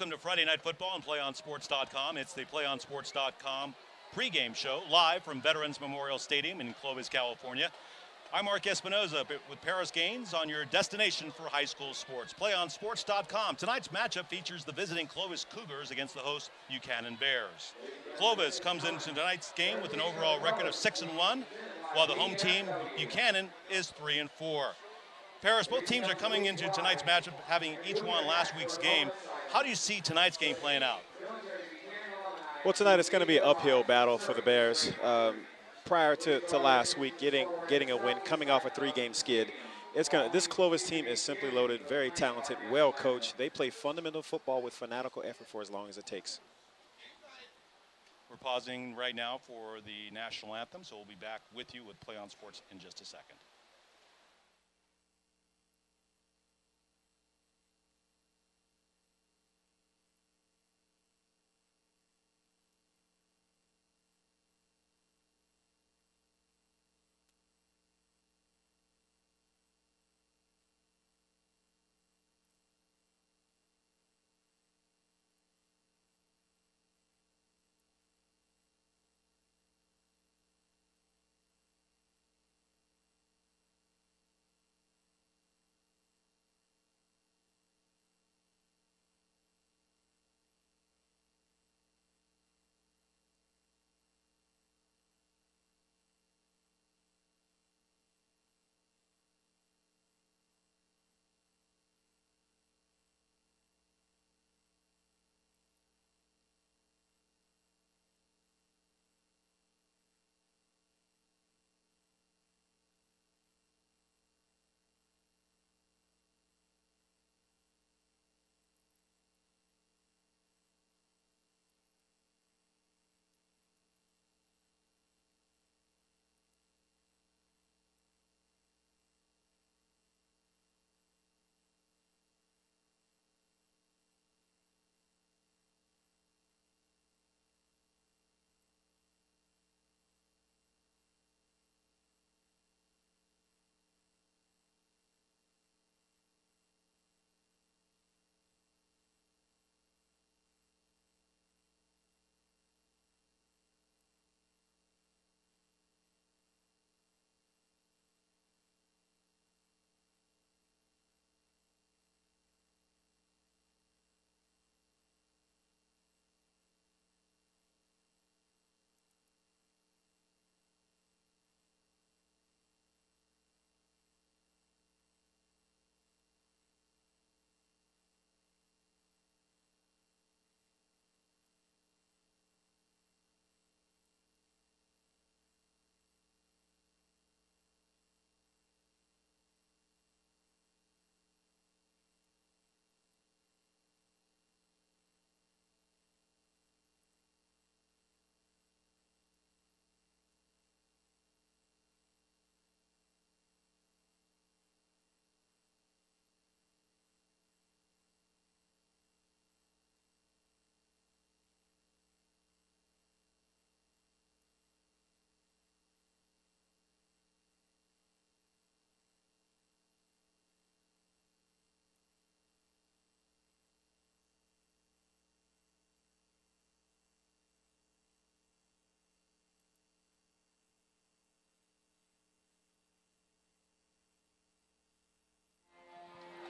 Welcome to Friday Night Football on PlayOnSports.com. It's the PlayOnSports.com pregame show live from Veterans Memorial Stadium in Clovis, California. I'm Mark Espinoza with Paris Gaines on your destination for high school sports. PlayOnSports.com. Tonight's matchup features the visiting Clovis Cougars against the host Buchanan Bears. Clovis comes into tonight's game with an overall record of 6-1, while the home team, Buchanan, is 3-4. Paris, both teams are coming into tonight's matchup having each won last week's game. How do you see tonight's game playing out? Well, tonight it's going to be an uphill battle for the Bears. Prior to last week, getting a win, coming off a 3-game skid, this Clovis team is simply loaded, very talented, well coached. They play fundamental football with fanatical effort for as long as it takes. We're pausing right now for the national anthem, so we'll be back with you with Play on Sports in just a second.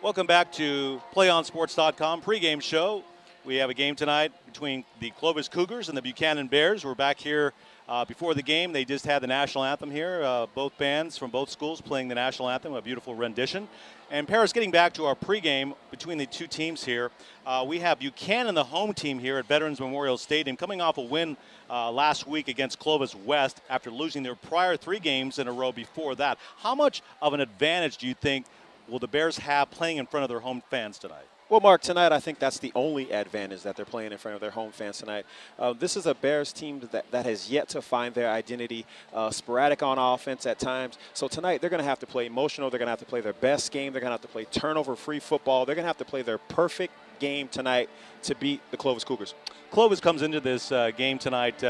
Welcome back to PlayOnSports.com pregame show. We have a game tonight between the Clovis Cougars and the Buchanan Bears. We're back here before the game. They just had the national anthem here. Both bands from both schools playing the national anthem, a beautiful rendition. And Paris, getting back to our pregame between the two teams here, we have Buchanan, the home team here at Veterans Memorial Stadium, coming off a win last week against Clovis West after losing their prior 3 games in a row before that. How much of an advantage do you think will the Bears have playing in front of their home fans tonight? Well, Mark, tonight I think that's the only advantage that they're playing in front of their home fans tonight. This is a Bears team that has yet to find their identity, sporadic on offense at times. So tonight they're going to have to play emotional. They're going to have to play their best game. They're going to have to play turnover-free football. They're going to have to play their perfect game tonight to beat the Clovis Cougars. Clovis comes into this game tonight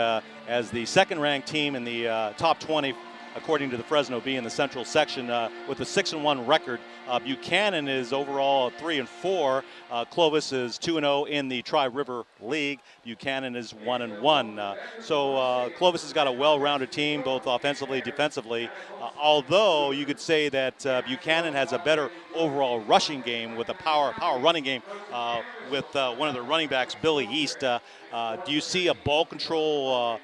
as the second-ranked team in the top 20 according to the Fresno Bee in the Central section, with a 6-1 record. Buchanan is overall 3-4. Clovis is 2-0 in the Tri-River League. Buchanan is 1-1. So Clovis has got a well-rounded team, both offensively, defensively. Although you could say that Buchanan has a better overall rushing game with a power running game with one of their running backs, Billy East. Do you see a ball control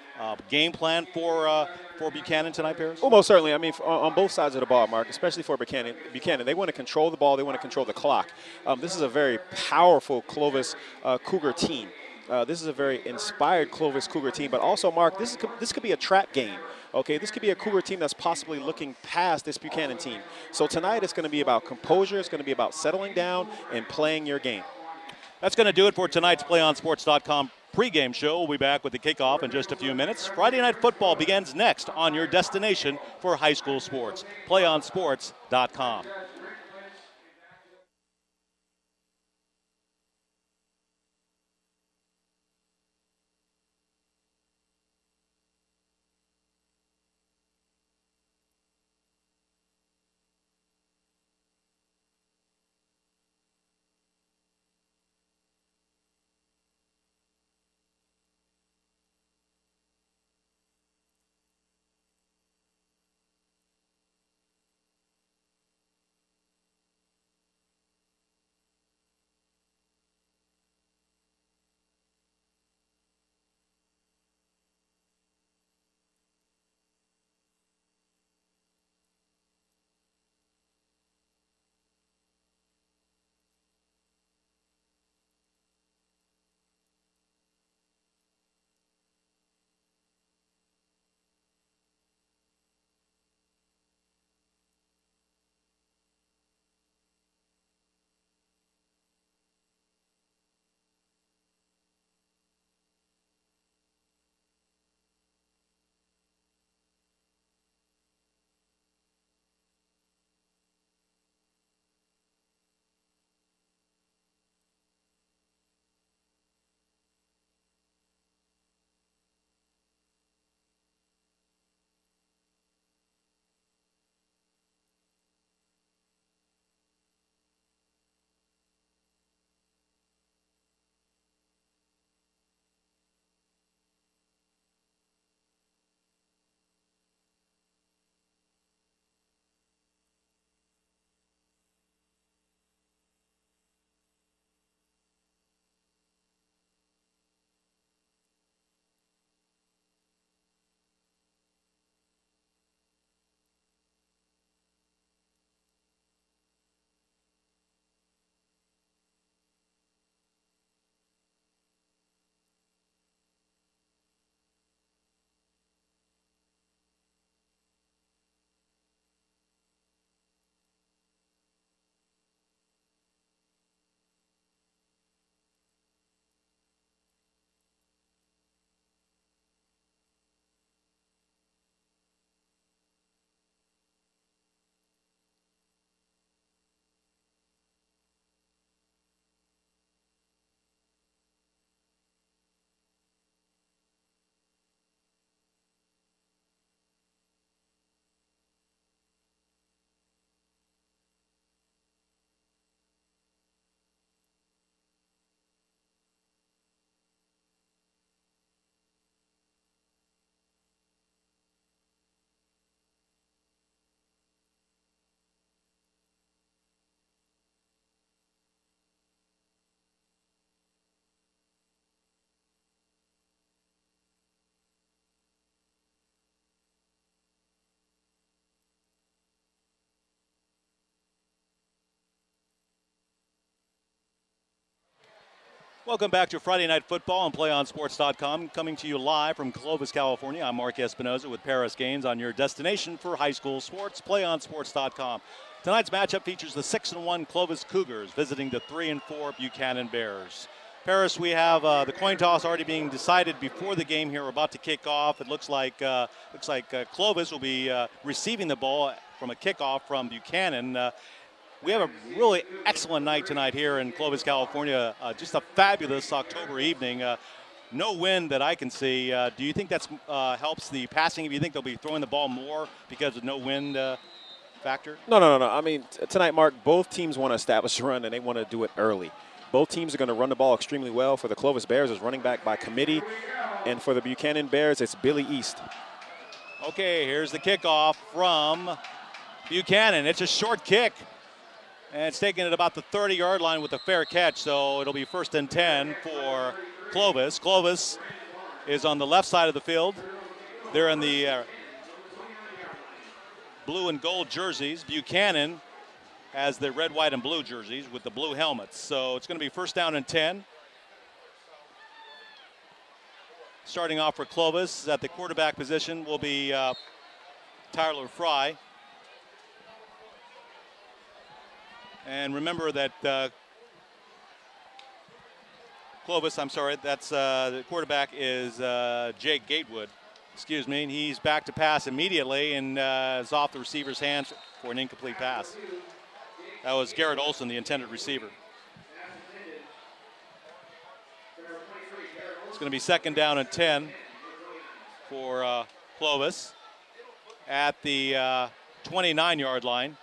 game plan for Buchanan tonight, Paris? Well, most certainly. I mean, on both sides of the ball, Mark, especially for Buchanan, they want to control the ball. They want to control the clock. This is a very powerful Clovis Cougar team. This is a very inspired Clovis Cougar team. But also, Mark, this could be a trap game. Okay, this could be a Cougar team that's possibly looking past this Buchanan team. So tonight it's going to be about composure. It's going to be about settling down and playing your game. That's going to do it for tonight's PlayOnSports.com pregame show. We'll be back with the kickoff in just a few minutes. Friday Night Football begins next on your destination for high school sports. PlayOnSports.com. Welcome back to Friday Night Football on PlayOnSports.com. Coming to you live from Clovis, California. I'm Mark Espinoza with Paris Gaines on your destination for high school sports, PlayOnSports.com. Tonight's matchup features the 6-1 Clovis Cougars visiting the 3-4 Buchanan Bears. Paris, we have the coin toss already being decided before the game here. We're about to kick off. It looks like Clovis will be receiving the ball from a kickoff from Buchanan. We have a really excellent night tonight here in Clovis, California. Just a fabulous October evening. no wind that I can see. Do you think that's helps the passing? Do you think they'll be throwing the ball more because of no wind factor? No. I mean, tonight, Mark, both teams want to establish a run, and they want to do it early. Both teams are going to run the ball extremely well. For the Clovis Bears, it's running back by committee. And for the Buchanan Bears, it's Billy East. Okay, here's the kickoff from Buchanan. It's a short kick. And it's taken at about the 30-yard line with a fair catch, so it'll be 1st and 10 for Clovis. Clovis is on the left side of the field. They're in the blue and gold jerseys. Buchanan has the red, white, and blue jerseys with the blue helmets. So it's going to be 1st down and 10. Starting off for Clovis at the quarterback position will be Tyler Fry. And remember that Clovis, I'm sorry, that's the quarterback is Jake Gatewood. Excuse me, and he's back to pass immediately and is off the receiver's hands for an incomplete pass. That was Garrett Olson, the intended receiver. It's going to be 2nd down and 10 for Clovis at the 29-yard line.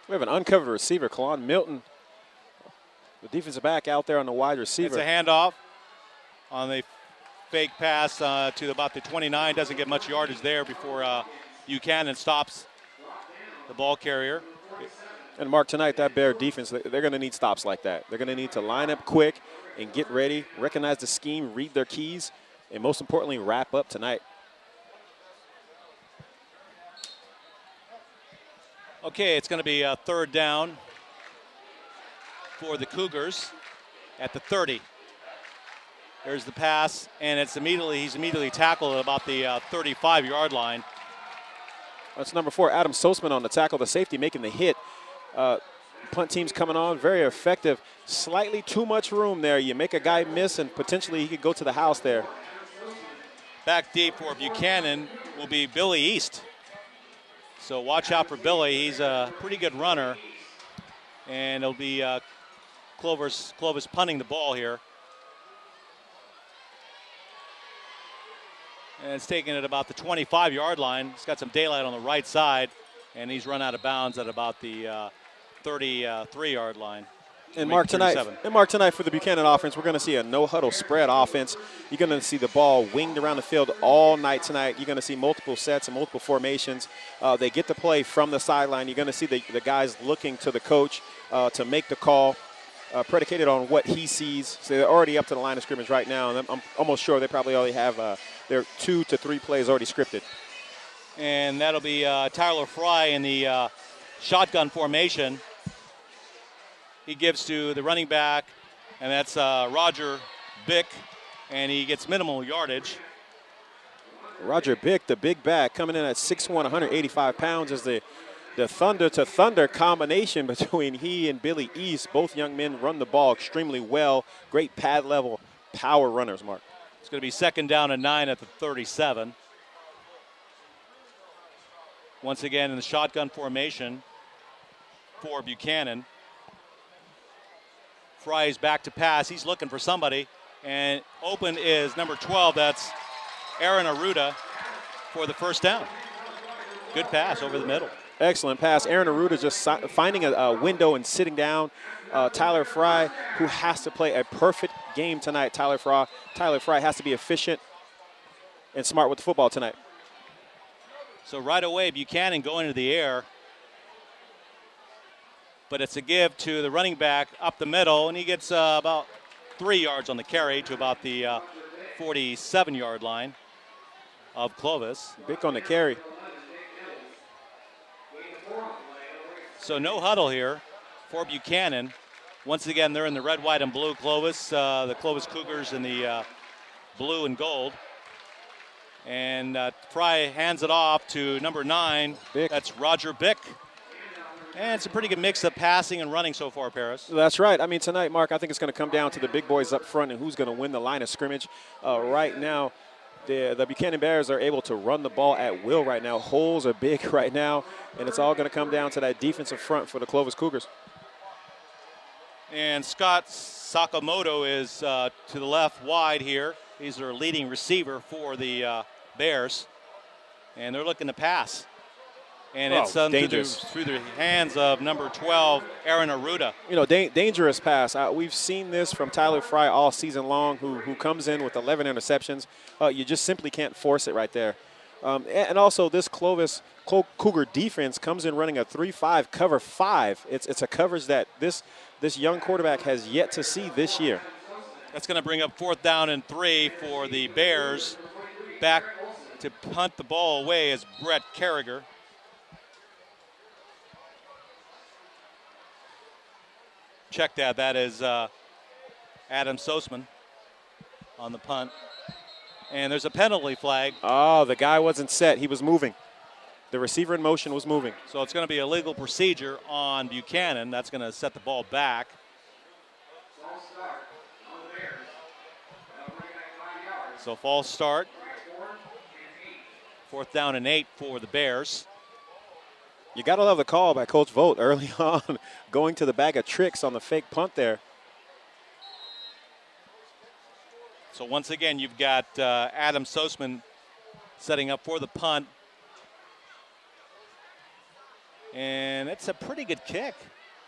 We have an uncovered receiver, Kalon Milton. The defensive back out there on the wide receiver. It's a handoff on the fake pass to about the 29. Doesn't get much yardage there before Buchanan stops the ball carrier. And Mark, tonight that Bear defense, they're going to need stops like that. They're going to need to line up quick and get ready, recognize the scheme, read their keys, and most importantly, wrap up tonight. Okay, it's going to be a 3rd down for the Cougars at the 30. There's the pass, and he's immediately tackled at about the 35-yard line. That's number 4, Adam Sosman on the tackle, the safety making the hit. Punt team's coming on, very effective. Slightly too much room there. You make a guy miss, and potentially he could go to the house there. Back deep for Buchanan will be Billy East. So watch out for Billy. He's a pretty good runner. And it'll be Clovis punting the ball here. And it's taken at about the 25-yard line. He's got some daylight on the right side, and he's run out of bounds at about the 33-yard line. And Mark, tonight for the Buchanan offense, we're going to see a no-huddle spread offense. You're going to see the ball winged around the field all night tonight. You're going to see multiple sets and multiple formations. They get the play from the sideline. You're going to see the guys looking to the coach to make the call, predicated on what he sees. So they're already up to the line of scrimmage right now, and I'm almost sure they probably already have their 2 to 3 plays already scripted. And that'll be Tyler Fry in the shotgun formation. He gives to the running back, and that's Roger Bick, and he gets minimal yardage. Roger Bick, the big back, coming in at 6'1", 185 pounds, is the thunder-to-thunder combination between he and Billy East. Both young men run the ball extremely well. Great pad-level power runners, Mark. It's going to be 2nd down and 9 at the 37. Once again in the shotgun formation for Buchanan. Fry's back to pass. He's looking for somebody. And open is number 12. That's Aaron Aruda for the 1st down. Good pass over the middle. Excellent pass. Aaron Aruda just finding a window and sitting down. Tyler Fry, who has to play a perfect game tonight. Tyler Fry has to be efficient and smart with the football tonight. So right away, Buchanan going into the air. But it's a give to the running back up the middle, and he gets about 3 yards on the carry to about the 47-yard line of Clovis. Big on the carry. So no huddle here for Buchanan. Once again, they're in the red, white, and blue Clovis. The Clovis Cougars in the blue and gold. And Fry hands it off to number 9. Bick. That's Roger Bick. And it's a pretty good mix of passing and running so far, Paris. That's right. I mean, tonight, Mark, I think it's going to come down to the big boys up front and who's going to win the line of scrimmage. Right now, the Buchanan Bears are able to run the ball at will right now. Holes are big right now, and it's all going to come down to that defensive front for the Clovis Cougars. And Scott Sakamoto is to the left wide here. He's their leading receiver for the Bears. And they're looking to pass. And it's through the hands of number 12, Aaron Aruda. You know, dangerous pass. We've seen this from Tyler Fry all season long, who comes in with 11 interceptions. You just simply can't force it right there. And also this Clovis Cougar defense comes in running a 3-5 cover 5. It's a coverage that this young quarterback has yet to see this year. That's going to bring up 4th down and 3 for the Bears. Back to punt the ball away is Brett Carriger. Check that. That is Adam Sosman on the punt. And there's a penalty flag. Oh, the guy wasn't set. He was moving. The receiver in motion was moving. So it's going to be a legal procedure on Buchanan. That's going to set the ball back. So false start. 4th down and 8 for the Bears. You got to love the call by Coach Vogt early on, going to the bag of tricks on the fake punt there. So once again, you've got Adam Sosman setting up for the punt. And it's a pretty good kick.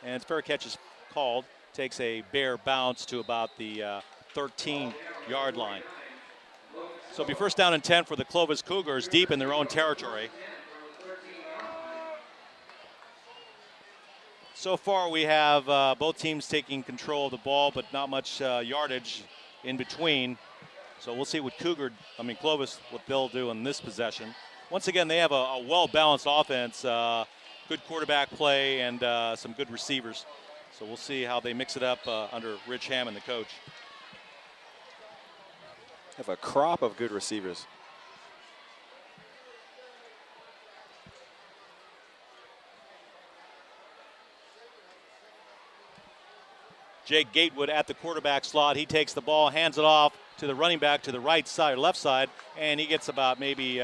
And fair catch is called. Takes a Bear bounce to about the 13-yard line. So it'll be 1st down and 10 for the Clovis Cougars deep in their own territory. So far we have both teams taking control of the ball, but not much yardage in between. So we'll see what Clovis, what they'll do in this possession. Once again, they have a well-balanced offense, good quarterback play, and some good receivers. So we'll see how they mix it up under Rich Hammond, the coach. Have a crop of good receivers. Jake Gatewood at the quarterback slot. He takes the ball, hands it off to the running back to the right side, left side, and he gets about maybe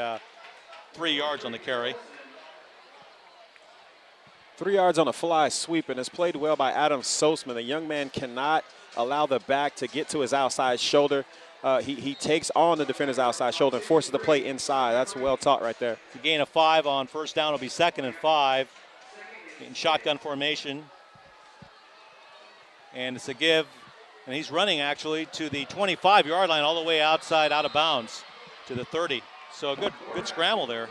3 yards on the carry. 3 yards on a fly sweep, and it's played well by Adam Sosman. The young man cannot allow the back to get to his outside shoulder. He takes on the defender's outside shoulder and forces the play inside. That's well taught right there. To gain a 5 on 1st down, it'll be 2nd and 5 in shotgun formation. And it's a give, and he's running actually to the 25-yard line all the way outside, out of bounds to the 30. So a good scramble there.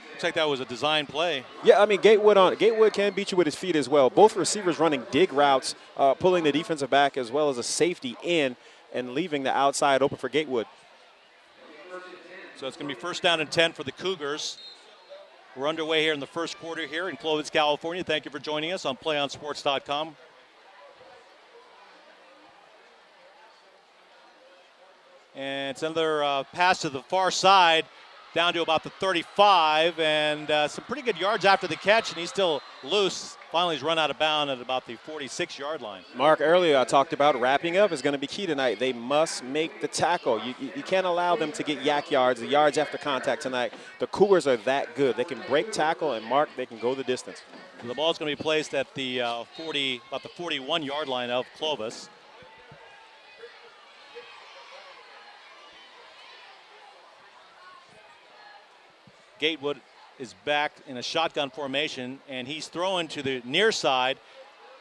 Looks like that was a design play. Yeah, I mean, Gatewood can beat you with his feet as well. Both receivers running dig routes, pulling the defensive back as well as a safety in and leaving the outside open for Gatewood. So it's going to be 1st down and 10 for the Cougars. We're underway here in the first quarter here in Clovis, California. Thank you for joining us on PlayOnSports.com. And it's another pass to the far side, down to about the 35, and some pretty good yards after the catch, and he's still loose. Finally, he's run out of bounds at about the 46-yard line. Mark, earlier I talked about wrapping up is going to be key tonight. They must make the tackle. You can't allow them to get yak yards, the yards after contact tonight. The Cougars are that good. They can break tackle, and Mark, they can go the distance. The ball's going to be placed at the about the 41-yard line of Clovis. Gatewood is back in a shotgun formation, and he's throwing to the near side,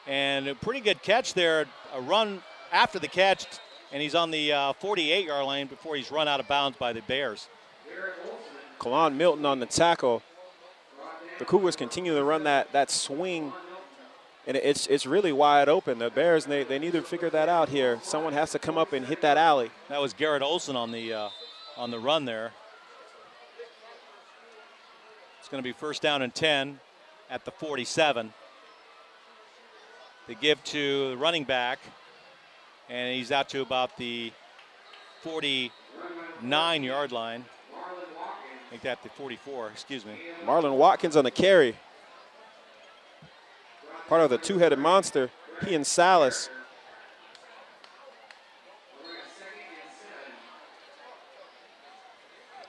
and a pretty good catch there, a run after the catch, and he's on the 48-yard line before he's run out of bounds by the Bears. Kalon Milton on the tackle. The Cougars continue to run that swing, and it's really wide open. The Bears, they need to figure that out here. Someone has to come up and hit that alley. That was Garrett Olson on the run there. It's going to be 1st down and 10 at the 47. They give to the running back, and he's out to about the 49-yard line. Make that the 44, excuse me. Marlon Watkins on the carry. Part of the two-headed monster, he and Salas.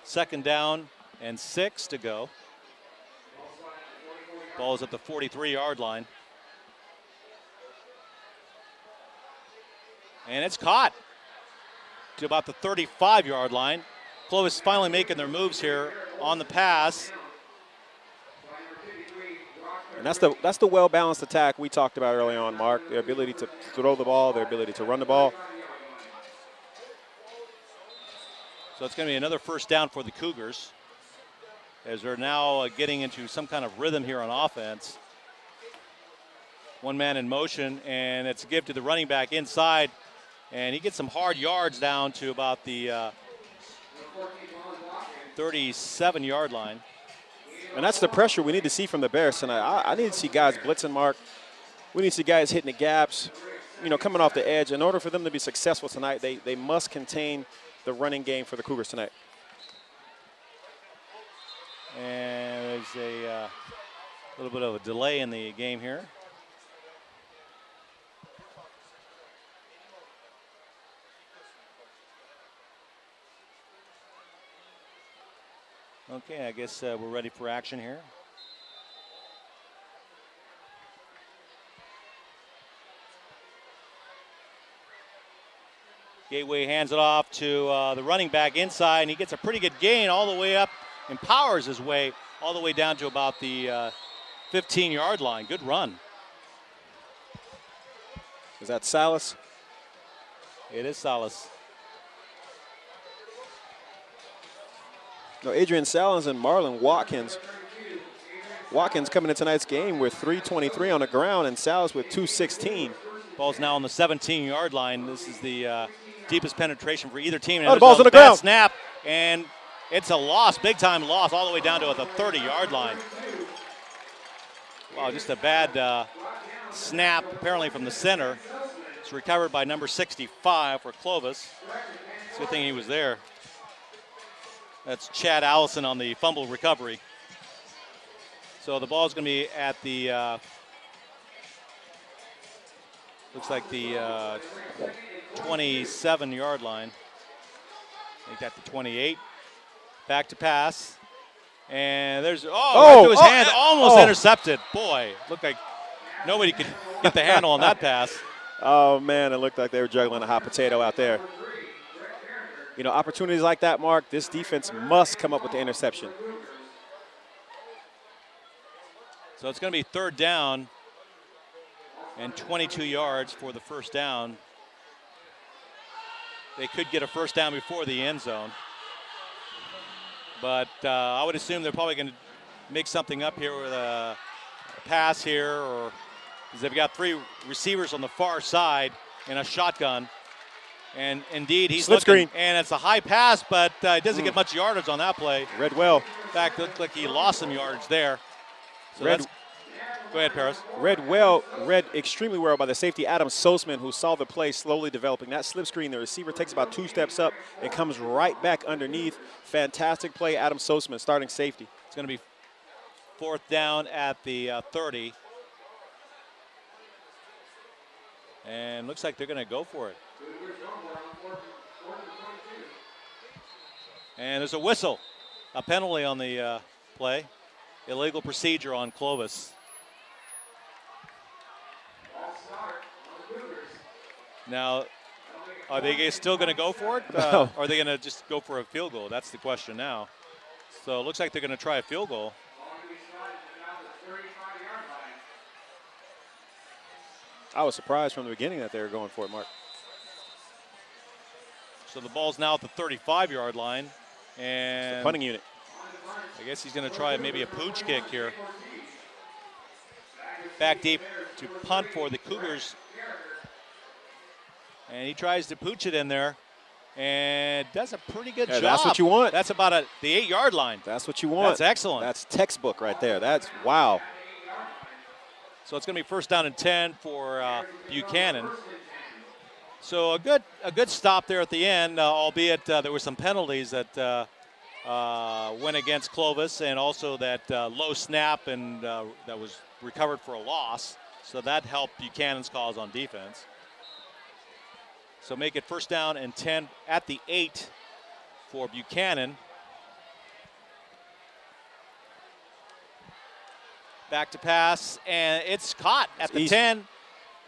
Second down and 6 to go. Ball is at the 43-yard line. And it's caught to about the 35-yard line. Clovis finally making their moves here on the pass. And that's the well-balanced attack we talked about early on, Mark. Their ability to throw the ball, their ability to run the ball. So it's going to be another first down for the Cougars, as they're now getting into some kind of rhythm here on offense. One man in motion, and it's a give to the running back inside, and he gets some hard yards down to about the 37-yard line. And that's the pressure we need to see from the Bears tonight. I need to see guys blitzing, Mark. We need to see guys hitting the gaps, coming off the edge. In order for them to be successful tonight, they must contain the running game for the Cougars tonight. And there's a little bit of a delay in the game here. Okay, I guess we're ready for action here. Gateway hands it off to the running back inside, and he gets a pretty good gain all the way up and powers his way all the way down to about the 15-yard line. Good run. Is that Salas? It is Salas. No, Adrian Salas and Marlon Watkins. Watkins coming in tonight's game with 3:23 on the ground, and Salas with 2:16. Ball's now on the 17-yard line. This is the deepest penetration for either team. And the ball's on the ground. Snap, and it's a loss, big-time loss, all the way down to the 30-yard line. Wow, just a bad snap, apparently from the center. It's recovered by number 65 for Clovis. It's a good thing he was there. That's Chad Allison on the fumble recovery. So the ball's going to be at the, looks like the 27-yard line. Make that the 28. Back to pass. And there's, right to his hands, almost intercepted. Boy, looked like nobody could get the handle on that pass. Oh, man, it looked like they were juggling a hot potato out there. Opportunities like that, Mark, this defense must come up with the interception. So it's going to be third down and 22 yards for the first down. They could get a first down before the end zone. But I would assume they're probably going to make something up here with a pass here, or because they've got three receivers on the far side in a shotgun. And indeed, he's looking, and it's a high pass, but it doesn't get much yardage on that play. Read well. In fact, it looked like he lost some yardage there. So go ahead, Paris. Read extremely well by the safety, Adam Sosman, who saw the play slowly developing. That slip screen, the receiver takes about 2 steps up and comes right back underneath. Fantastic play, Adam Sosman, starting safety. It's going to be fourth down at the 30. And looks like they're going to go for it. And there's a whistle, a penalty on the play. Illegal procedure on Clovis. Now, are they still going to go for it? No. Or are they going to just go for a field goal? That's the question now. So it looks like they're going to try a field goal. I was surprised from the beginning that they were going for it, Mark. So the ball's now at the 35-yard line. And the punting unit. I guess he's going to try maybe a pooch kick here. Back deep to punt for the Cougars. And he tries to pooch it in there and does a pretty good job. That's what you want. That's about the 8-yard line. That's what you want. That's excellent. That's textbook right there. That's wow. So it's going to be first down and 10 for Buchanan. So a good stop there at the end, albeit there were some penalties that went against Clovis, and also that low snap and that was recovered for a loss. So that helped Buchanan's cause on defense. So make it first down and 10 at the 8 for Buchanan. Back to pass, and it's caught at the 10.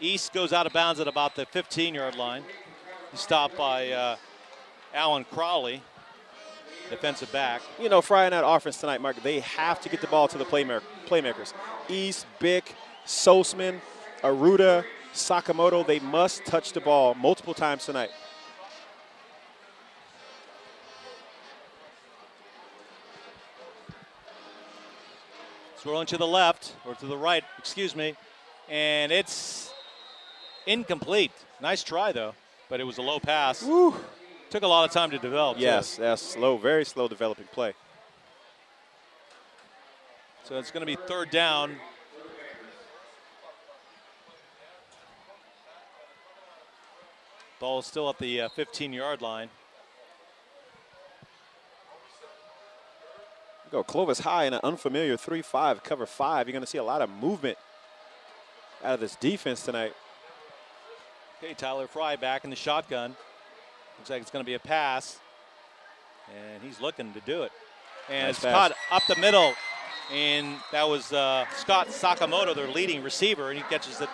East goes out of bounds at about the 15-yard line. He's stopped by Alan Crowley, defensive back. You know, Fry in that offense tonight, Mark, they have to get the ball to the playmakers. East, Bick, Sosman, Aruda, Sakamoto, they must touch the ball multiple times tonight. Swirling to the left, or to the right, excuse me, and it's incomplete. Nice try, though, but it was a low pass. Woo. Took a lot of time to develop. Yes, too. that's slow, very slow developing play. So it's going to be third down. Ball is still at the 15-yard line. Go Clovis high in an unfamiliar 3-5, cover 5. You're going to see a lot of movement out of this defense tonight. Okay, Tyler Fry back in the shotgun. Looks like it's going to be a pass. And he's looking to do it. And Nice it's pass. caught up the middle. And that was Scott Sakamoto, their leading receiver. And he catches it,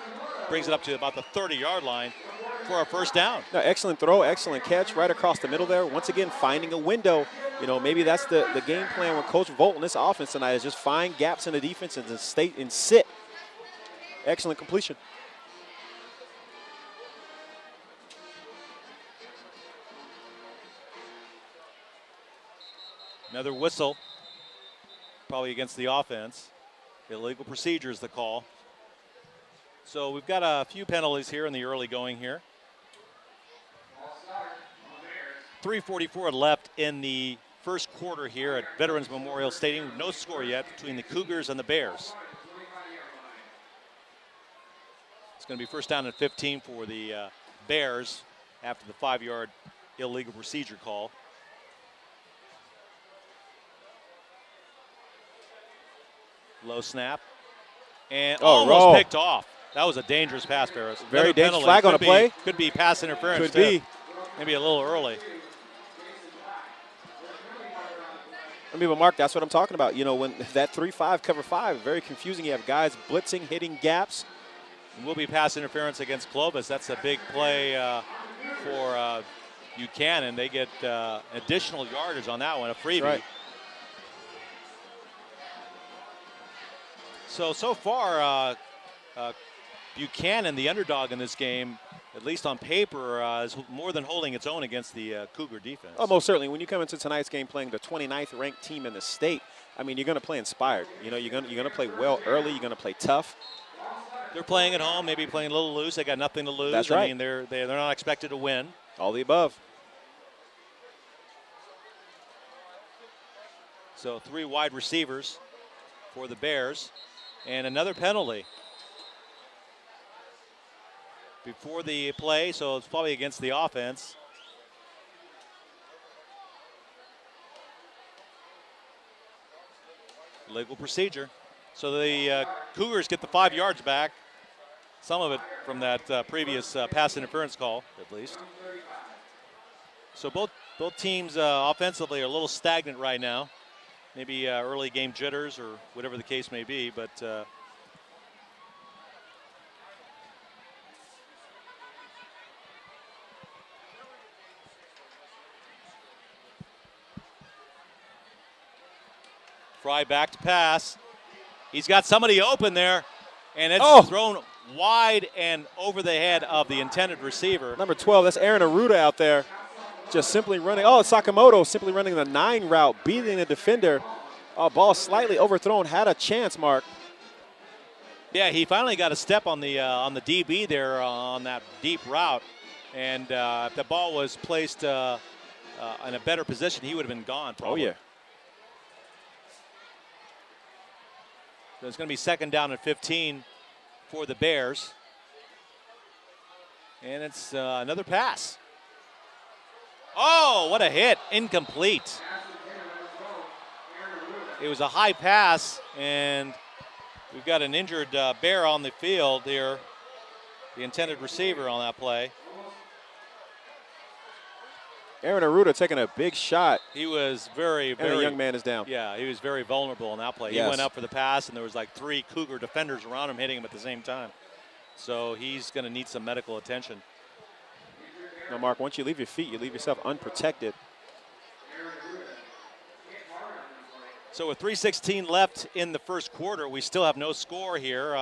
brings it up to about the 30-yard line for a first down. No, excellent throw, excellent catch right across the middle there. Once again, finding a window. You know, maybe that's the game plan with Coach Volt in this offense tonight is just find gaps in the defense and just stay and sit. Excellent completion. Another whistle, probably against the offense. Illegal procedure is the call. So we've got a few penalties here in the early going here. 3:44 left in the first quarter here at Veterans Memorial Stadium. No score yet between the Cougars and the Bears. It's going to be first down and 15 for the Bears after the 5-yard illegal procedure call. Low snap. And almost picked off. That was a dangerous pass, Ferris. Very dangerous flag on a play. Could be pass interference. Could be. Maybe a little early. I mean, but Mark, that's what I'm talking about. You know, when that 3-5, cover 5, very confusing. You have guys blitzing, hitting gaps. And will be pass interference against Clovis. That's a big play for Buchanan. They get additional yardage on that one, a freebie. Right. So far, Buchanan, the underdog in this game, at least on paper, is more than holding its own against the Cougar defense. Oh, most certainly. When you come into tonight's game playing the 29th ranked team in the state, I mean, you're going to play inspired. You know, you're going to play well early. You're going to play tough. They're playing at home, maybe playing a little loose. They got nothing to lose. That's right. I mean, they're not expected to win. All the above. So 3 wide receivers for the Bears. And another penalty before the play, so it's probably against the offense. Legal procedure. So the Cougars get the 5 yards back. Some of it from that previous pass interference call, at least. So both teams offensively are a little stagnant right now. Maybe early game jitters or whatever the case may be, but Fry back to pass. He's got somebody open there, and it's thrown wide and over the head of the intended receiver. Number 12, that's Aaron Aruda out there. Just simply running. Oh, Sakamoto simply running the 9 route, beating the defender. Ball slightly overthrown. Had a chance, Mark. Yeah, he finally got a step on the DB there on that deep route, and if the ball was placed in a better position, he would have been gone. Probably. Oh yeah. So it's going to be second down and 15 for the Bears, and it's another pass. Oh, what a hit. Incomplete. It was a high pass, and we've got an injured Bear on the field here, the intended receiver on that play. Aaron Aruda taking a big shot. He was very, And the young man is down. Yeah, he was very vulnerable on that play. Yes. He went up for the pass, and there was like 3 Cougar defenders around him hitting him at the same time. So he's going to need some medical attention. No, Mark, once you leave your feet, you leave yourself unprotected. So with 3:16 left in the first quarter, we still have no score here.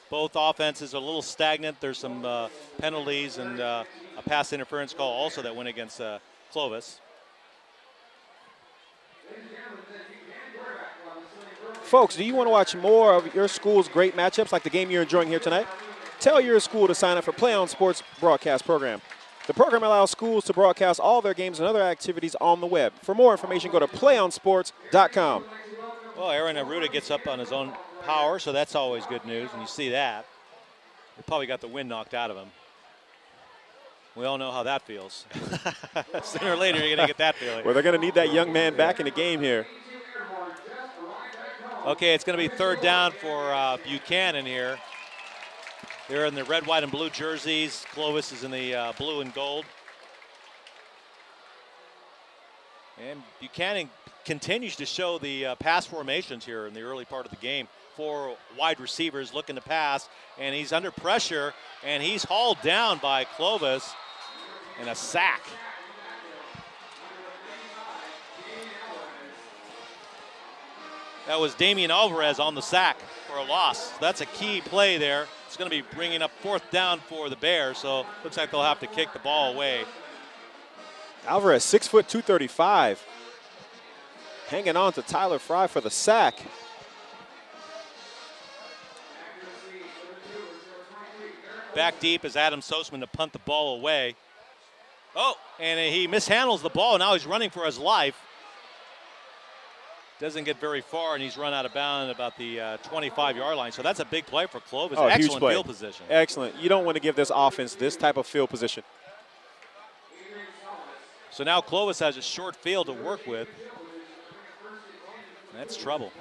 Both offenses are a little stagnant. There's some penalties and a pass interference call also that went against Clovis. Folks, do you want to watch more of your school's great matchups like the game you're enjoying here tonight? Tell your school to sign up for PlayOn Sports broadcast program. The program allows schools to broadcast all their games and other activities on the web. For more information, go to playonsports.com. Well, Aaron Arruda gets up on his own power, so that's always good news, and you see that. He probably got the wind knocked out of him. We all know how that feels. Sooner or later, you're going to get that feeling. Well, they're going to need that young man back in the game here. Okay, it's going to be third down for Buchanan here. They're in the red, white, and blue jerseys. Clovis is in the blue and gold. And Buchanan continues to show the pass formations here in the early part of the game. 4 wide receivers looking to pass, and he's under pressure, and he's hauled down by Clovis in a sack. That was Damian Alvarez on the sack for a loss. That's a key play there. It's going to be bringing up fourth down for the Bears, so looks like they'll have to kick the ball away. Alvarez, 6 foot 235. Hanging on to Tyler Fry for the sack. Back deep is Adam Sosman to punt the ball away. Oh, and he mishandles the ball. Now he's running for his life. Doesn't get very far, and he's run out of bounds about the 25-yard line. So that's a big play for Clovis. Oh, excellent huge play. Field position. Excellent. You don't want to give this offense this type of field position. So now Clovis has a short field to work with. That's trouble.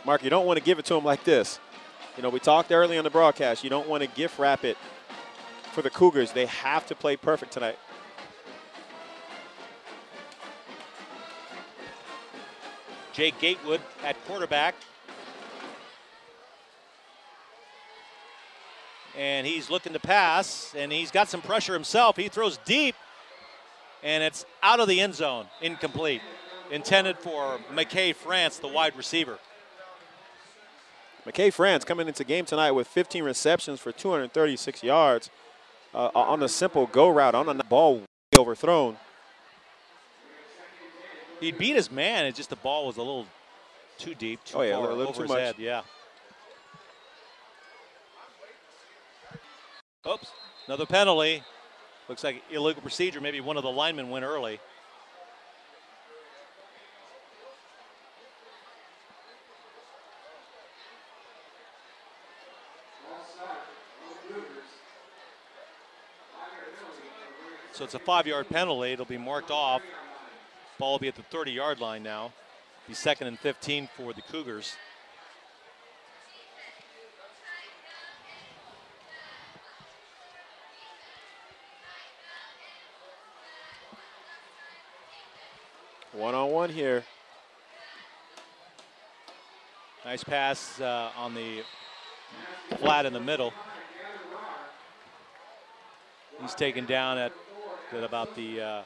Mark, you don't want to give it to him like this. You know, we talked early on the broadcast. You don't want to gift wrap it for the Cougars. They have to play perfect tonight. Jake Gatewood at quarterback. And he's looking to pass, and he's got some pressure himself. He throws deep, and it's out of the end zone, incomplete. Intended for McKay France, the wide receiver. McKay France coming into game tonight with 15 receptions for 236 yards on a simple go route, on a ball overthrown. He beat his man. It's just the ball was a little too deep, too far a little over too his much. head. Yeah. Oops, another penalty. Looks like illegal procedure. Maybe one of the linemen went early. So it's a 5-yard penalty. It'll be marked off. Ball will be at the 30-yard line now. Be 2nd and 15 for the Cougars. One-on-one here. Nice pass on the flat in the middle. He's taken down at about the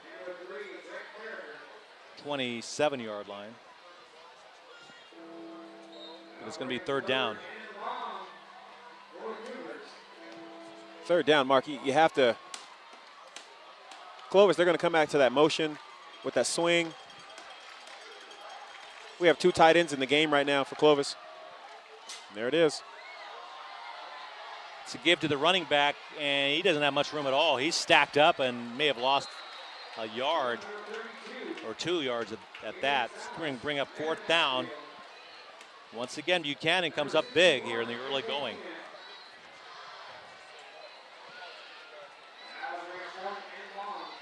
27-yard line. But it's going to be third down. Third down, Mark. You have to. Clovis, they're going to come back to that motion with that swing. We have 2 tight ends in the game right now for Clovis. And there it is. It's a give to the running back, and he doesn't have much room at all. He's stacked up and may have lost a yard or 2 yards at that. It's going to bring up fourth down. Once again, Buchanan comes up big here in the early going.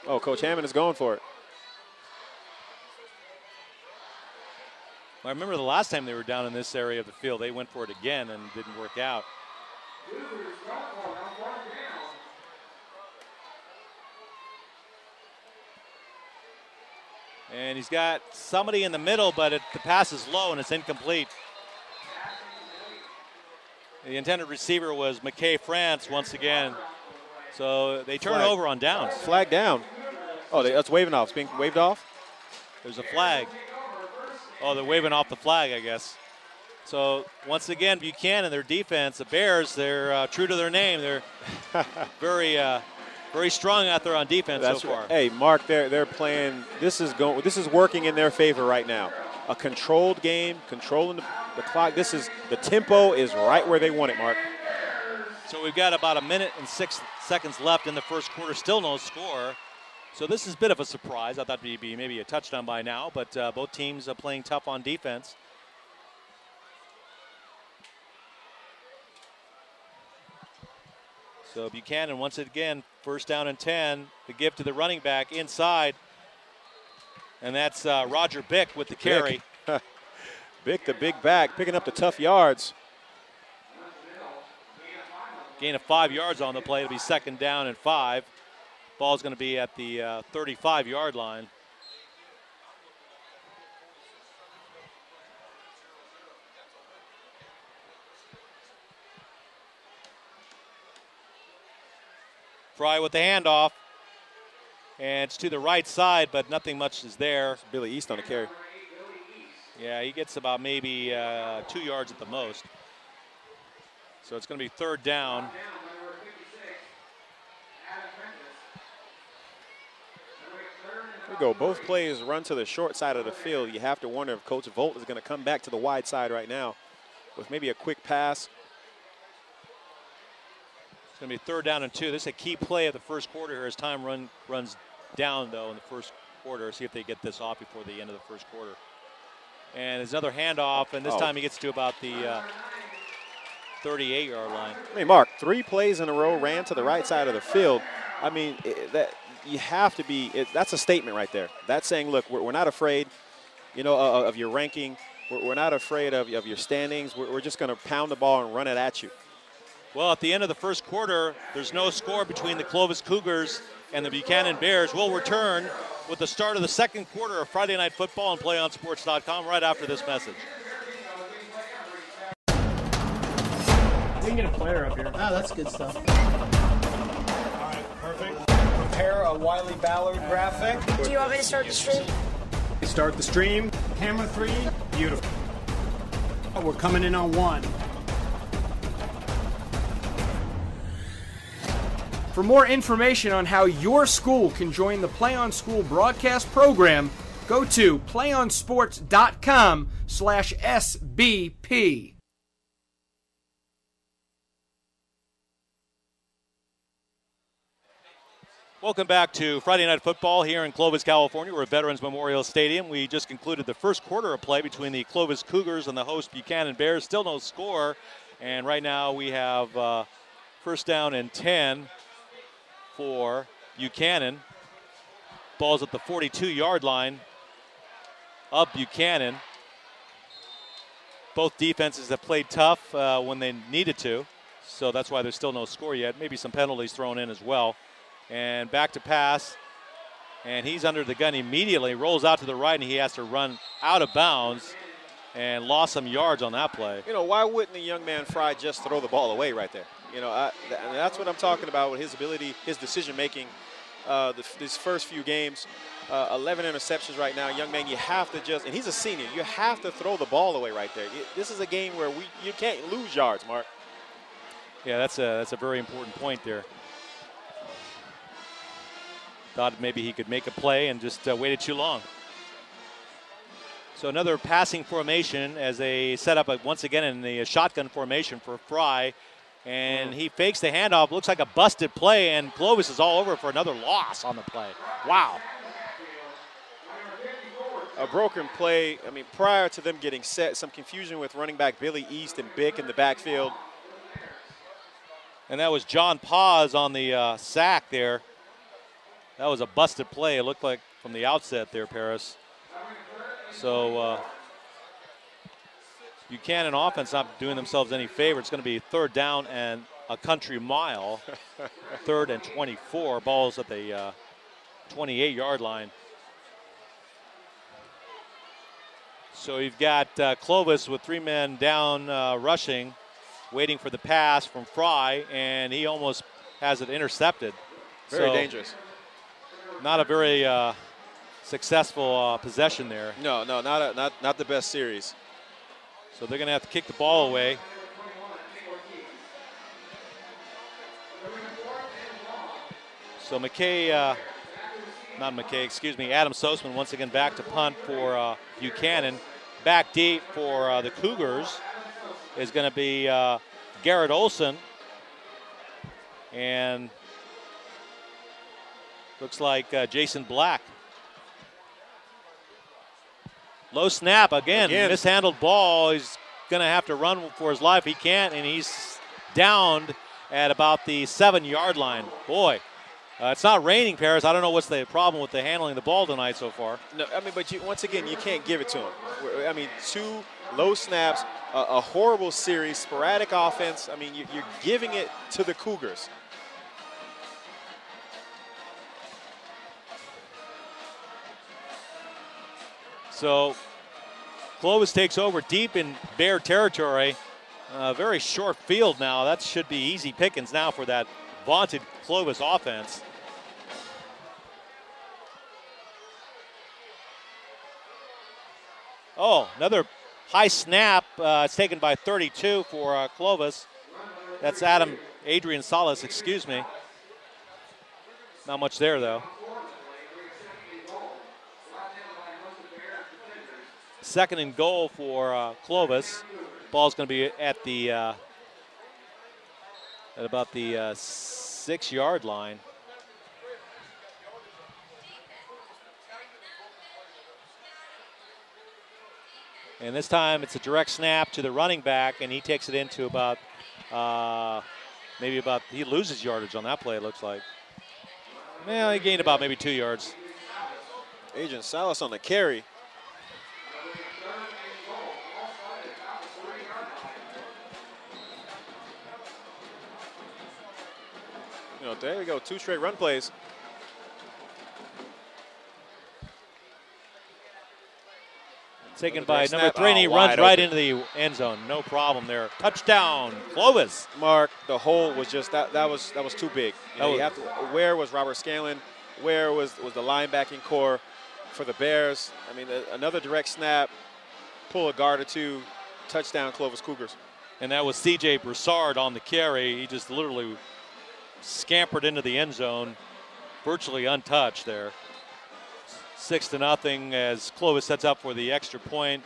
Oh, Coach Hammond is going for it. I remember the last time they were down in this area of the field, they went for it again and it didn't work out. And he's got somebody in the middle, but the pass is low and it's incomplete. The intended receiver was McKay France once again. So they turn over on downs. Flag down. Oh, that's waving off. It's being waved off? There's a flag. Oh, they're waving off the flag, I guess. So once again, Buchanan, their defense, the Bears, they're true to their name. They're very strong out there on defense so far. Hey, Mark, they're playing. This is working in their favor right now. A controlled game, controlling the clock. The tempo is right where they want it, Mark. So we've got about 1 minute and 6 seconds left in the first quarter. Still no score. So this is a bit of a surprise. I thought it'd be maybe a touchdown by now, but both teams are playing tough on defense. So Buchanan, once again, first down and 10. The give to the running back inside. And that's Roger Bick with the carry. Bick, the big back, picking up the tough yards. Gain of 5 yards on the play. It'll be second down and 5. Ball's going to be at the 35-yard line. Fry with the handoff. And it's to the right side, but nothing much is there. It's Billy East on the carry. Yeah, he gets about maybe 2 yards at the most. So it's going to be third down. Here we go. Both plays run to the short side of the field. You have to wonder if Coach Volt is going to come back to the wide side right now with maybe a quick pass. It's going to be third down and 2. This is a key play of the first quarter here as time runs down, though, in the first quarter. See if they get this off before the end of the first quarter. And there's another handoff, and this time he gets to about the 38-yard line. I mean, Mark, 3 plays in a row ran to the right side of the field. I mean, you have to be that's a statement right there. That's saying, look, we're not afraid, of your ranking. We're not afraid of your standings. We're just going to pound the ball and run it at you. Well, at the end of the first quarter, there's no score between the Clovis Cougars and the Buchanan Bears. We'll return with the start of the second quarter of Friday Night Football on PlayOnSports.com right after this message. We can get a player up here. Oh, that's good stuff. All right, perfect. Prepare a Wiley Ballard graphic. Do you want me to start the stream? Start the stream. Camera 3. Beautiful. We're coming in on 1. For more information on how your school can join the Play On School broadcast program, go to playonsports.com/SBP. Welcome back to Friday Night Football here in Clovis, California. We're at Veterans Memorial Stadium. We just concluded the first quarter of play between the Clovis Cougars and the host Buchanan Bears. Still no score. And right now we have first down and 10 for Buchanan. Ball's at the 42-yard line of Buchanan. Both defenses have played tough when they needed to. So that's why there's still no score yet. Maybe some penalties thrown in as well. And back to pass, and he's under the gun immediately, rolls out to the right, and he has to run out of bounds and lost some yards on that play. Why wouldn't the young man Fry just throw the ball away right there? That's what I'm talking about with his ability, his decision-making these first few games. 11 interceptions right now. Young man, you have to and he's a senior, you have to throw the ball away right there. This is a game where you can't lose yards, Mark. Yeah, that's a very important point there. Thought maybe he could make a play and just waited too long. So another passing formation as they set up once again in the shotgun formation for Fry. And he fakes the handoff. Looks like a busted play, and Clovis is all over for another loss on the play. Wow. A broken play. I mean, prior to them getting set, some confusion with running back Billy East and Bick in the backfield. And that was John Paz on the sack there. That was a busted play. It looked like from the outset there, Paris. So Buchanan offense not doing themselves any favor. It's going to be third down and a country mile. Third and 24. Ball's at the 28-yard line. So you've got Clovis with 3 men down rushing waiting for the pass from Fry, and he almost has it intercepted. Very dangerous. Not a very successful possession there. No, not the best series. So they're going to have to kick the ball away. So Adam Sosman once again back to punt for Buchanan. Back deep for the Cougars is going to be Garrett Olson. And looks like Jason Black. Low snap again. Mishandled ball. He's going to have to run for his life. He can't, and he's downed at about the 7-yard line. Boy, it's not raining, Paris. I don't know what's the problem with the handling of the ball tonight so far. No, I mean, but once again, you can't give it to him. I mean, 2 low snaps, a horrible series, sporadic offense. I mean, you're giving it to the Cougars. So Clovis takes over deep in Bear territory. Very short field now. That should be easy pickings now for that vaunted Clovis offense. Oh, another high snap. It's taken by 32 for Clovis. That's Adrian Salas, excuse me. Not much there, though. Second and goal for Clovis. Ball's going to be at the at about the 6-yard line. And this time it's a direct snap to the running back, and he takes it into about he loses yardage on that play, it looks like. Well, he gained about maybe 2 yards. Adrian Salas on the carry. There we go, 2 straight run plays. Taken by number 3, and he runs right into the end zone. No problem there. Touchdown, Clovis. Mark, the hole was just that was too big. Where was Robert Scanlon? Where was the linebacking core for the Bears? I mean, another direct snap, pull a guard or 2, touchdown, Clovis Cougars. And that was C.J. Broussard on the carry. He just literally scampered into the end zone, virtually untouched there. 6-0 as Clovis sets up for the extra point.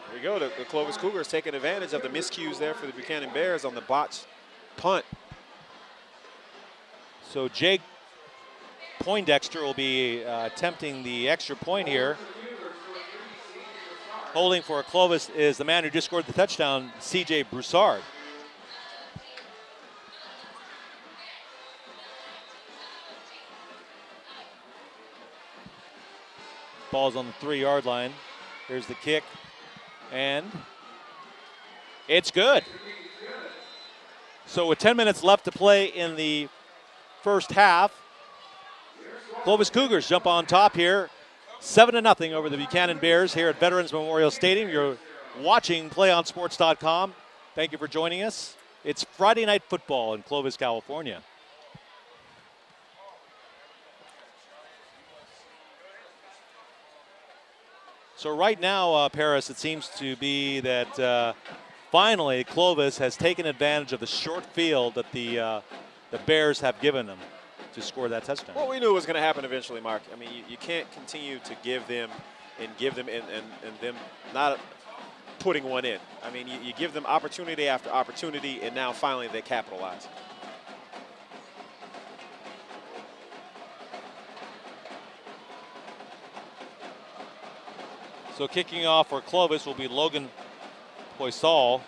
There we go. The Clovis Cougars taking advantage of the miscues there for the Buchanan Bears on the botched punt. So Jake Poindexter will be attempting the extra point here. Holding for Clovis is the man who just scored the touchdown, C.J. Broussard. Ball's on the 3-yard line. Here's the kick, and it's good. So with 10 minutes left to play in the first half, Clovis Cougars jump on top here. 7-0 over the Buchanan Bears here at Veterans Memorial Stadium. You're watching PlayOnSports.com. Thank you for joining us. It's Friday Night Football in Clovis, California. So right now, Paris, it seems to be that finally Clovis has taken advantage of the short field that the Bears have given them to score that touchdown. Well, we knew it was going to happen eventually, Mark. I mean, you can't continue to give them and them not putting one in. I mean, you give them opportunity after opportunity, and now finally they capitalize. So kicking off for Clovis will be Logan Poisal.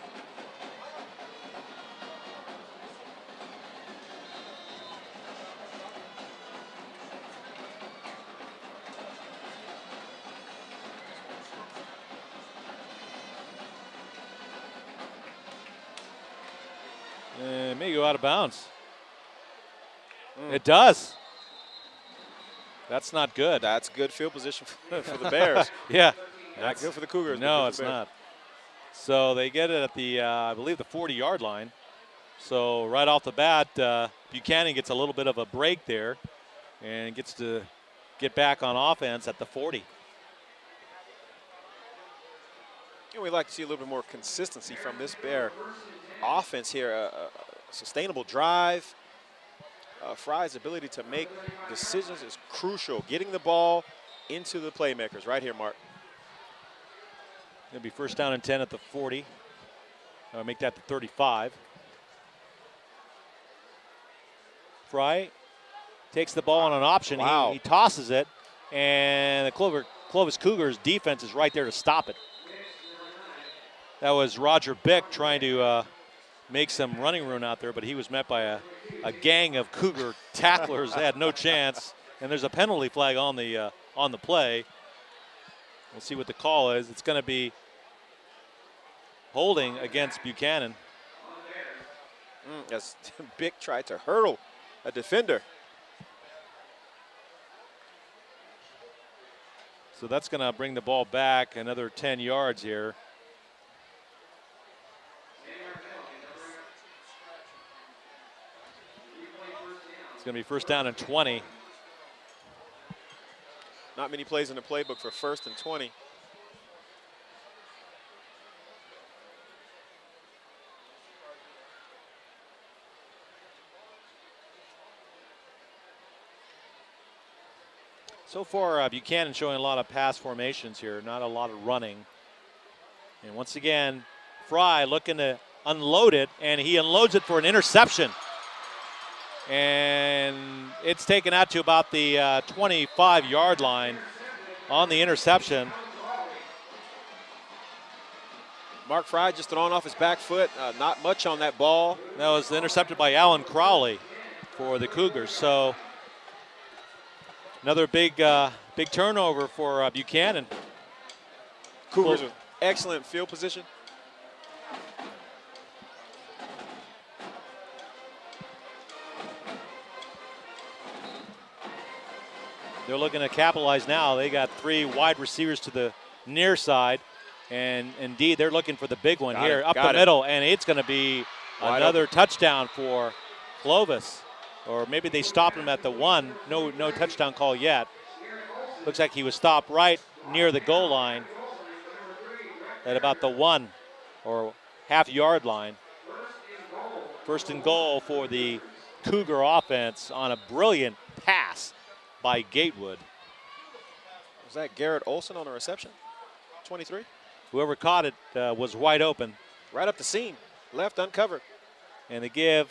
It may go out of bounds. It does. That's not good. That's good field position for the Bears. Yeah. Not good for the Cougars. No, it's not. So they get it at the, I believe, the 40-yard line. So right off the bat, Buchanan gets a little bit of a break there and gets to get back on offense at the 40. And we'd like to see a little bit more consistency from this Bear offense here. A sustainable drive. Fry's ability to make decisions is crucial. Getting the ball into the playmakers. Right here, Mark. Going to be first down and 10 at the 40. Make that the 35. Fry takes the ball on an option. Wow. He tosses it, and the Clovis Cougars defense is right there to stop it. That was Roger Bick trying to make some running room out there, but he was met by a gang of Cougar tacklers. They had no chance, and there's a penalty flag on the play. We'll see what the call is. It's going to be holding against Buchanan. As Bick tried to hurdle a defender. So that's going to bring the ball back another 10 yards here. It's going to be first down and 20. Not many plays in the playbook for first and 20. So far, Buchanan showing a lot of pass formations here, not a lot of running. And once again, Fry looking to unload it, and he unloads it for an interception. And it's taken out to about the 25-yard line on the interception. Mark Fry just thrown off his back foot. Not much on that ball. That was intercepted by Alan Crowley for the Cougars. So another big turnover for Buchanan. Cougars with excellent field position. They're looking to capitalize now. They got three wide receivers to the near side. And indeed, they're looking for the big one here up the middle. And it's going to be another touchdown for Clovis. Or maybe they stopped him at the 1. No touchdown call yet. Looks like he was stopped right near the goal line at about the 1 or half-yard line. First and goal for the Cougar offense on a brilliant pass by Gatewood. Was that Garrett Olson on the reception? 23? Whoever caught it was wide open. Right up the seam. Left uncovered. And the give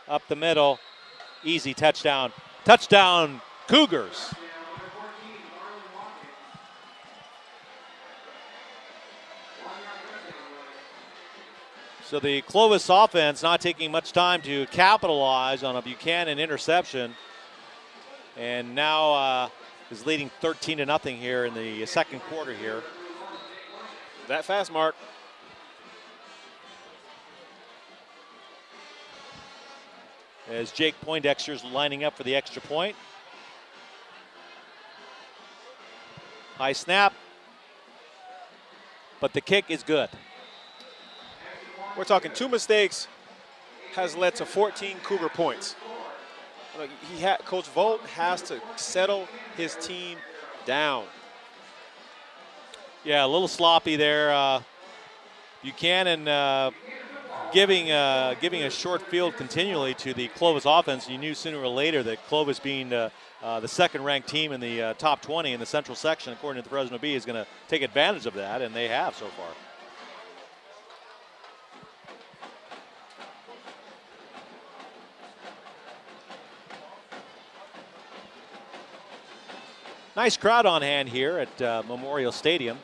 up the middle. Easy touchdown. Touchdown, Cougars. So the Clovis offense not taking much time to capitalize on a Buchanan interception. And now is leading 13-0 here in the second quarter here. That fast, Mark. As Jake Poindexter's lining up for the extra point. High snap. But the kick is good. We're talking 2 mistakes has led to 14 Cougar points. Coach Volt has to settle his team down. Yeah, a little sloppy there. Buchanan giving a short field continually to the Clovis offense. You knew sooner or later that Clovis, being the second-ranked team in the top 20 in the Central section, according to the Fresno Bee, is going to take advantage of that, and they have so far. Nice crowd on hand here at Memorial Stadium.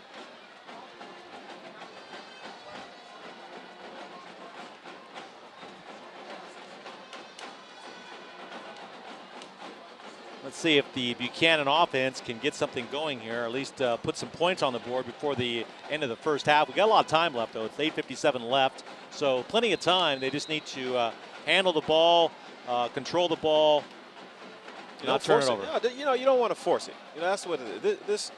Let's see if the Buchanan offense can get something going here, or at least put some points on the board before the end of the first half. We got a lot of time left, though. It's 8:57 left, so plenty of time. They just need to handle the ball, control the ball, not turn it over. No, you don't want to force it. That's what it is.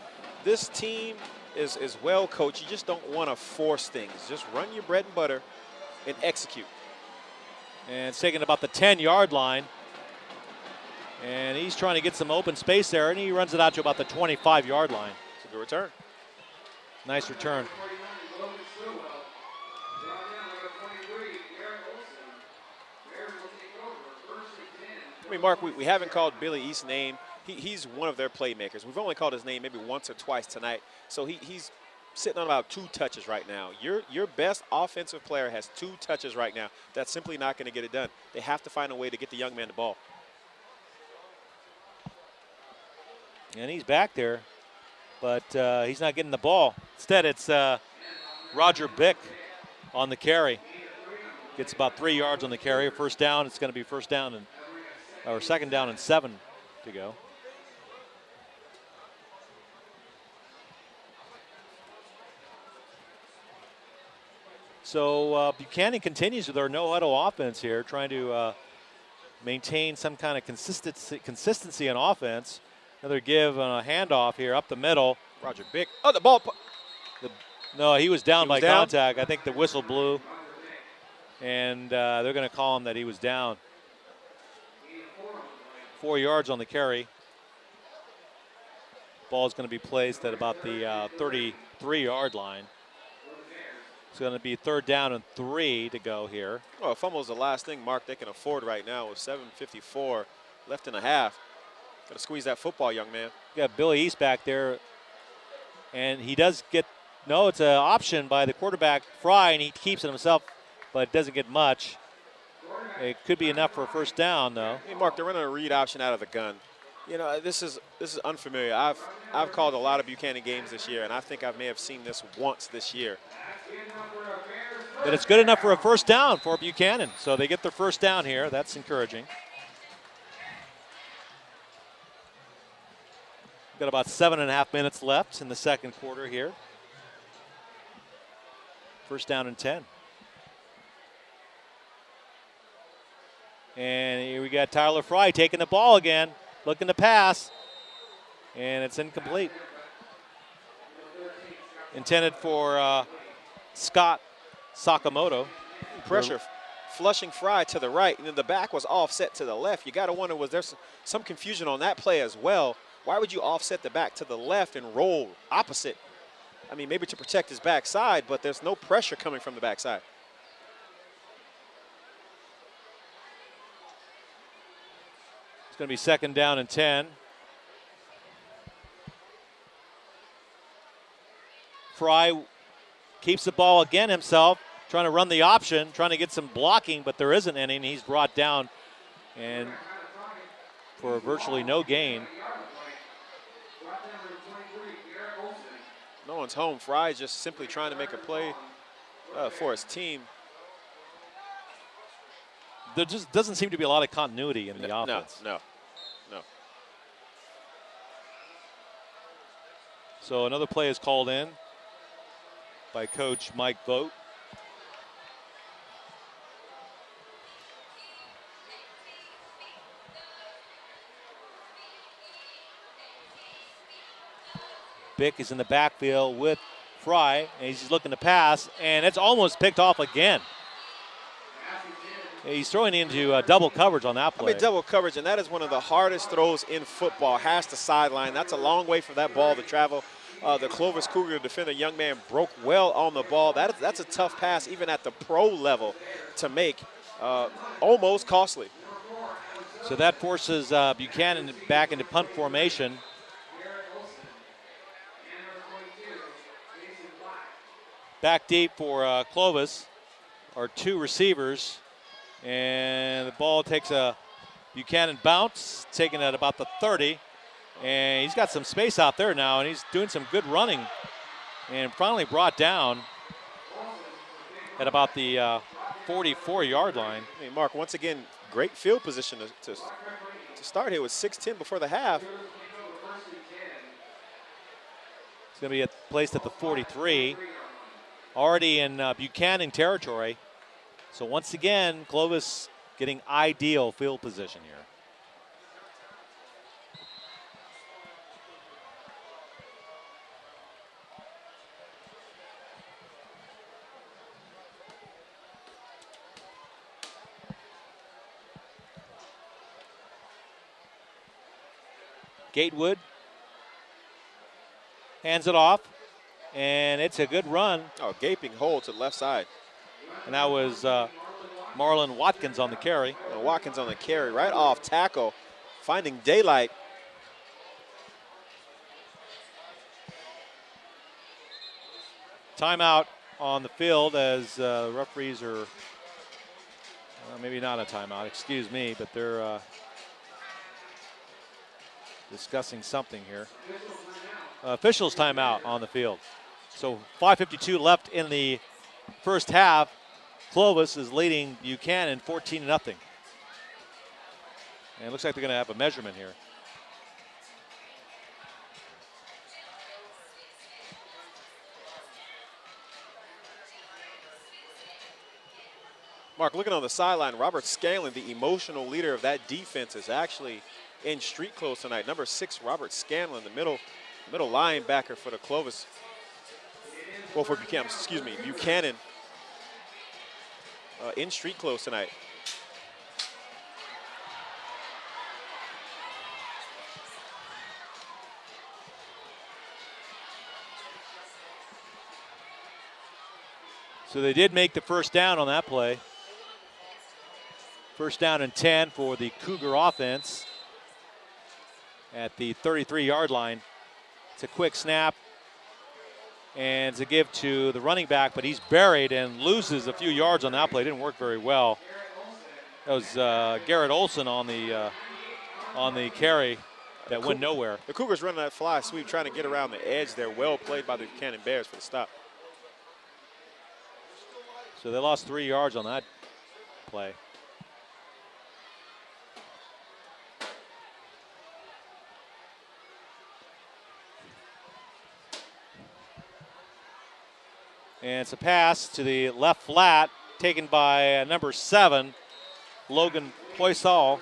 This team is well coached. You just don't want to force things. Just run your bread and butter and execute. And it's taken about the 10-yard line. And he's trying to get some open space there, and he runs it out to about the 25-yard line. It's a good return. Nice return. I mean, Mark, we haven't called Billy East's name. He's one of their playmakers. We've only called his name maybe once or twice tonight. So he's sitting on about 2 touches right now. Your best offensive player has 2 touches right now. That's simply not going to get it done. They have to find a way to get the young man the ball. And he's back there, but he's not getting the ball. Instead, it's Roger Bick on the carry. Gets about 3 yards on the carry. First down, it's going to be second down and 7 to go. So Buchanan continues with our no-huddle offense here, trying to maintain some kind of consistency on offense. Another give on a handoff here up the middle. Roger Bick. Oh, the ball. No, he was down by contact. I think the whistle blew. And they're going to call him that he was down. 4 yards on the carry. Ball is going to be placed at about the 33-yard line. It's going to be 3rd down and 3 to go here. Well, fumble's the last thing, Mark, they can afford right now with 7:54 left in a half. Got to squeeze that football, young man. You got Billy East back there. And he does get, no, it's an option by the quarterback, Fry, and he keeps it himself, but doesn't get much. It could be enough for a first down, though. Hey, Mark, they're running a read option out of the gun. This is unfamiliar. I've called a lot of Buchanan games this year, and I think I may have seen this once this year. But it's good enough for a first down for Buchanan. So they get their first down here. That's encouraging. Got about 7.5 minutes left in the second quarter here. First down and 10. And here we got Tyler Fry taking the ball again, looking to pass, and it's incomplete. Intended for Scott Sakamoto. Pressure, flushing Fry to the right, and then the back was offset to the left. You got to wonder, was there some confusion on that play as well? Why would you offset the back to the left and roll opposite? I mean, maybe to protect his backside, but there's no pressure coming from the backside. It's going to be 2nd down and 10. Fry keeps the ball again himself, trying to run the option, trying to get some blocking, but there isn't any, and he's brought down and for virtually no gain. No one's home. Fry is just simply trying to make a play for his team. There just doesn't seem to be a lot of continuity in the offense. No. So another play is called in by Coach Mike Vogt. Bick is in the backfield with Fry, and he's looking to pass, and it's almost picked off again. He's throwing into double coverage on that play. I mean, double coverage, and that is one of the hardest throws in football. Has to sideline. That's a long way for that ball to travel. The Clovis Cougar defender, young man, broke well on the ball. That's a tough pass, even at the pro level, to make. Almost costly. So that forces Buchanan back into punt formation. Back deep for Clovis are 2 receivers. And the ball takes a Buchanan bounce, taken at about the 30. And he's got some space out there now, and he's doing some good running. And finally brought down at about the 44-yard line. I mean, Mark, once again, great field position to start here with 6:10 before the half. It's going to be placed at the 43. Already in Buchanan territory. So once again, Clovis getting ideal field position here. Gatewood hands it off, and it's a good run. Oh, gaping hole to the left side. And that was Marlon Watkins on the carry. And Watkins on the carry, right off tackle, finding daylight. Timeout on the field as referees are, maybe not a timeout, excuse me, but they're discussing something here. Officials timeout on the field. So 5:52 left in the first half. Clovis is leading Buchanan 14-0. And it looks like they're going to have a measurement here. Mark, looking on the sideline, Robert Scanlon, the emotional leader of that defense, is actually in street clothes tonight. Number 6, Robert Scanlon, the middle linebacker for the Clovis. Well, for Buchanan, Buchanan in street clothes tonight. So they did make the first down on that play. First down and 10 for the Cougar offense at the 33-yard line. It's a quick snap, and it's a give to the running back, but he's buried and loses a few yards on that play. Didn't work very well. That was Garrett Olson on the carry that went nowhere. The Cougars running that fly sweep, trying to get around the edge there. Well played by the Buchanan Bears for the stop. So they lost 3 yards on that play. And it's a pass to the left flat, taken by number 7, Logan Poisal.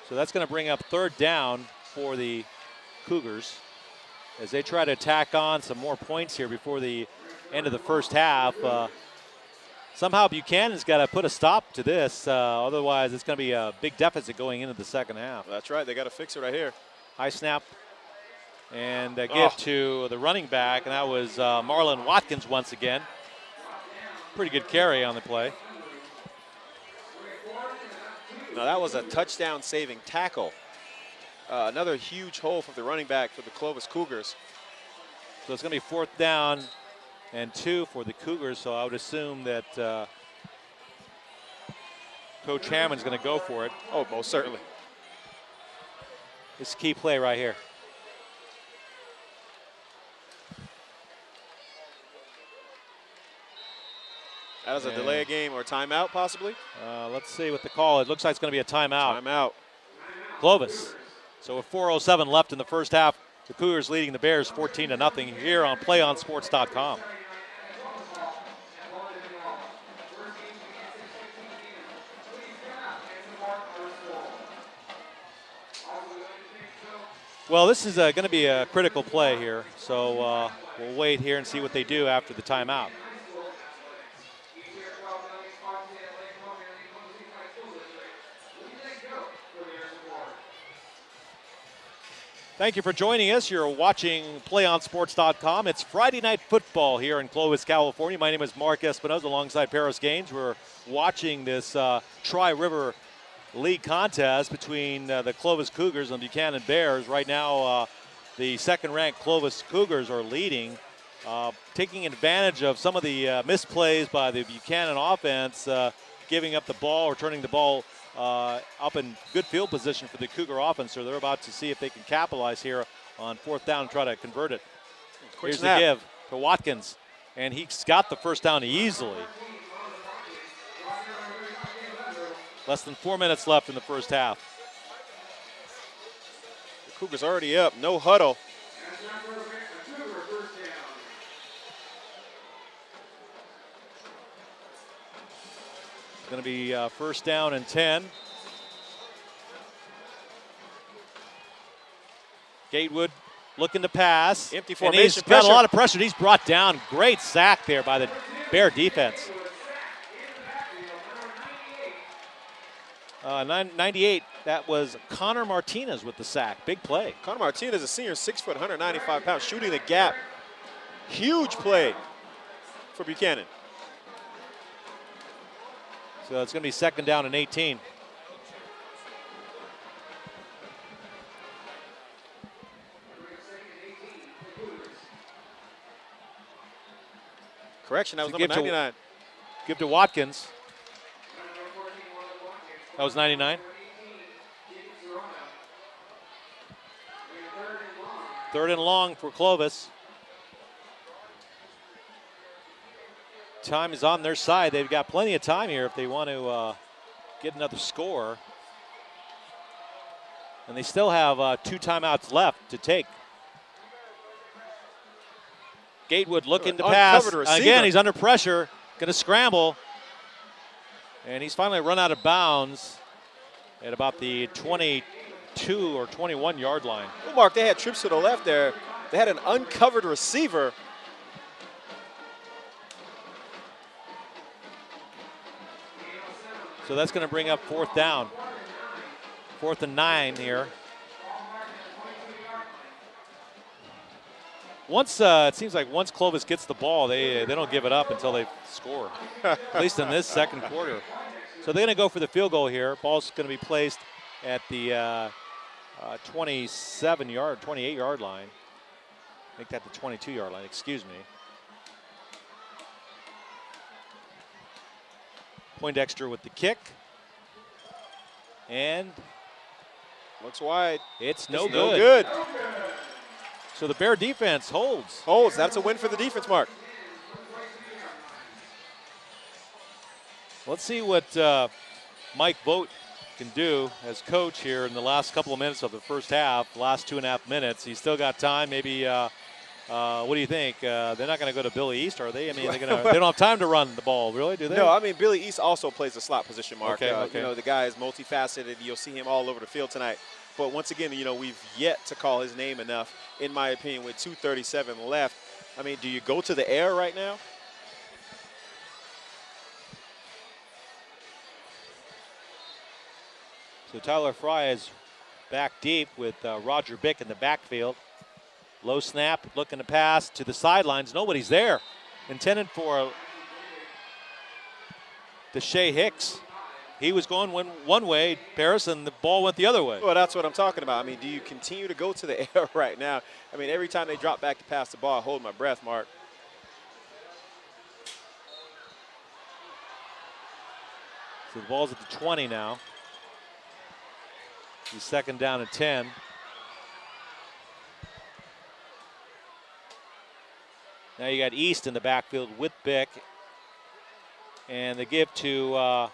So that's going to bring up third down for the Cougars as they try to tack on some more points here before the end of the first half. Somehow Buchanan's got to put a stop to this, otherwise it's going to be a big deficit going into the second half. That's right, they got to fix it right here. High snap and a give to the running back, and that was Marlon Watkins once again. Pretty good carry on the play. Now that was a touchdown-saving tackle. Another huge hole for the running back for the Clovis Cougars. So it's going to be 4th down and 2 for the Cougars, so I would assume that Coach Hammond's going to go for it. Oh, most certainly. This key play right here. That is a delay of game or a timeout, possibly? Let's see what the call is. It looks like it's going to be a timeout. Timeout. Clovis. So with 4:07 left in the first half, the Cougars leading the Bears 14-0 here on PlayOnSports.com. Well, this is going to be a critical play here, so we'll wait here and see what they do after the timeout. Thank you for joining us. You're watching PlayOnSports.com. It's Friday Night Football here in Clovis, California. My name is Mark Espinoza alongside Paris Gaines. We're watching this Tri-River League contest between the Clovis Cougars and Buchanan Bears. Right now, the second-ranked Clovis Cougars are leading, taking advantage of some of the misplays by the Buchanan offense, giving up the ball or turning the ball up in good field position for the Cougar offense. So they're about to see if they can capitalize here on 4th down and try to convert it. Here's the give to Watkins, and he's got the first down easily. Less than 4 minutes left in the first half. The Cougars already up, no huddle. It's going to be first down and 10. Gatewood looking to pass. Empty formation. And he's got a lot of pressure. He's brought down. Great sack there by the Bear defense. 98, that was Connor Martinez with the sack. Big play. Connor Martinez, a senior, 6 foot, 195 pounds, shooting the gap. Huge play for Buchanan. So it's going to be 2nd down and 18. Correction, that was number 99. Give to Watkins. That was 99. 3rd and long for Clovis. Time is on their side. They've got plenty of time here if they want to get another score. And they still have 2 timeouts left to take. Gatewood looking to pass. Again, he's under pressure. Going to scramble. And he's finally run out of bounds at about the 22 or 21 yard line. Well, Mark, they had trips to the left there. They had an uncovered receiver. So that's going to bring up 4th down. 4th and 9 here. Once it seems like once Clovis gets the ball, they don't give it up until they score. At least in this 2nd quarter. So they're going to go for the field goal here. Ball's going to be placed at the 28 yard line. Make that the 22 yard line. Excuse me. Poindexter with the kick. And looks wide. It's no good. good. So the Bear defense holds. Holds. That's a win for the defense, Mark. Let's see what Mike Vogt can do as coach here in the last couple of minutes of the first half, last 2.5 minutes. He's still got time. Maybe, what do you think? They're not going to go to Billy East, are they? I mean, they don't have time to run the ball, really, do they? No, I mean, Billy East also plays the slot position, Mark. Okay. You know, the guy is multifaceted. You'll see him all over the field tonight. But once again, you know, we've yet to call his name enough, in my opinion, with 2:37 left. I mean, do you go to the air right now? So Tyler Fry is back deep with Roger Bick in the backfield. Low snap, looking to pass to the sidelines. Nobody's there. Intended for Deshae Hicks. He was going one way, Paris, and the ball went the other way. Well, that's what I'm talking about. I mean, do you continue to go to the air right now? I mean, every time they drop back to pass the ball, I hold my breath, Mark. So the ball's at the 20 now. He's 2nd down and 10. Now you got East in the backfield with Bick. And they give to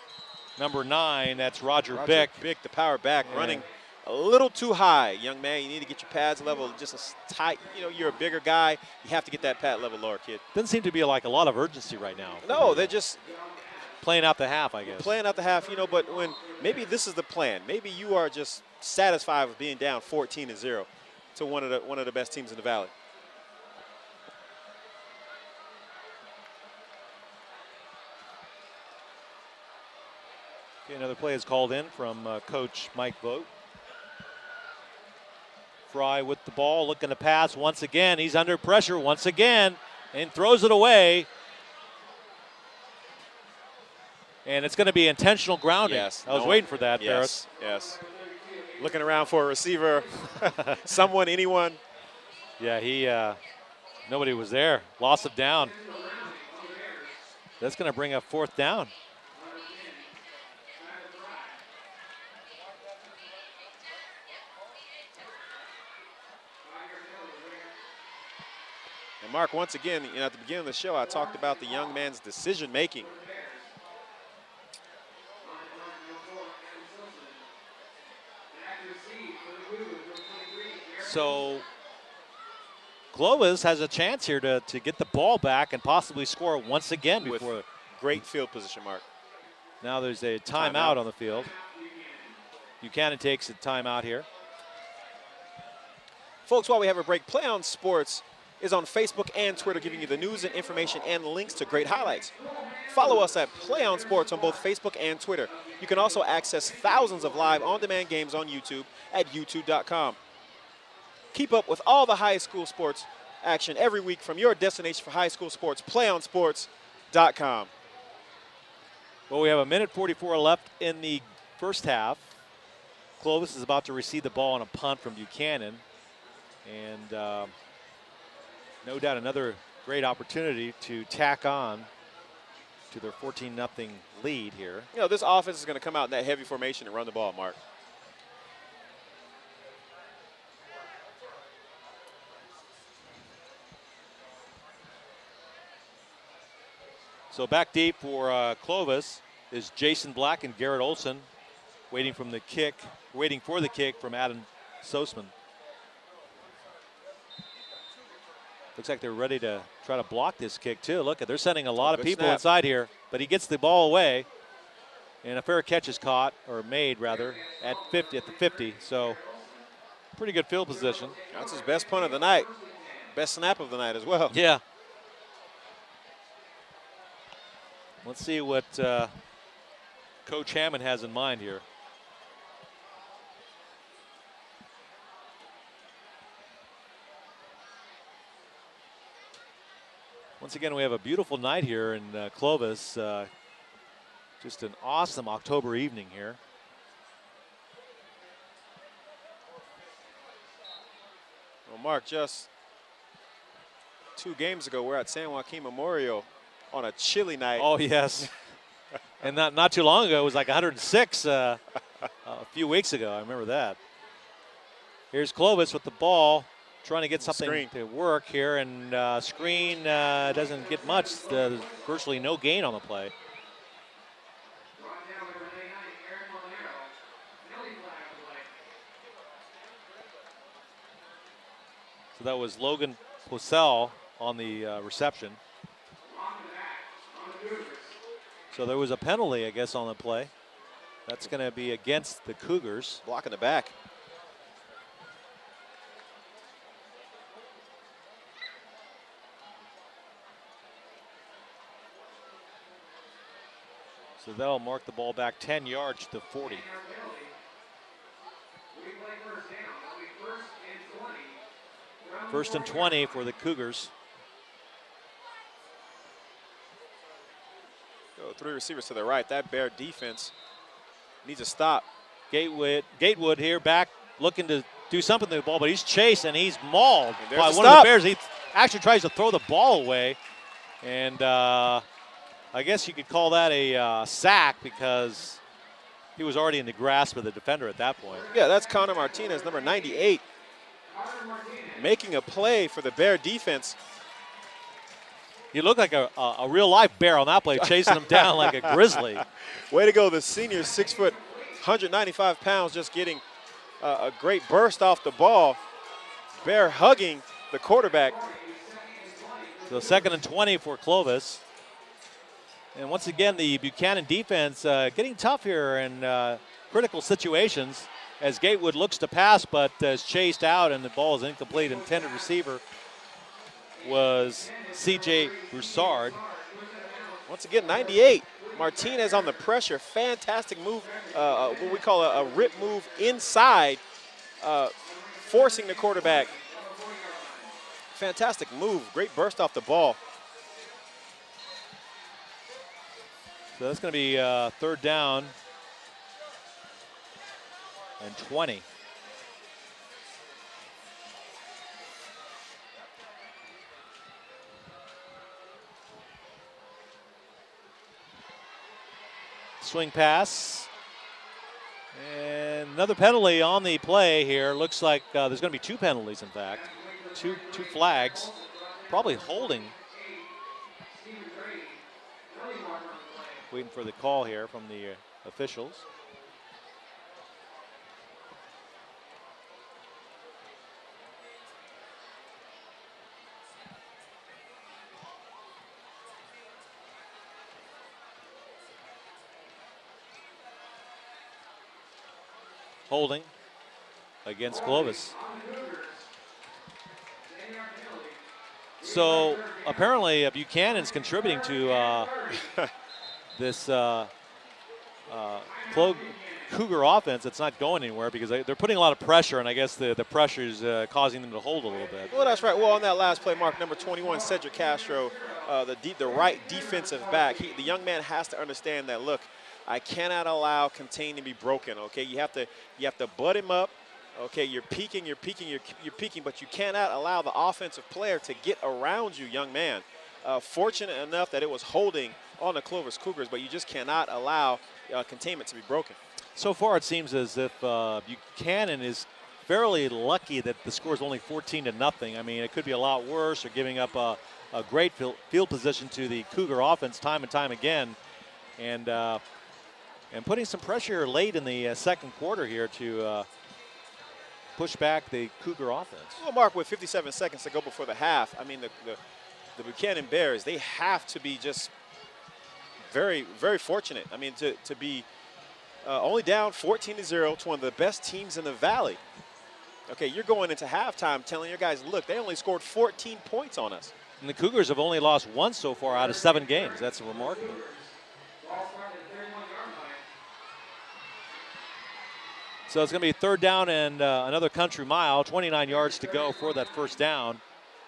number 9, that's Roger Bick. Bick, the power back, running a little too high. Young man, you need to get your pads level just a tight. You know, you're a bigger guy. You have to get that pad level lower, kid. Doesn't seem to be like a lot of urgency right now. No, they're just playing out the half, I guess. Playing out the half, you know, but when maybe this is the plan. Maybe you are just satisfied with being down 14-0 to one of the best teams in the Valley. Okay, another play is called in from Coach Mike Vogt. Fry with the ball, looking to pass once again. He's under pressure once again and throws it away. And it's going to be intentional grounding. Yes. I was waiting for that, Paris. Yes. Looking around for a receiver, someone, anyone. Yeah, nobody was there. Loss of down. That's going to bring up 4th down. And Mark, once again, you know, at the beginning of the show, I talked about the young man's decision making. So Clovis has a chance here to get the ball back and possibly score once again before. With great field position, Mark. Now there's a timeout on the field. Buchanan takes a timeout here. Folks, while we have a break, PlayOn Sports is on Facebook and Twitter, giving you the news and information and links to great highlights Follow us at PlayOn Sports on both Facebook and Twitter. You can also access thousands of live on-demand games on YouTube at youtube.com. Keep up with all the high school sports action every week from your destination for high school sports, PlayOnSports.com. Well, we have 1:44 left in the first half. Clovis is about to receive the ball on a punt from Buchanan. And no doubt another great opportunity to tack on to their 14-0 lead here. You know, this offense is going to come out in that heavy formation and run the ball, Mark. So back deep for Clovis is Jason Black and Garrett Olson, waiting for the kick from Adam Sosman. Looks like they're ready to try to block this kick too. Look, they're sending a lot of people inside here, but he gets the ball away, and a fair catch is caught, or made rather, at the 50. So pretty good field position. That's his best punt of the night, best snap of the night as well. Yeah. Let's see what Coach Hammond has in mind here. Once again, we have a beautiful night here in Clovis. Just an awesome October evening here. Well, Mark, just 2 games ago, we're at San Joaquin Memorial on a chilly night. Oh, yes. And not too long ago, it was like 106 a few weeks ago. I remember that. Here's Clovis with the ball, trying to get something to work here, and screen doesn't get much. Virtually no gain on the play. So that was Logan Posell on the reception. So there was a penalty, I guess, on the play. That's going to be against the Cougars. Block in the back. So that'll mark the ball back 10 yards to 40. First and 20 for the Cougars. 3 receivers to the right. That Bear defense needs to stop. Gatewood here back looking to do something to the ball, but he's chased and he's mauled by one of the Bears. He actually tries to throw the ball away, and I guess you could call that a sack because he was already in the grasp of the defender at that point. Yeah, that's Connor Martinez, number 98, making a play for the Bear defense. He looked like a real-life bear on that play, chasing him down like a grizzly. Way to go, the senior, 6 foot, 195 pounds, just getting a great burst off the ball. Bear hugging the quarterback. So 2nd and 20 for Clovis. And once again, the Buchanan defense getting tough here in critical situations as Gatewood looks to pass but is chased out and the ball is incomplete. Intended receiver was C.J. Broussard. Once again, 98. Martinez on the pressure. Fantastic move, what we call a rip move inside, forcing the quarterback. Fantastic move. Great burst off the ball. So that's going to be 3rd down and 20. Swing pass. And another penalty on the play here. Looks like there's going to be 2 penalties, in fact. Two flags. Probably holding. Waiting for the call here from the officials. Holding against Clovis. So apparently Buchanan's contributing to this Cougar offense, it's not going anywhere because they're putting a lot of pressure, and I guess the pressure is causing them to hold a little bit. Well, that's right. Well, on that last play, Mark, number 21, Cedric Castro, the right defensive back, the young man has to understand that, look, I cannot allow contain to be broken, okay? You have to butt him up. Okay, you're peeking, but you cannot allow the offensive player to get around you, young man. Fortunate enough that it was holding on the Clovis Cougars, but you just cannot allow containment to be broken. So far, it seems as if Buchanan is fairly lucky that the score is only 14-0. I mean, it could be a lot worse, or giving up a great field position to the Cougar offense time and time again, and putting some pressure late in the second quarter here to push back the Cougar offense. Well, Mark, with 57 seconds to go before the half, I mean, the Buchanan Bears, they have to be just very, very fortunate. I mean, to be only down 14-0 to one of the best teams in the Valley. Okay, you're going into halftime telling your guys, look, they only scored 14 points on us. And the Cougars have only lost once so far out of 7 games. That's remarkable. So it's going to be 3rd down and another country mile, 29 yards to go for that first down.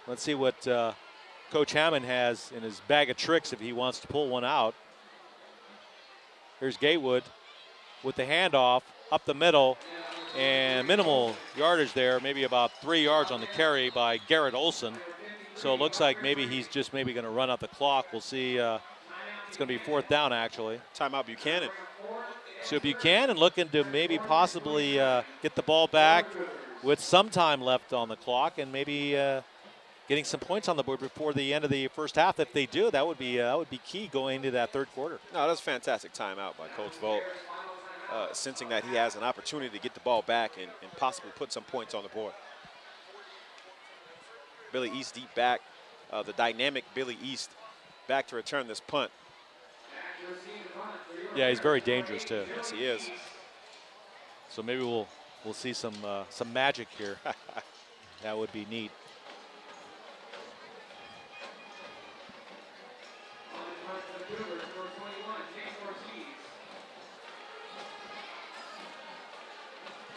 Let's see what Coach Hammond has in his bag of tricks if he wants to pull one out. Here's Gatewood with the handoff up the middle, and minimal yardage there, maybe about 3 yards on the carry by Garrett Olson. So it looks like maybe he's just going to run out the clock. We'll see. It's going to be 4th down, actually. Timeout Buchanan. So Buchanan looking to maybe possibly get the ball back with some time left on the clock, and maybe getting some points on the board before the end of the first half. If they do, that would be key going into that 3rd quarter. No, that's a fantastic timeout by Coach Volt, sensing that he has an opportunity to get the ball back and possibly put some points on the board. Billy East deep back, the dynamic Billy East back to return this punt. Yeah, he's very dangerous too. Yes, he is. So maybe we'll see some magic here. That would be neat.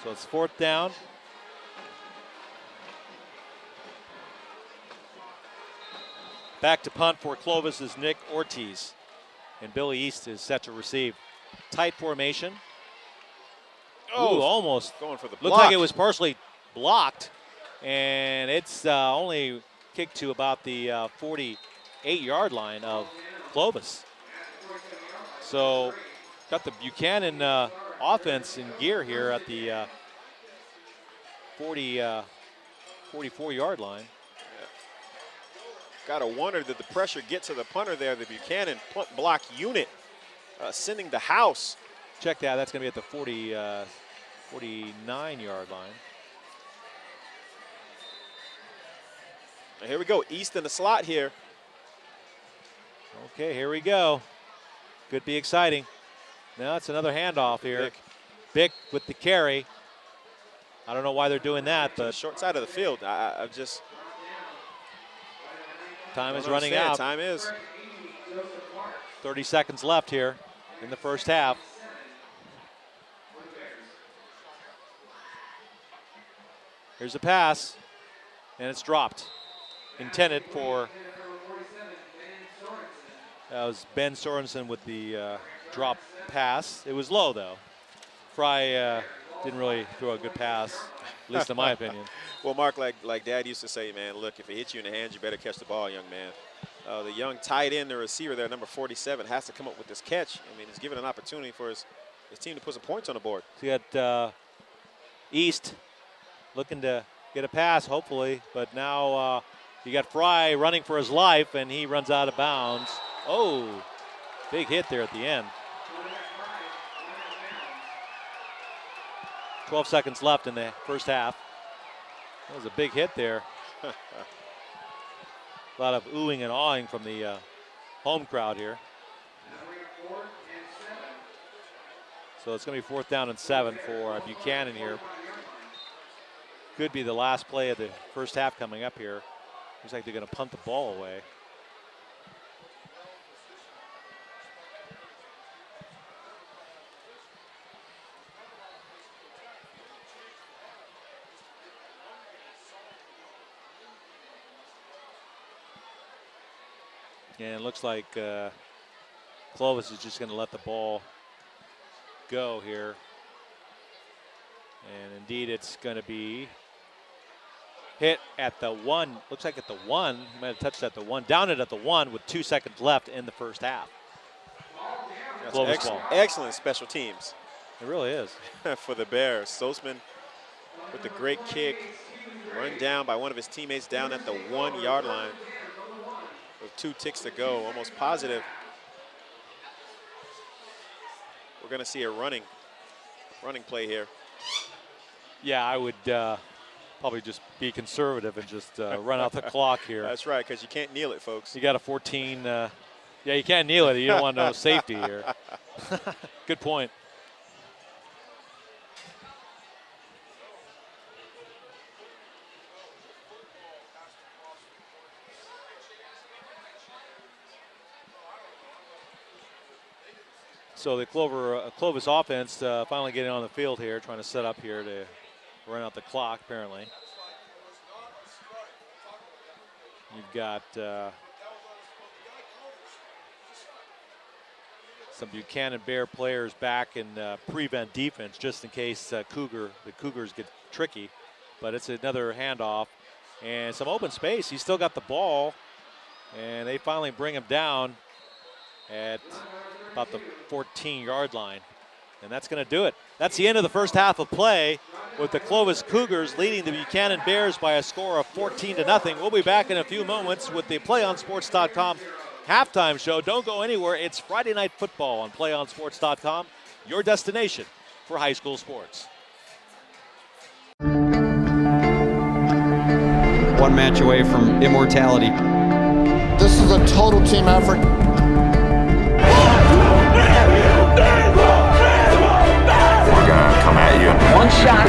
So it's 4th down. Back to punt for Clovis is Nick Ortiz. And Billy East is set to receive. Tight formation. Oh, ooh, almost. Going for the block. Looked like it was partially blocked. And it's only kicked to about the 48-yard line of Clovis. So got the Buchanan offense in gear here at the 44-yard line. Got to wonder, did the pressure get to the punter there? The Buchanan punt block unit sending the house. Check that. That's going to be at the 49-yard line. And here we go. East in the slot here. Okay, here we go. Could be exciting. Now it's another handoff here. Bick with the carry. I don't know why they're doing that, but short side of the field. I just. Time is running out. Time is. 30 seconds left here in the first half. Here's a pass, and it's dropped. Intended for, that was Ben Sorensen with the drop pass. It was low, though. Fry didn't really throw a good pass, at least in my opinion. Well, Mark, like Dad used to say, man, look, if it hits you in the hands, you better catch the ball, young man. The young tight end, the receiver there, number 47, has to come up with this catch. I mean, he's given an opportunity for his team to put some points on the board. So you got East looking to get a pass, hopefully, but now you got Fry running for his life, and he runs out of bounds. Oh, big hit there at the end. 12 seconds left in the first half. That was a big hit there. A lot of oohing and awing from the home crowd here. So it's going to be 4th down and 7 for Buchanan here. Could be the last play of the first half coming up here. Looks like they're going to punt the ball away. And it looks like Clovis is just going to let the ball go here. And indeed, it's going to be hit at the 1. Looks like at the 1. He might have touched at the 1. Down it at the 1 with 2 seconds left in the first half. That's excellent special teams. It really is. For the Bears. Sosman with the great kick. Run down by one of his teammates down at the 1-yard line. With 2 ticks to go, almost positive. We're going to see a running play here. Yeah, I would probably just be conservative and just run out the clock here. That's right, because you can't kneel it, folks. You got a 14. Yeah, you can't kneel it. You don't want no safety here. Good point. So the Clovis offense finally getting on the field here, trying to set up here to run out the clock, apparently. You've got some Buchanan Bear players back in prevent defense just in case the Cougars get tricky. But it's another handoff and some open space. He's still got the ball, and they finally bring him down at about the 14-yard line. And that's going to do it. That's the end of the first half of play with the Clovis Cougars leading the Buchanan Bears by a score of 14-0. We'll be back in a few moments with the PlayOnSports.com halftime show. Don't go anywhere. It's Friday Night Football on PlayOnSports.com, your destination for high school sports. One match away from immortality. This is a total team effort. We're gonna come at you. One shot.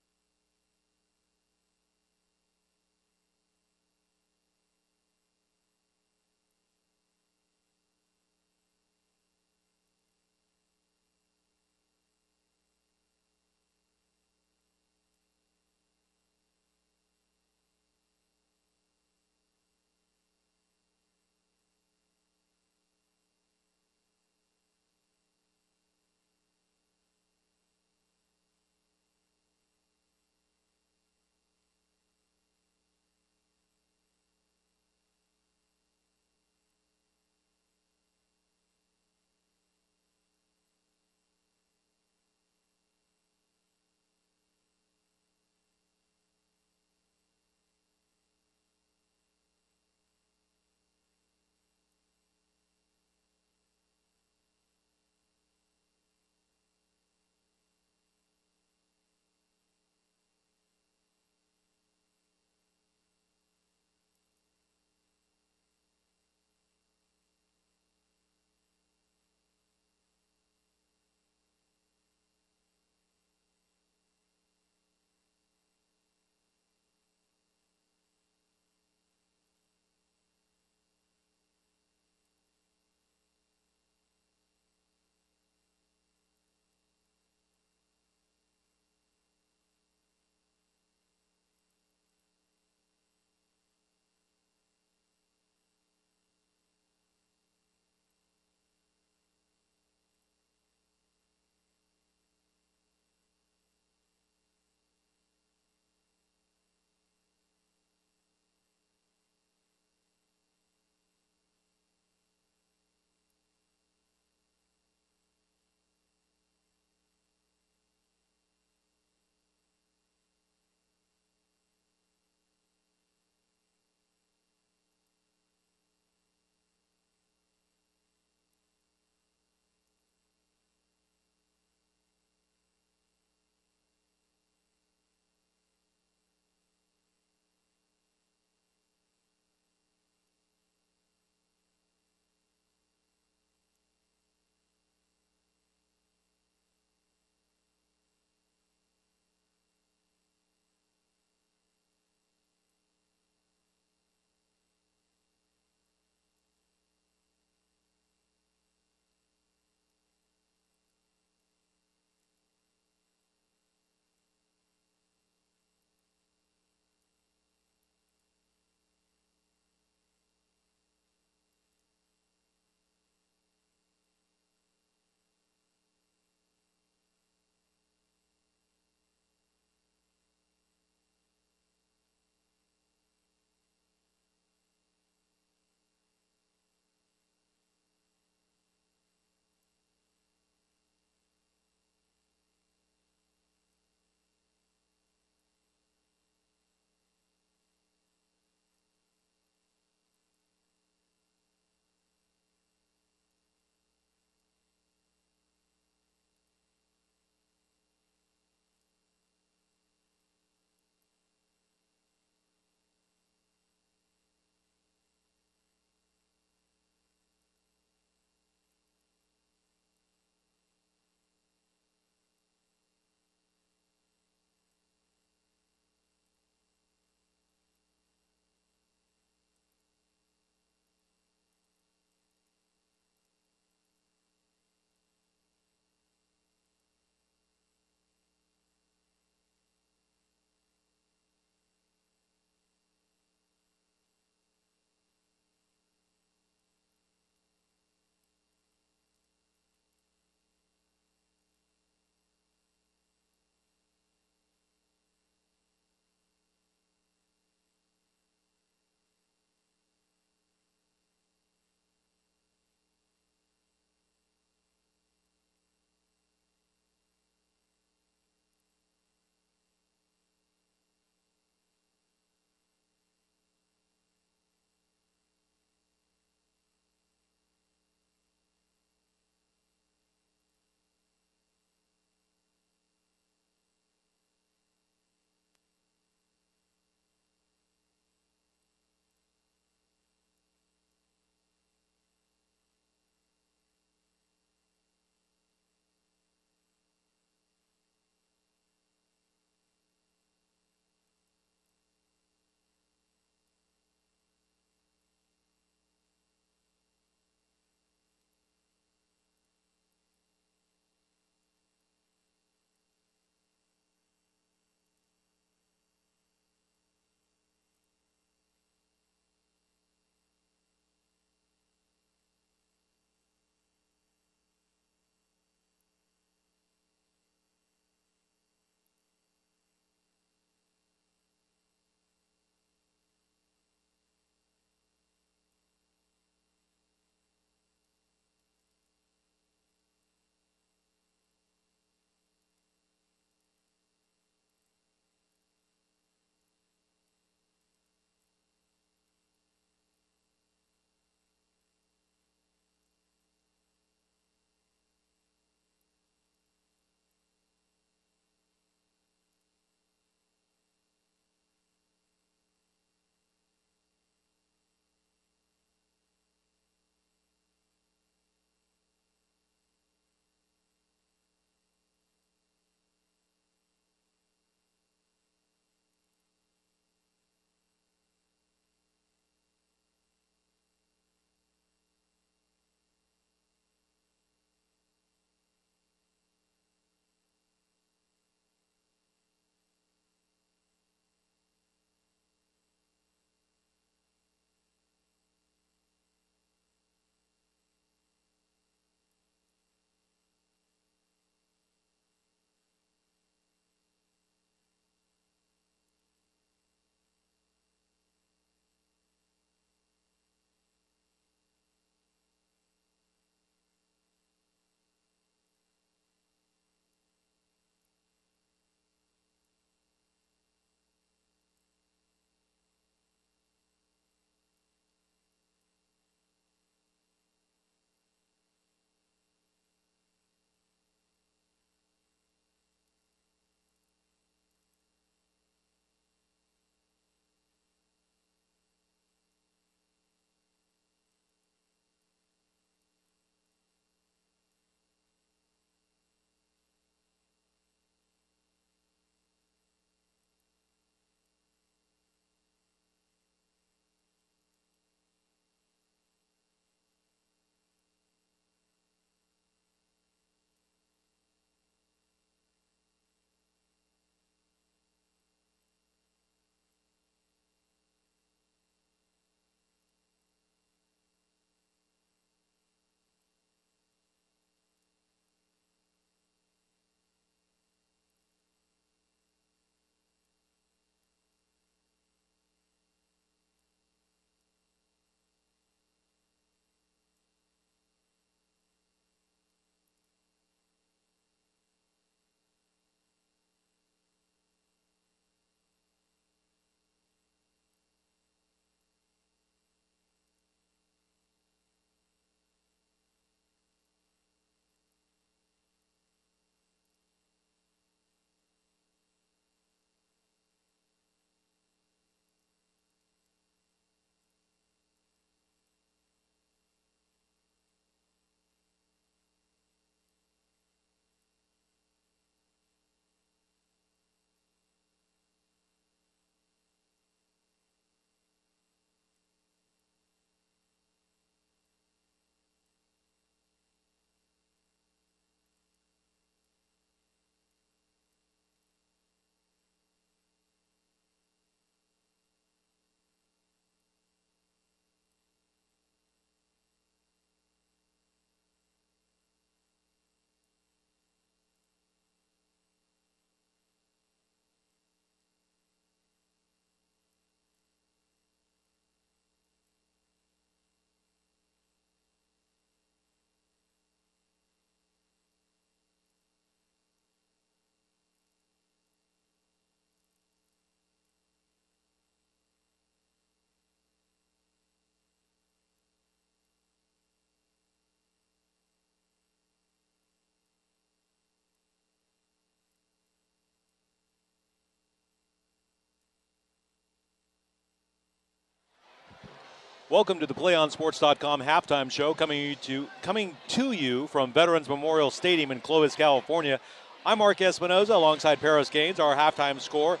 Welcome to the PlayOnSports.com halftime show, coming to you from Veterans Memorial Stadium in Clovis, California. I'm Mark Espinoza alongside Paris Gaines. Our halftime score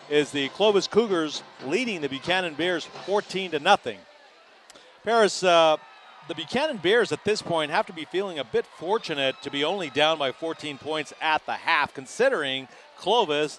is the Clovis Cougars leading the Buchanan Bears 14-0. Paris, the Buchanan Bears at this point have to be feeling a bit fortunate to be only down by 14 points at the half, considering Clovis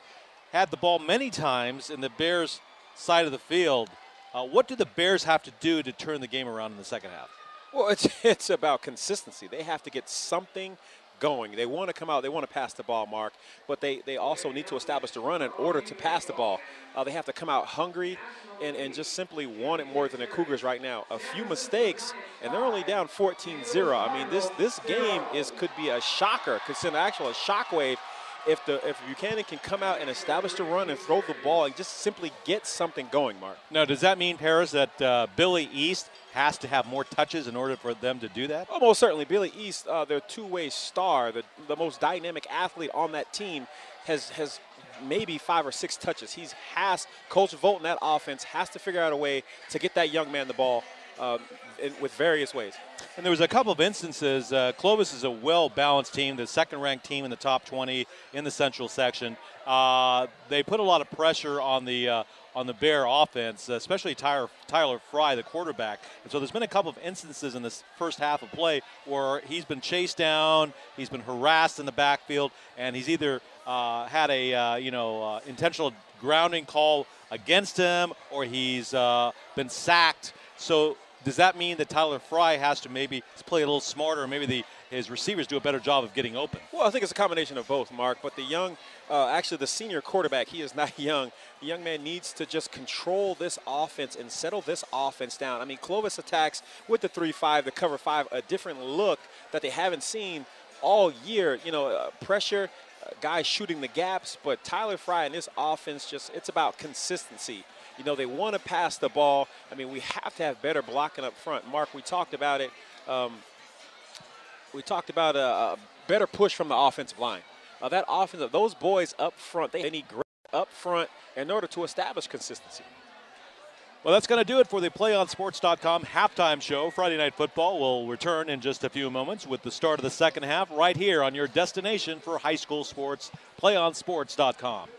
had the ball many times in the Bears' side of the field. What do the Bears have to do to turn the game around in the second half? Well, it's about consistency. They have to get something going. They want to come out. They want to pass the ball, Mark, but they also need to establish the run in order to pass the ball. They have to come out hungry and just simply want it more than the Cougars right now. A few mistakes, and they're only down 14-0. I mean, this game could be a shocker, consider actually a shockwave. If Buchanan can come out and establish the run and throw the ball and just simply get something going, Mark. Now, does that mean, Paris, that Billy East has to have more touches in order for them to do that? Oh, most certainly. Billy East, their two-way star, the most dynamic athlete on that team, has maybe 5 or 6 touches. Coach Volt in that offense has to figure out a way to get that young man the ball with various ways. And there was a couple of instances. Clovis is a well-balanced team, the second-ranked team in the top 20 in the Central section. They put a lot of pressure on the Bear offense, especially Tyler Fry, the quarterback. And so there's been a couple of instances in this first half of play where he's been chased down, he's been harassed in the backfield, and he's either had a intentional grounding call against him, or he's been sacked. So does that mean that Tyler Fry has to maybe play a little smarter, or maybe his receivers do a better job of getting open? Well, I think it's a combination of both, Mark. But the senior quarterback, he is not young. The young man needs to just control this offense and settle this offense down. I mean, Clovis attacks with the 3-5, the cover 5, a different look that they haven't seen all year. Pressure, guys shooting the gaps. But Tyler Fry and this offense, it's about consistency. They want to pass the ball. I mean, we have to have better blocking up front. Mark, we talked about it. We talked about a better push from the offensive line. That offense, those boys up front, they need great up front in order to establish consistency. Well, that's going to do it for the PlayOnSports.com halftime show. Friday Night Football will return in just a few moments with the start of the second half right here on your destination for high school sports, PlayOnSports.com.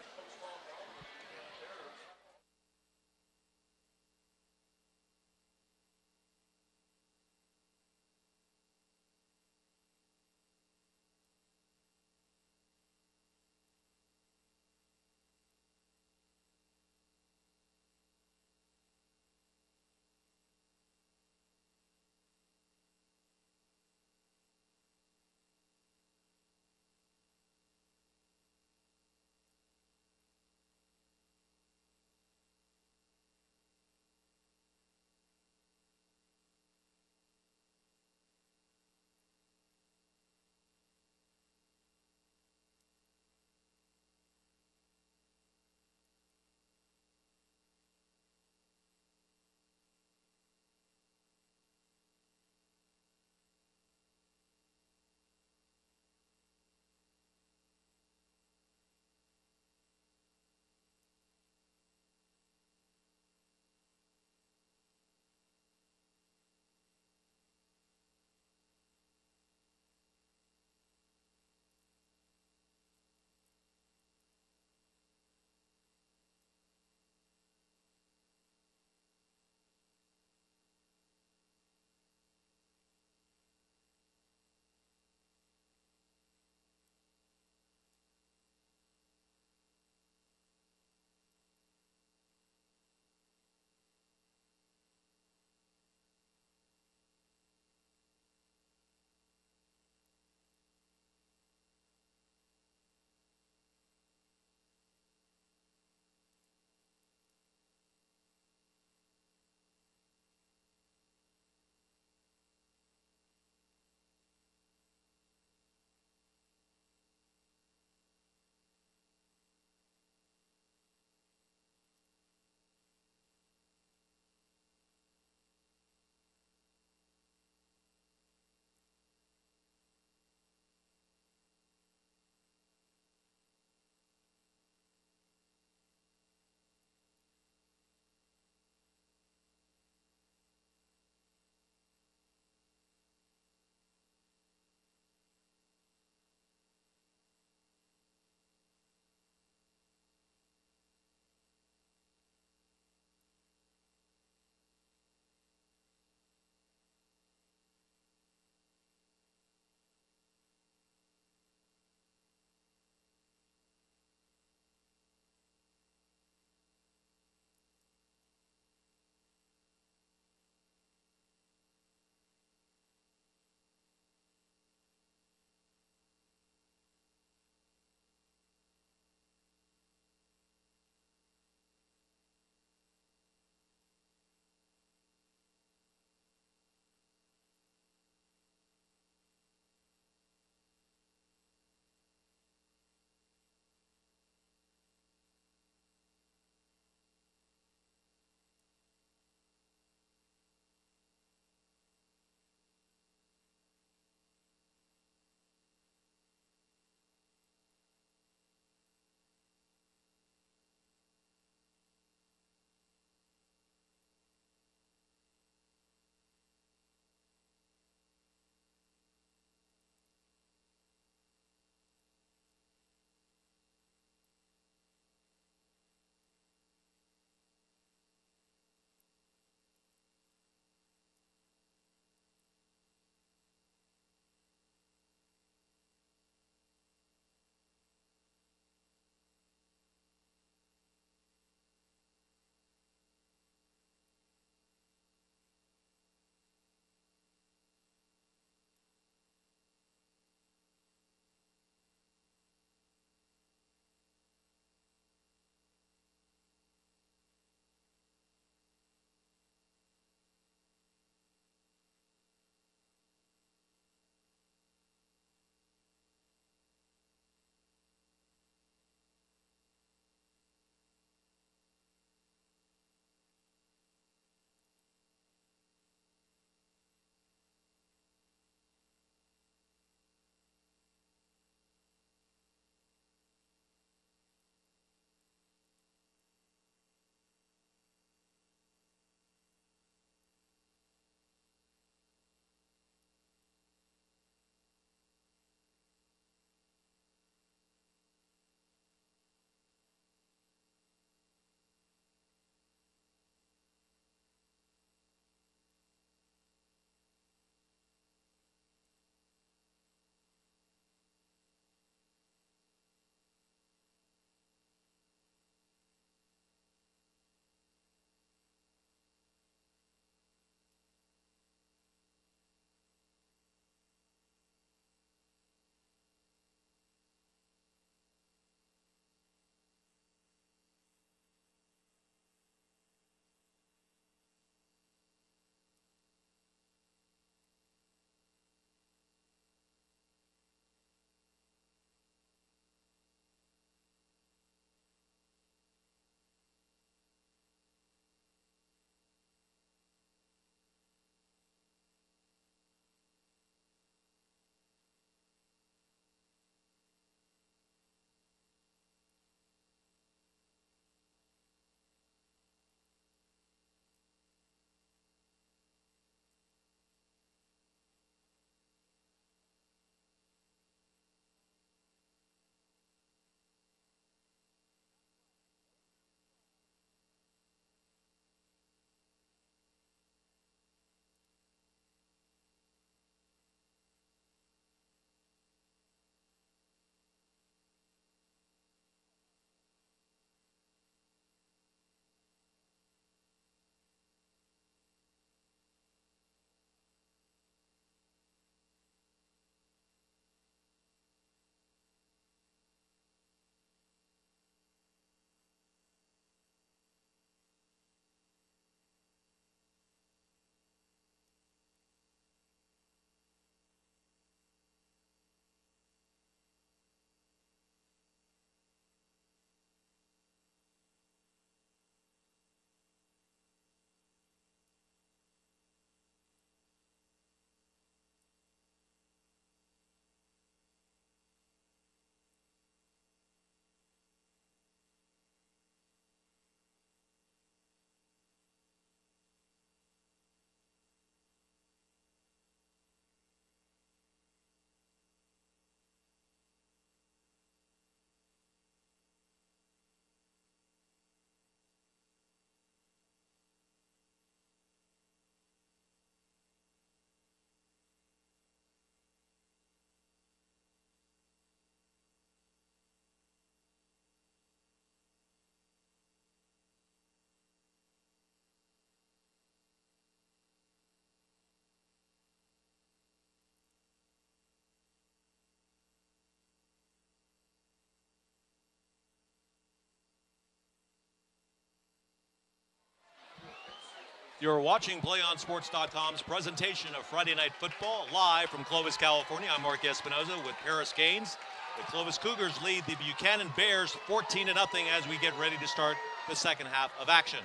You're watching PlayOnSports.com's presentation of Friday Night Football live from Clovis, California. I'm Mark Espinoza with Paris Gaines. The Clovis Cougars lead the Buchanan Bears 14-0 as we get ready to start the second half of action.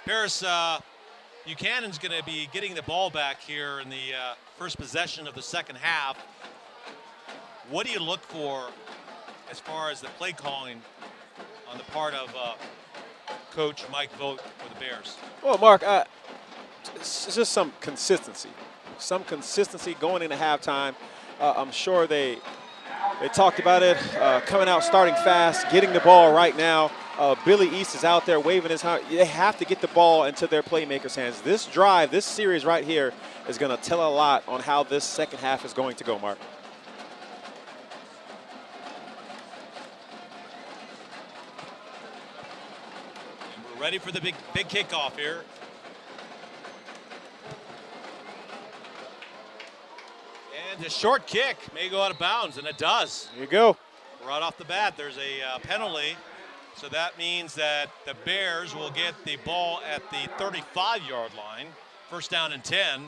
Paris, Buchanan's going to be getting the ball back here in the first possession of the second half. What do you look for as far as the play calling on the part of Coach Mike Vogt for the Bears? Well, Mark, it's just some consistency. Some consistency going into halftime. I'm sure they talked about it, coming out, starting fast, getting the ball right now. Billy East is out there waving his hand. They have to get the ball into their playmakers' hands. This drive, this series right here is going to tell a lot on how this second half is going to go, Mark. Ready for the big kickoff here. And a short kick may go out of bounds, and it does. Here you go. Right off the bat, there's a penalty. So that means that the Bears will get the ball at the 35-yard line. First down and 10.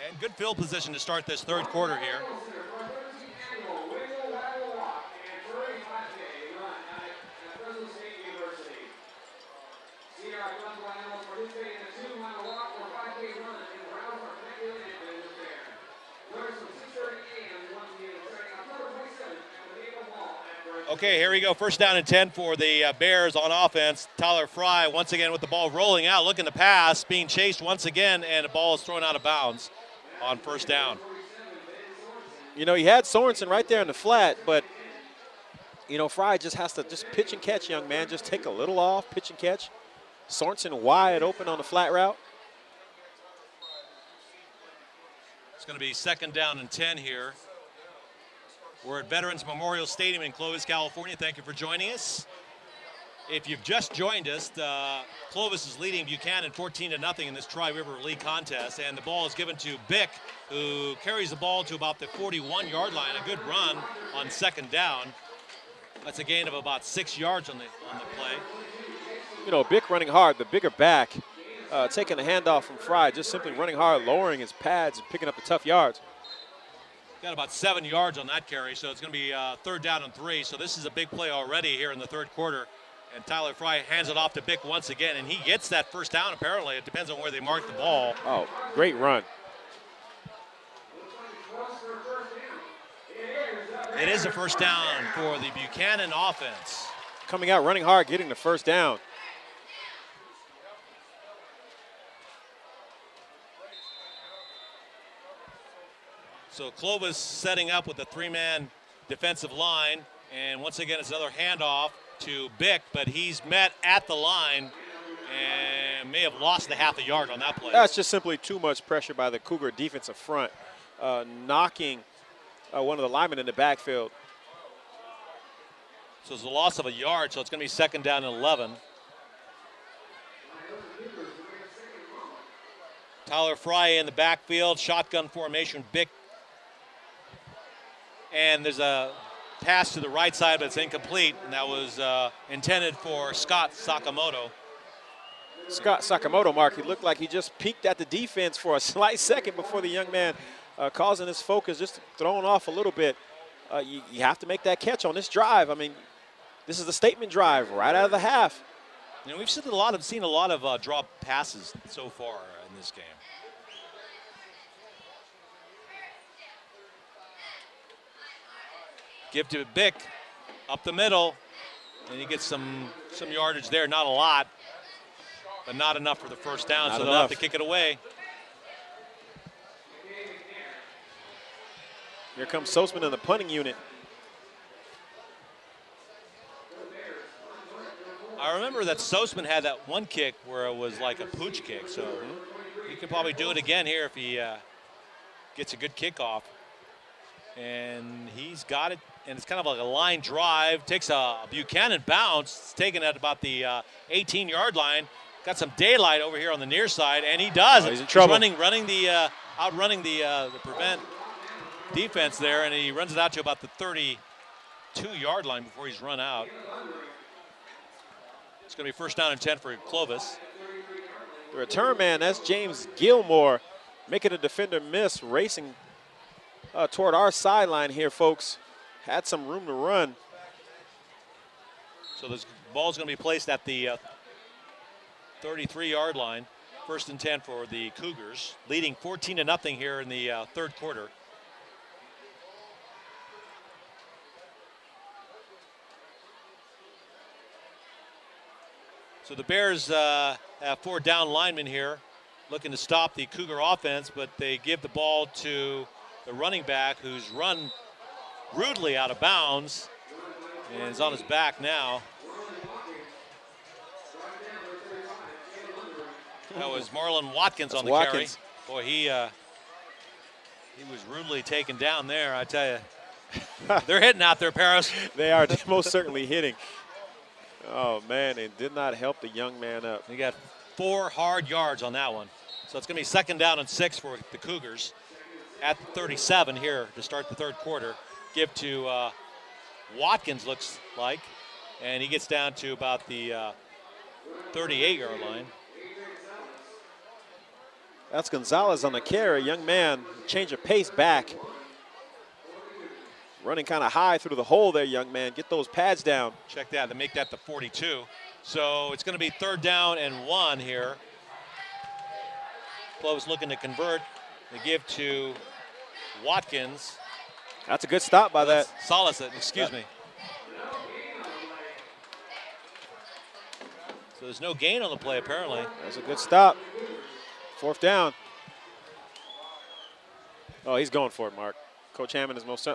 And good field position to start this third quarter here. Okay, here we go. First down and 10 for the Bears on offense. Tyler Fry once again with the ball rolling out, looking to pass, being chased once again, and the ball is thrown out of bounds on first down. You know, he had Sorensen right there in the flat, but, you know, Fry just has to just pitch and catch, young man. Just take a little off, pitch and catch. Sorensen wide open on the flat route. It's going to be second down and 10 here. We're at Veterans Memorial Stadium in Clovis, California. Thank you for joining us. If you've just joined us, Clovis is leading Buchanan 14-0 in this Tri-River League contest, and the ball is given to Bick, who carries the ball to about the 41-yard line. A good run on second down. That's a gain of about 6 yards on the play. You know, Bick running hard, the bigger back, taking the handoff from Fry, just simply running hard, lowering his pads, and picking up the tough yards. Got about 7 yards on that carry, so it's going to be third down and 3. So this is a big play already here in the third quarter. And Tyler Fry hands it off to Bick once again, and he gets that first down apparently. It depends on where they mark the ball. Oh, great run. It is a first down for the Buchanan offense. Coming out, running hard, getting the first down. So Clovis setting up with a 3-man defensive line. And once again, it's another handoff to Bick, but he's met at the line and may have lost a half a yard on that play. That's just simply too much pressure by the Cougar defensive front, knocking one of the linemen in the backfield. So it's a loss of a yard, so it's going to be second down and 11. Tyler Fry in the backfield, shotgun formation, Bick. And there's a pass to the right side, but it's incomplete, and that was intended for Scott Sakamoto. Scott Sakamoto, Mark, he looked like he just peeked at the defense for a slight second before the young man causing his focus just thrown off a little bit. You have to make that catch on this drive. I mean, this is the statement drive right out of the half. You know, we've seen a lot of drop passes so far in this game. Give to Bick up the middle, and he gets some yardage there. Not a lot, but not enough for the first down, so they'll have to kick it away. Here comes Sosman in the punting unit. I remember that Sosman had that one kick where it was like a pooch kick, so he could probably do it again here if he gets a good kickoff. And he's got it, and it's kind of like a line drive. Takes a Buchanan bounce. It's taken at about the 18-yard line. Got some daylight over here on the near side, and he does. Oh, he's in trouble. Outrunning the prevent defense there, and he runs it out to about the 32-yard line before he's run out. It's going to be first down and 10 for Clovis. The return man, that's James Gilmore, making a defender miss, racing toward our sideline here, folks. Had some room to run. So this ball's going to be placed at the 33-yard line. 1st and 10 for the Cougars, leading 14-0 here in the third quarter. So the Bears have 4 down linemen here looking to stop the Cougar offense, but they give the ball to the running back who's run rudely out of bounds and is on his back now. That was Marlon Watkins on the carry. Boy, he was rudely taken down there, I tell you. They're hitting out there, Paris. They are most certainly hitting. Oh, man, it did not help the young man up. He got 4 hard yards on that one. So it's going to be 2nd down and 6 for the Cougars at 37 here to start the third quarter. Give to Watkins, looks like, and he gets down to about the 38-yard line. That's Gonzalez on the carry. Young man, change of pace back. Running kind of high through the hole there, young man. Get those pads down. Check that. They make that the 42. So it's going to be 3rd down and 1 here. Clovis looking to convert. They give to Watkins. That's a good stop by that. Solis, excuse me. So there's no gain on the play, apparently. That's a good stop. 4th down. Oh, he's going for it, Mark. Coach Hammond is most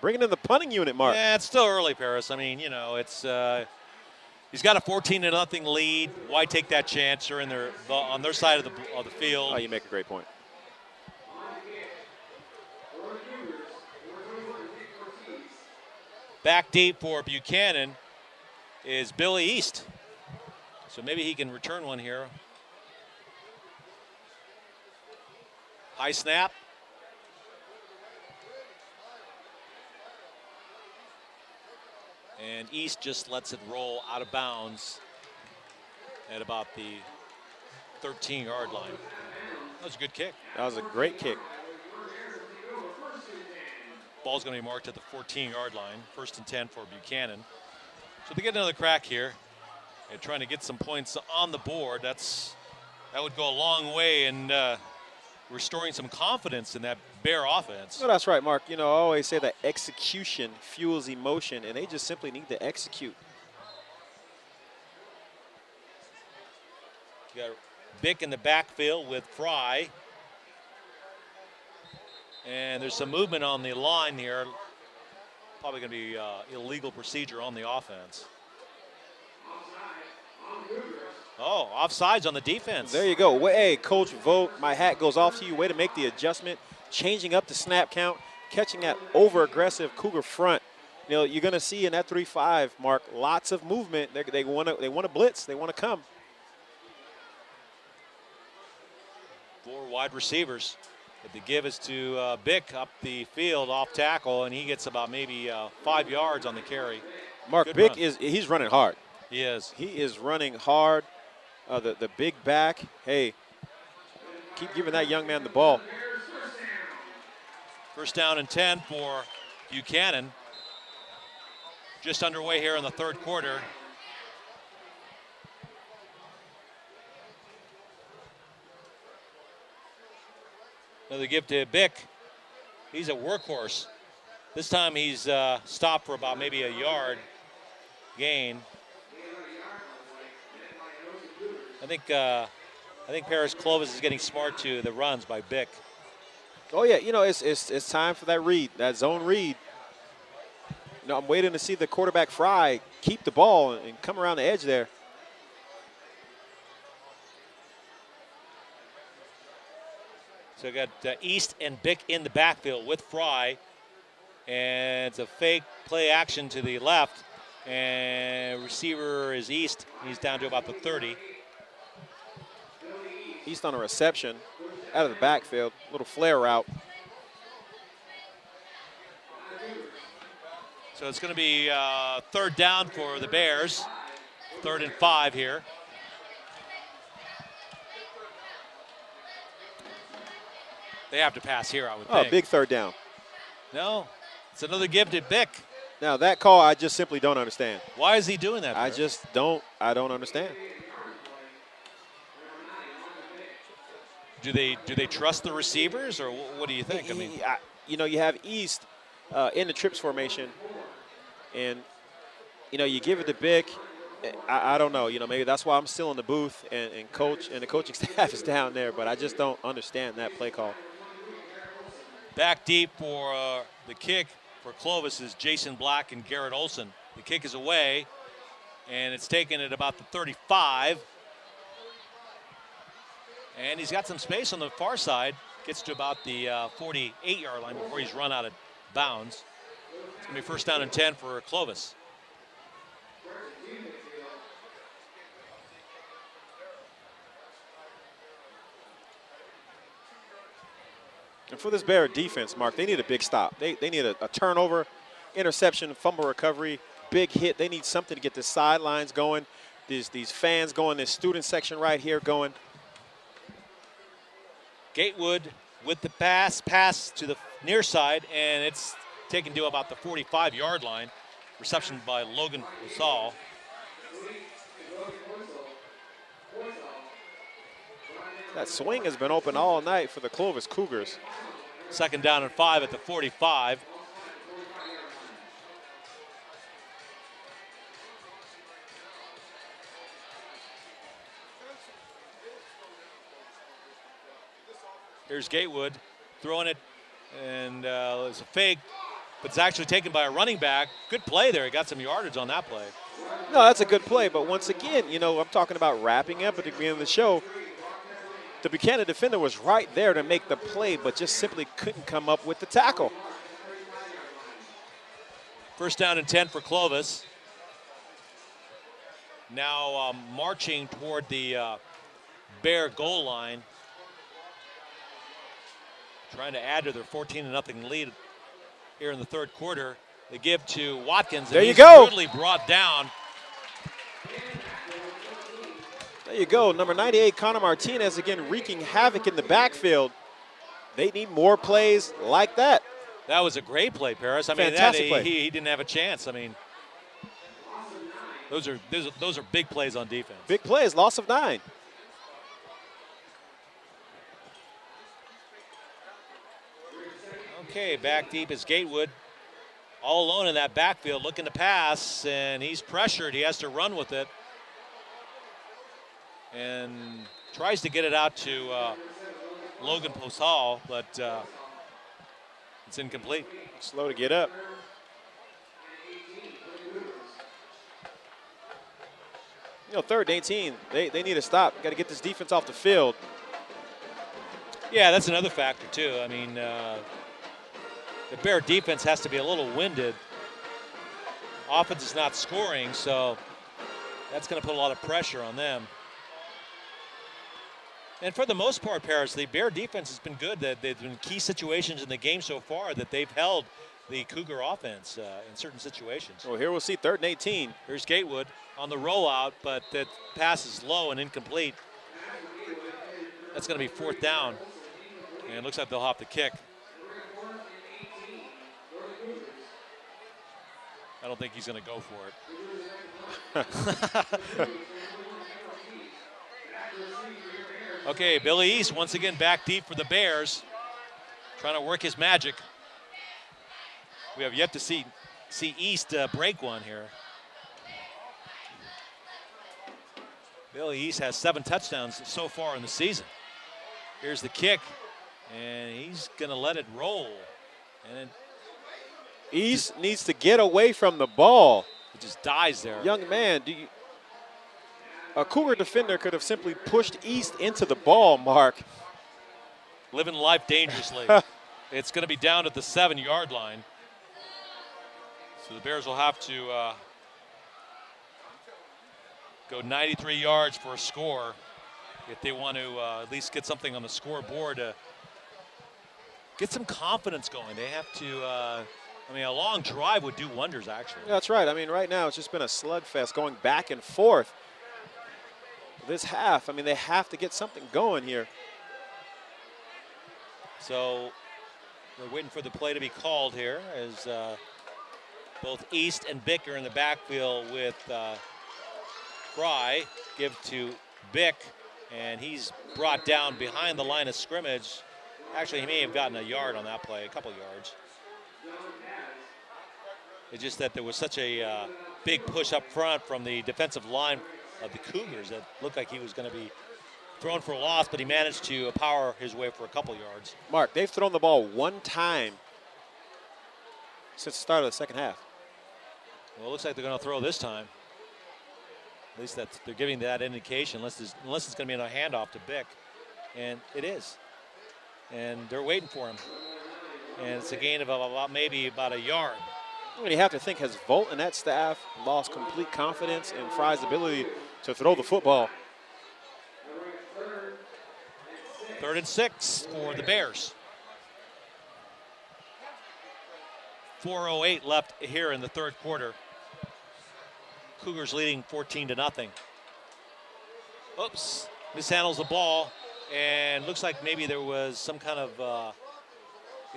bringing in the punting unit, Mark. Yeah, it's still early, Paris. I mean, you know, it's he's got a 14-0 lead. Why take that chance? They're in on their side of the field. Oh, you make a great point. Back deep for Buchanan is Billy East. So maybe he can return one here. High snap. And East just lets it roll out of bounds at about the 13-yard line. That was a good kick. That was a great kick. Ball's going to be marked at the 14-yard line. 1st and 10 for Buchanan. So they get another crack here. They're trying to get some points on the board. That would go a long way in restoring some confidence in that Bear offense. No, that's right, Mark. You know, I always say that execution fuels emotion, and they just simply need to execute. You got Bick in the backfield with Fry. And there's some movement on the line here. Probably going to be illegal procedure on the offense. Oh, offsides on the defense. There you go. Hey, Coach Vogt, my hat goes off to you. Way to make the adjustment, changing up the snap count, catching that over-aggressive Cougar front. You know, you're going to see in that 3-5, Mark, lots of movement. They want to blitz. They want to come. 4 wide receivers. But the give is to Bick up the field off tackle, and he gets about maybe 5 yards on the carry. Mark, Good Bick run. he's running hard. He is. He is running hard. The big back. Hey, keep giving that young man the ball. 1st down and 10 for Buchanan. Just underway here in the third quarter. Another give to Bick. He's a workhorse. This time he's stopped for about maybe a yard gain. I think Paris Clovis is getting smart to the runs by Bick. Oh yeah, you know it's time for that read, that zone read. You know, I'm waiting to see the quarterback Fry keep the ball and come around the edge there. So we got East and Bick in the backfield with Fry, and it's a fake play action to the left, and receiver is East. He's down to about the 30. East on a reception out of the backfield, little flare route. So it's going to be 3rd down for the Bears. 3rd and 5 here. They have to pass here, I would Oh, think. big third down. No, it's another give to Bick. Now, that call I just simply don't understand. Why is he doing that? I don't understand. Do they trust the receivers, or what do you think? I mean, you know, you have East in the trips formation, and, you know, you give it to Bick. I don't know. You know, maybe that's why I'm still in the booth and the coaching staff is down there, but I just don't understand that play call. back deep for the kick for Clovis is Jason Black and Garrett Olson. The kick is away, and it's taken at about the 35. And he's got some space on the far side. Gets to about the 48-yard line before he's run out of bounds. It's going to be first down and 10 for Clovis. And for this Bear defense, Mark, they need a big stop. They need a turnover, interception, fumble recovery, big hit. They need something to get the sidelines going, these fans going, this student section right here going. Gatewood with the pass to the near side, and it's taken to about the 45-yard line. Reception by Logan Posal. That swing has been open all night for the Clovis Cougars. Second down and 5 at the 45. Here's Gatewood throwing it, and it's a fake, but it's actually taken by a running back. Good play there. He got some yardage on that play. No, that's a good play, but once again, you know, I'm talking about wrapping up at the beginning of the show. The Buchanan defender was right there to make the play, but just simply couldn't come up with the tackle. First down and 10 for Clovis. Now marching toward the Bear goal line. Trying to add to their 14-0 lead here in the third quarter. They give to Watkins. There and you he's go. brutally brought down. There you go. Number 98, Connor Martinez, again wreaking havoc in the backfield. They need more plays like that. That was a great play, Paris. I mean, Fantastic play. He didn't have a chance. I mean, those are big plays on defense. Big plays, loss of 9. Okay, back deep is Gatewood. All alone in that backfield, looking to pass, and he's pressured. He has to run with it. And tries to get it out to Logan Posal, but it's incomplete. Slow to get up. You know, 3rd and 18, they need to stop. Got to get this defense off the field. Yeah, that's another factor, too. I mean, the Bear defense has to be a little winded. Offense is not scoring, so that's going to put a lot of pressure on them. And for the most part, Paris, the Bear defense has been good. That they've been key situations in the game so far that they've held the Cougar offense in certain situations. Well, here we'll see 3rd and 18. Here's Gatewood on the rollout, but that pass is low and incomplete. That's going to be 4th down. And it looks like they'll hop the kick. I don't think he's going to go for it. Okay, Billy East once again back deep for the Bears, trying to work his magic. We have yet to see East break one here. Billy East has 7 touchdowns so far in the season. Here's the kick, and he's going to let it roll. And East needs to get away from the ball. It just dies there. Young man, a Cougar defender could have simply pushed East into the ball, Mark. Living life dangerously. It's going to be down at the 7-yard line. So the Bears will have to go 93 yards for a score if they want to at least get something on the scoreboard to get some confidence going. They have to, I mean, a long drive would do wonders, actually. Yeah, that's right. I mean, right now it's just been a slugfest going back and forth. This half, I mean, they have to get something going here. So we're waiting for the play to be called here as both East and Bick are in the backfield with Fry. Give to Bick, and he's brought down behind the line of scrimmage. Actually, he may have gotten a yard on that play, a couple yards. It's just that there was such a big push up front from the defensive line of the Cougars that looked like he was going to be thrown for a loss, but he managed to power his way for a couple yards. Mark, they've thrown the ball one time since the start of the second half. Well, it looks like they're going to throw this time. At least they're giving that indication, unless it's going to be a handoff to Bick. And it is. And they're waiting for him. And it's a gain of maybe about a yard. Well, you have to think, has Volt and that staff lost complete confidence in Fry's ability to throw the football? 3rd and 6 for the Bears. 4:08 left here in the third quarter. Cougars leading 14-0. Oops, mishandles the ball, and looks like maybe there was some kind of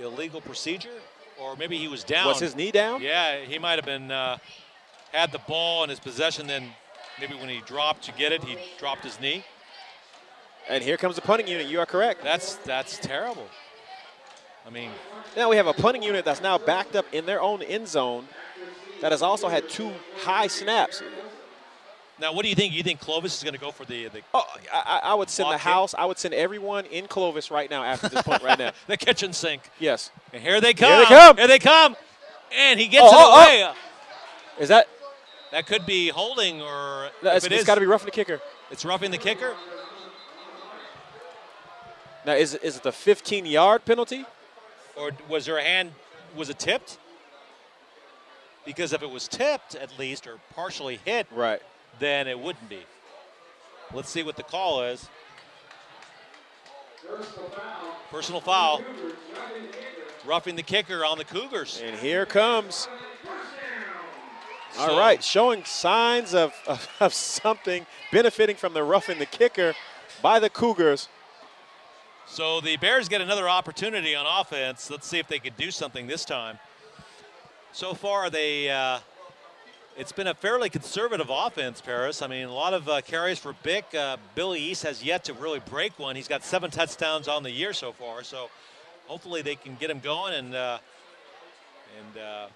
illegal procedure, or maybe he was down. Was his knee down? Yeah, he might have been, had the ball in his possession, then maybe when he dropped to get it, he dropped his knee. And here comes the punting unit. You are correct. That's terrible. I mean, now we have a punting unit that's now backed up in their own end zone that has also had 2 high snaps. Now, what do you think? You think Clovis is going to go for the I would send the house. I would send everyone in Clovis right now after this punt right now. The kitchen sink. Yes. And here they come. Here they come. Here they come. And he gets it away. Is that? That could be holding, or it's got to be roughing the kicker. It's roughing the kicker. Now, is it the 15-yard penalty? Or was there a hand? Was it tipped? Because if it was tipped, at least, or partially hit, right, then it wouldn't be. Let's see what the call is. Personal foul. Roughing the kicker on the Cougars. And here comes. All right, showing signs of something, benefiting from the roughing the kicker by the Cougars. So the Bears get another opportunity on offense. Let's see if they could do something this time. So far, it's been a fairly conservative offense, Paris. I mean, a lot of carries for Bick. Billy East has yet to really break one. He's got 7 touchdowns on the year so far. So hopefully they can get him going and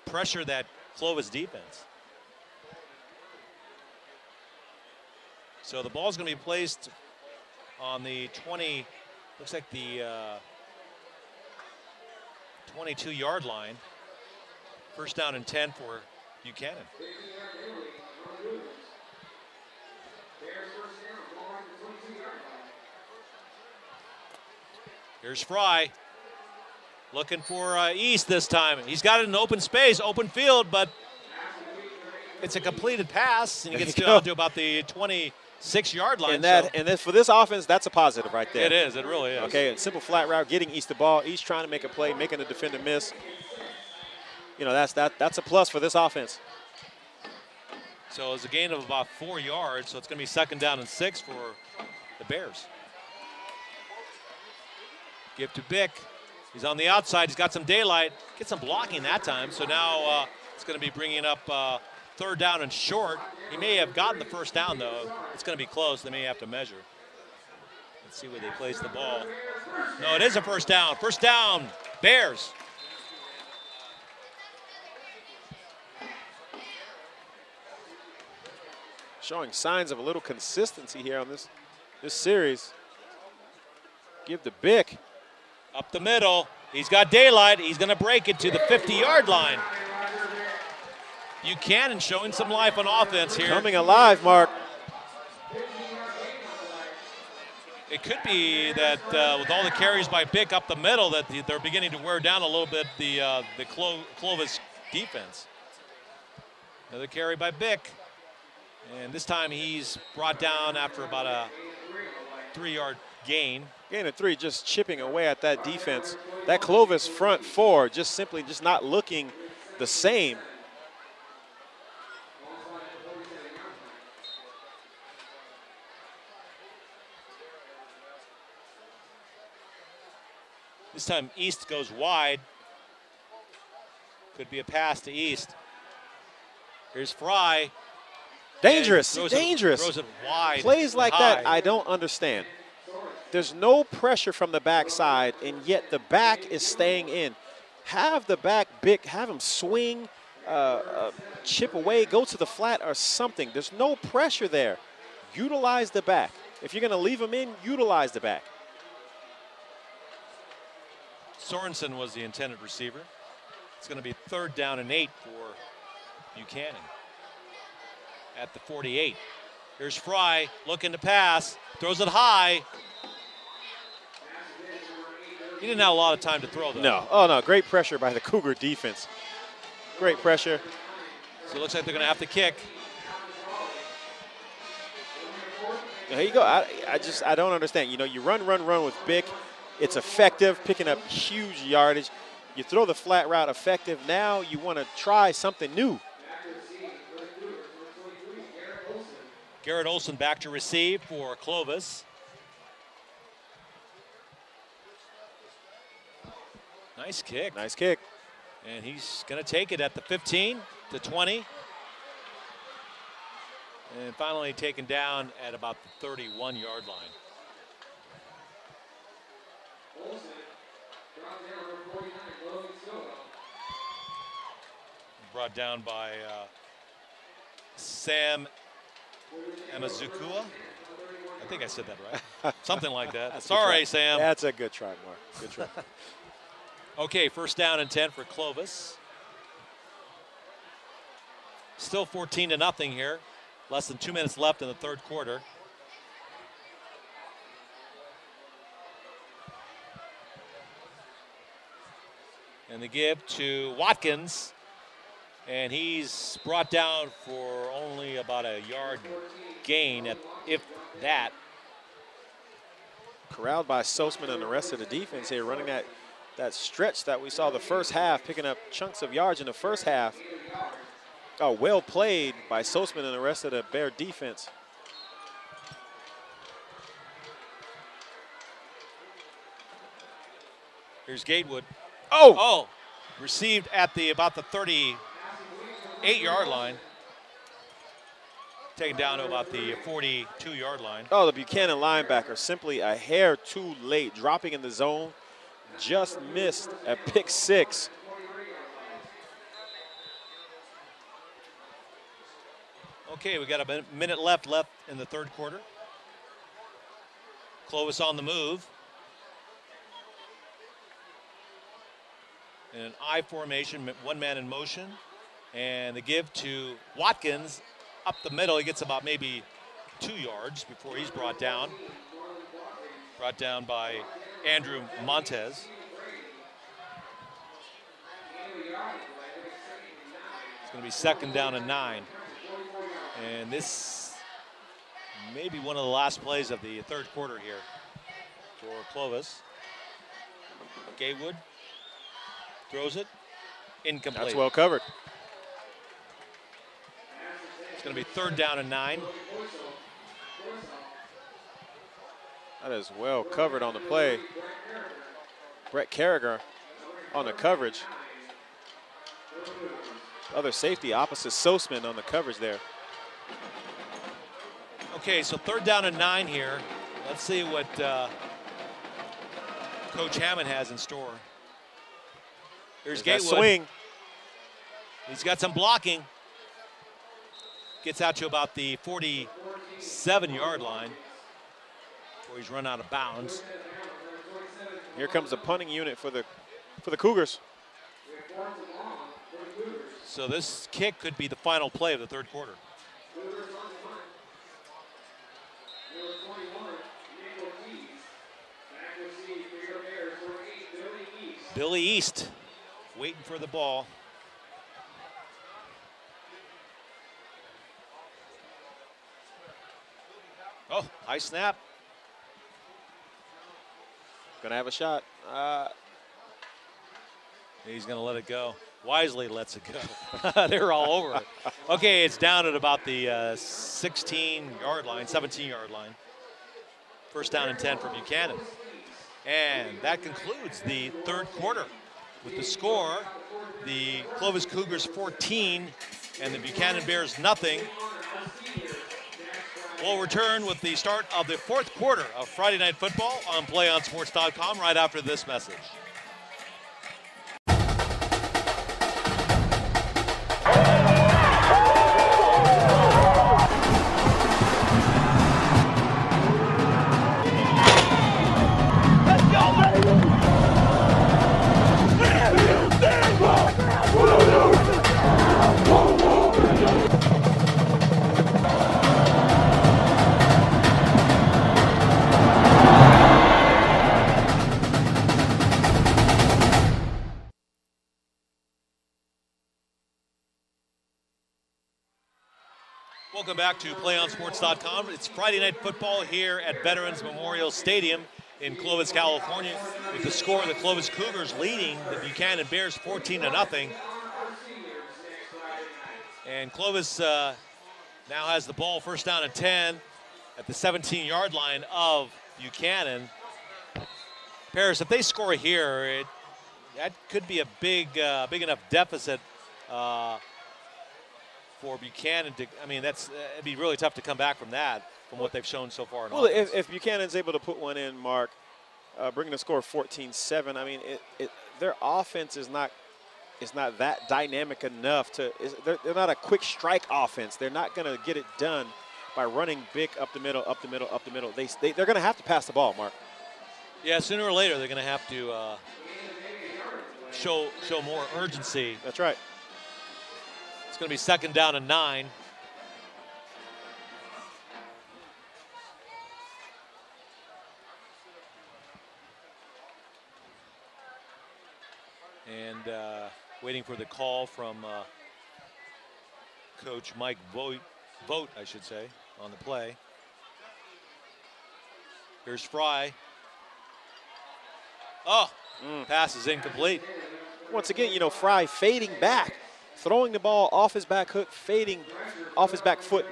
pressure that Clovis defense. So the ball's going to be placed on the 20. Looks like the 22-yard line. First down and 10 for Buchanan. Here's Fry. Looking for East this time. He's got it in open space, open field, but it's a completed pass, and he gets down to about the 26-yard line. And then for this offense, that's a positive right there. It is. It really is. Okay, a simple flat route, getting East the ball. East trying to make a play, making the defender miss. You know, that's a plus for this offense. So it's a gain of about 4 yards, so it's going to be 2nd down and 6 for the Bears. Give to Bick. He's on the outside. He's got some daylight. Get some blocking that time. So now it's going to be bringing up 3rd down and short. He may have gotten the first down, though. It's going to be close. They may have to measure. Let's see where they place the ball. No, it is a first down. First down, Bears. Showing signs of a little consistency here on this series. Give to Bick. Up the middle. He's got daylight. He's going to break it to the 50-yard line. Buchanan showing some life on offense here. Coming alive, Mark. It could be that with all the carries by Bick up the middle that they're beginning to wear down a little bit the Clovis defense. Another carry by Bick. And this time he's brought down after about a 3-yard gain. Gain of 3, just chipping away at that defense. That Clovis front 4 just simply not looking the same. This time East goes wide. Could be a pass to East. Here's Fry. Dangerous, Throws dangerous. Throws it wide. Plays like high. that, I don't understand. There's no pressure from the backside, and yet the back is staying in. Have the back big, have him swing, chip away, go to the flat or something. There's no pressure there. Utilize the back. If you're going to leave him in, utilize the back. Sorensen was the intended receiver. It's going to be 3rd down and 8 for Buchanan at the 48. Here's Fry looking to pass, throws it high. He didn't have a lot of time to throw, though. No. Oh, no. Great pressure by the Cougar defense. Great pressure. So it looks like they're going to have to kick. There you go. I don't understand. You know, you run with Bick. It's effective, picking up huge yardage. You throw the flat route effective. Now you want to try something new. Garrett Olson back to receive for Clovis. Nice kick. Nice kick. And he's going to take it at the 15, the 20. And finally taken down at about the 31-yard line. Brought down by Sam Amazukua. I think I said that right. Something like that. Sorry, Sam. That's a good try, Mark. Good try. Okay, 1st down and 10 for Clovis. Still 14-0 here. Less than 2 minutes left in the 3rd quarter. And the give to Watkins. And he's brought down for only about a yard gain, if that. Corralled by Sosman and the rest of the defense here, running that stretch that we saw the first half, picking up chunks of yards in the first half. Oh, well played by Sosman and the rest of the Bear defense. Here's Gatewood. Oh! Received at about the 38-yard line. Taken down to about the 42-yard line. Oh, the Buchanan linebacker simply a hair too late, dropping in the zone. Just missed a pick 6. Okay, we got a minute left in the 3rd quarter. Clovis on the move. In an I formation, 1 man in motion. And the give to Watkins up the middle. He gets about maybe 2 yards before he's brought down. Brought down by Andrew Montez. It's going to be 2nd down and 9. And this may be one of the last plays of the 3rd quarter here for Clovis. Gatewood throws it. Incomplete. That's well covered. It's going to be 3rd down and 9. That is well covered on the play. Brett Carragher on the coverage. Other safety opposite Sosman on the coverage there. Okay, so 3rd down and 9 here. Let's see what Coach Hammond has in store. Here's Gatewood. Swing. He's got some blocking. Gets out to about the 47-yard line before he's run out of bounds. Here comes the punting unit for the Cougars. So this kick could be the final play of the 3rd quarter. Billy East waiting for the ball. Oh, high snap. Gonna have a shot. He's gonna let it go. Wisely lets it go. They're all over it. Okay, it's down at about the 16-yard line, 17-yard line. 1st down and 10 for Buchanan. And that concludes the third quarter. With the score, the Clovis Cougars 14 and the Buchanan Bears nothing. We'll return with the start of the fourth quarter of Friday Night Football on PlayOnSports.com right after this message. Welcome back to PlayOnSports.com. It's Friday Night Football here at Veterans Memorial Stadium in Clovis, California, with the score of the Clovis Cougars leading the Buchanan Bears 14-0. And Clovis now has the ball, first down and 10 at the 17-yard line of Buchanan. Paris, if they score here, that could be a big enough deficit for Buchanan to, I mean, it'd be really tough to come back from that, from what they've shown so far. Well, if Buchanan's able to put one in, Mark, bringing the score 14-7, I mean, their offense is not that dynamic enough to. They're not a quick strike offense. They're not going to get it done by running big up the middle, up the middle, up the middle. They're going to have to pass the ball, Mark. Yeah, sooner or later they're going to have to show more urgency. That's right. It's going to be second down and 9. And waiting for the call from Coach Mike Vogt, I should say, on the play. Here's Fry. Oh, pass is incomplete. Once again, Fry fading back, throwing the ball off his back hook, fading off his back foot,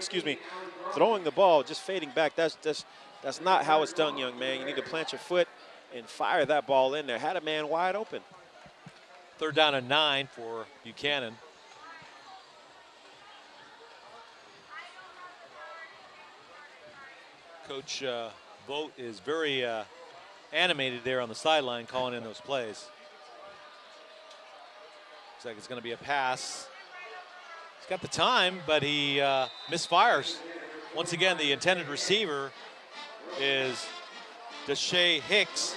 throwing the ball, just fading back. That's not how it's done, young man. You need to plant your foot and fire that ball in there. Had a man wide open. Third down and 9 for Buchanan. Coach Vogt is very animated there on the sideline calling in those plays. Looks like it's going to be a pass. He's got the time, but he misfires. Once again, the intended receiver is Deshae Hicks.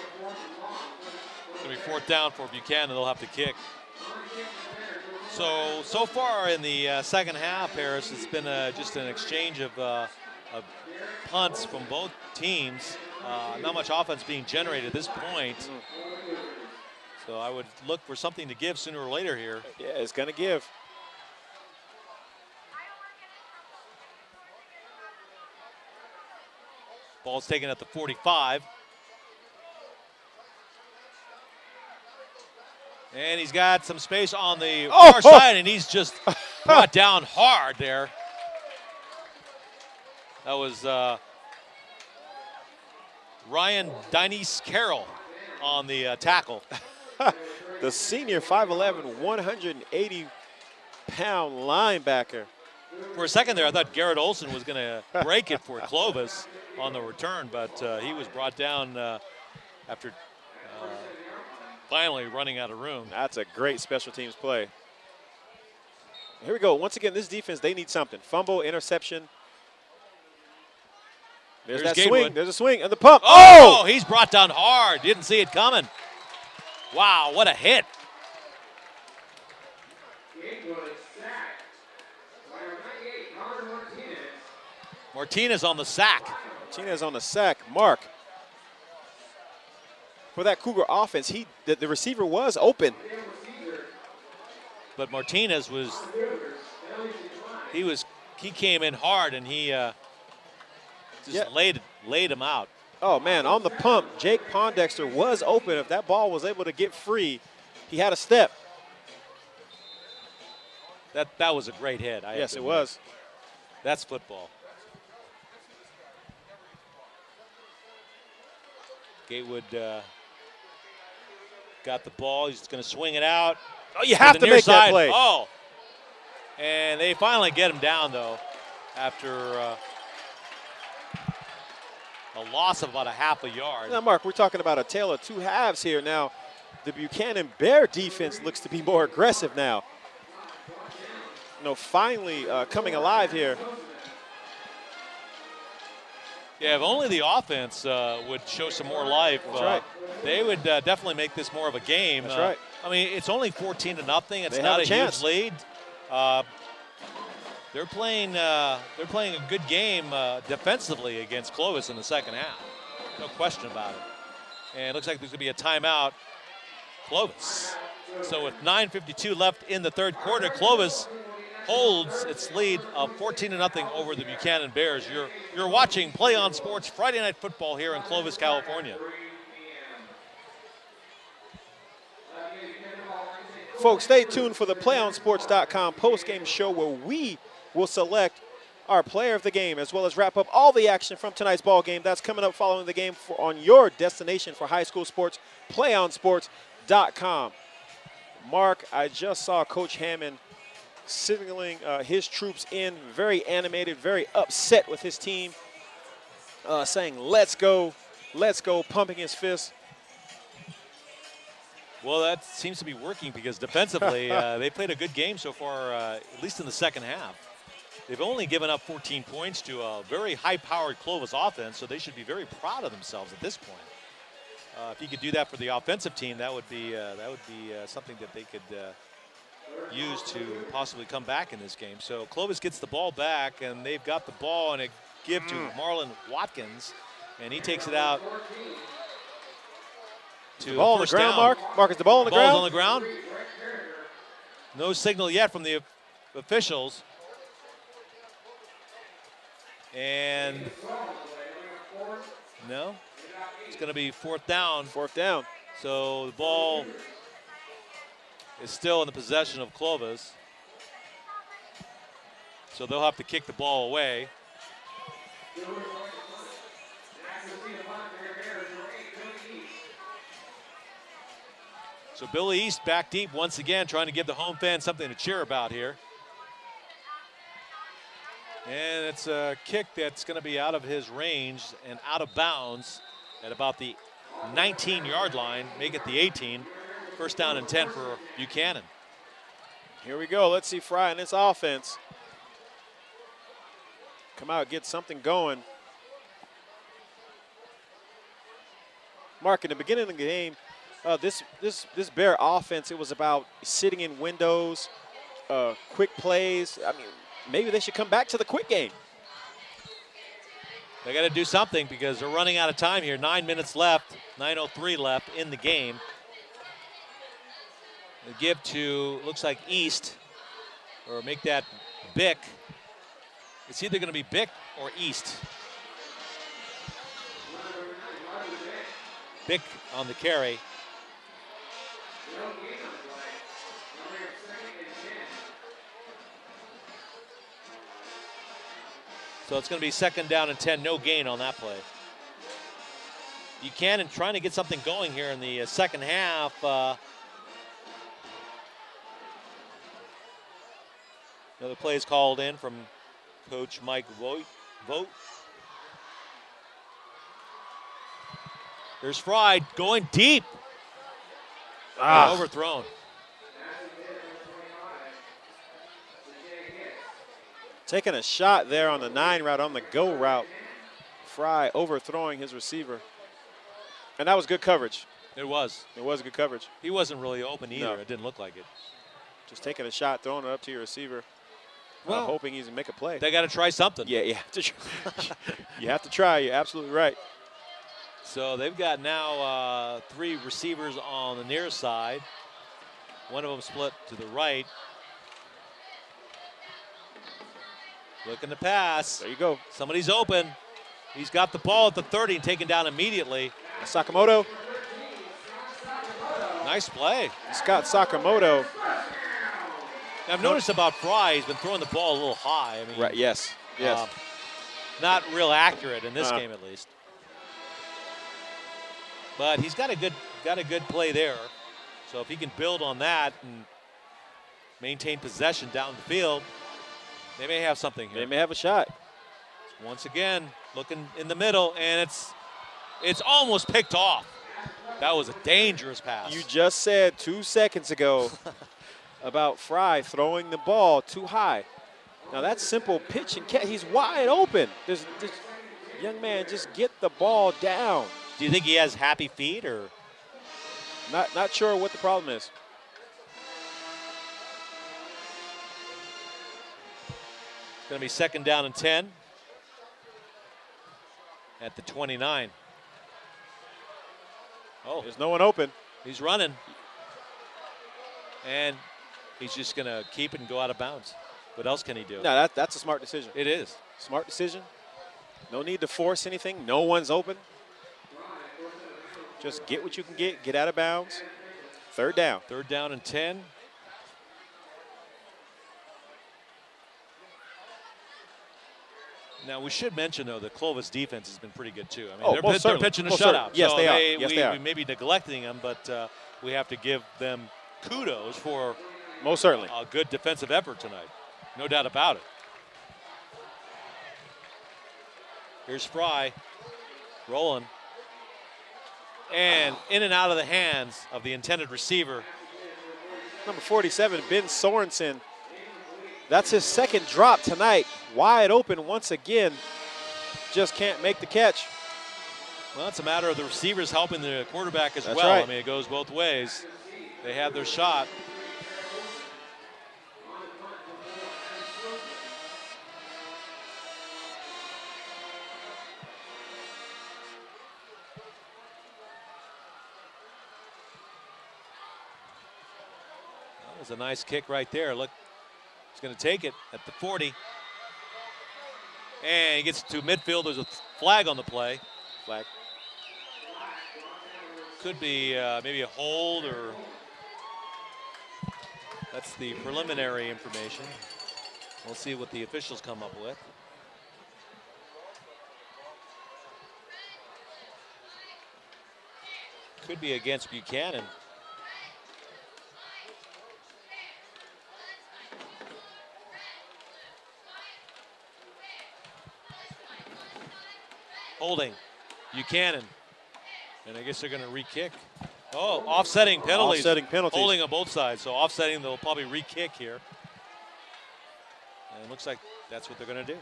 It's going to be fourth down for Buchanan. They'll have to kick. So far in the second half, Harris, it's been just an exchange of punts from both teams. Not much offense being generated at this point. So I would look for something to give sooner or later here. Yeah, it's going to give. Ball's taken at the 45. And he's got some space on the far side, and he's just brought down hard there. That was Ryan Dinice Carroll on the tackle. The senior 5'11", 180-pound linebacker. For a second there, I thought Garrett Olson was going to break it for Clovis on the return, but he was brought down after finally running out of room. That's a great special teams play. Here we go. Once again, this defense, they need something. Fumble, interception. There's that Gatewood. swing. There's a swing and the pump. Oh, he's brought down hard. Didn't see it coming. Wow, what a hit. Martinez on the sack. Martinez on the sack. Mark. For that Cougar offense, the receiver was open. But Martinez he came in hard and he just laid him out. Oh, man, on the pump, Jake Pondexter was open. If that ball was able to get free, he had a step. That was a great hit. Yes, it was. That's football. Gatewood got the ball. He's going to swing it out. Oh, you have to make that play. Oh, and they finally get him down, though, after a loss of about a half a yard. Now, Mark, we're talking about a tale of two halves here. Now, the Buchanan Bear defense looks to be more aggressive now. Finally coming alive here. Yeah, if only the offense would show some more life, That's right. they would definitely make this more of a game. That's right. I mean, it's only 14-0. It's They not have a chance. huge lead. They're playing a good game defensively against Clovis in the second half. No question about it. And it looks like there's going to be a timeout. Clovis. So with 9:52 left in the third quarter, Clovis holds its lead of 14-0 over the Buchanan Bears. You're watching Play On Sports Friday Night Football here in Clovis, California. Folks, stay tuned for the PlayOnSports.com post-game show where we will select our player of the game as well as wrap up all the action from tonight's ball game. That's coming up following the game on your destination for high school sports, PlayOnSports.com. Mark, I just saw Coach Hammond signaling his troops in, very animated, very upset with his team, saying, let's go, pumping his fist. Well, that seems to be working because defensively they played a good game so far, at least in the second half. They've only given up 14 points to a very high-powered Clovis offense, so they should be very proud of themselves at this point. If you could do that for the offensive team, that would be something that they could use to possibly come back in this game. So Clovis gets the ball back, and they've got the ball, and a give to Marlon Watkins, and he takes it out. The ball on the ground, Mark? Mark, is the ball on the ground? Ball's on the ground. No signal yet from the officials. And no, it's going to be fourth down. Fourth down. So the ball is still in the possession of Clovis. So they'll have to kick the ball away. So Billy East back deep once again, trying to give the home fans something to cheer about here. And it's a kick that's going to be out of his range and out of bounds at about the 19-yard line, make it the 18. First down and 10 for Buchanan. Here we go. Let's see Fry and this offense come out, get something going. Mark, in the beginning of the game, this Bear offense, it was about sitting in windows, quick plays. I mean, maybe they should come back to the quick game. They got to do something because they're running out of time here. 9 minutes left, 9:03 left in the game. They give to, looks like East, or make that Bick. It's either going to be Bick or East. Bick on the carry. So it's going to be second down and 10, no gain on that play. Buchanan trying to get something going here in the second half. Another play is called in from Coach Mike Vogt. There's Fry going deep. Overthrown. Taking a shot there on the 9 route, on the go route. Fry overthrowing his receiver. And that was good coverage. It was. It was good coverage. He wasn't really open either. No. It didn't look like it. Just taking a shot, throwing it up to your receiver. Well, hoping he's going to make a play. They got to try something. Yeah, you have to try. You have to try. You're absolutely right. So they've got now 3 receivers on the near side. One of them split to the right. Looking to pass. There you go. Somebody's open. He's got the ball at the 30 and taken down immediately. Sakamoto. Nice play. Scott Sakamoto. Now, I've noticed about Fry, he's been throwing the ball a little high. I mean, right, yes. Not real accurate in this game, at least. But he's got a good play there. So if he can build on that and maintain possession down the field, they may have something here. They may have a shot. Once again, looking in the middle, and it's almost picked off. That was a dangerous pass. You just said 2 seconds ago about Fry throwing the ball too high. Now that's simple pitch and catch. He's wide open. This young man, just get the ball down. Do you think he has happy feet, or? Not sure what the problem is. It's going to be 2nd down and 10 at the 29. Oh, there's no one open. He's running. And he's just going to keep it and go out of bounds. What else can he do? No, that's a smart decision. It is. Smart decision. No need to force anything. No one's open. Just get what you can get out of bounds. 3rd down. 3rd down and 10. Now, we should mention, though, the Clovis defense has been pretty good, too. I mean, they're pitching a shutout. Yes, so they are. Yes, they are. We may be neglecting them, but we have to give them kudos for most certainly a good defensive effort tonight. No doubt about it. Here's Fry rolling. And in and out of the hands of the intended receiver. Number 47, Ben Sorensen. That's his 2nd drop tonight. Wide open once again. Just can't make the catch. Well, it's a matter of the receivers helping the quarterback as That's well. right. I mean, it goes both ways. They have their shot. That was a nice kick right there. Look, he's going to take it at the 40. And he gets to midfield. There's a flag on the play. Flag. Could be maybe a hold, or that's the preliminary information. We'll see what the officials come up with. Could be against Buchanan. Holding Buchanan. And I guess they're going to re-kick. Oh, offsetting penalties. Offsetting penalties. Holding on both sides. So offsetting, they'll probably re-kick here. And it looks like that's what they're going to do.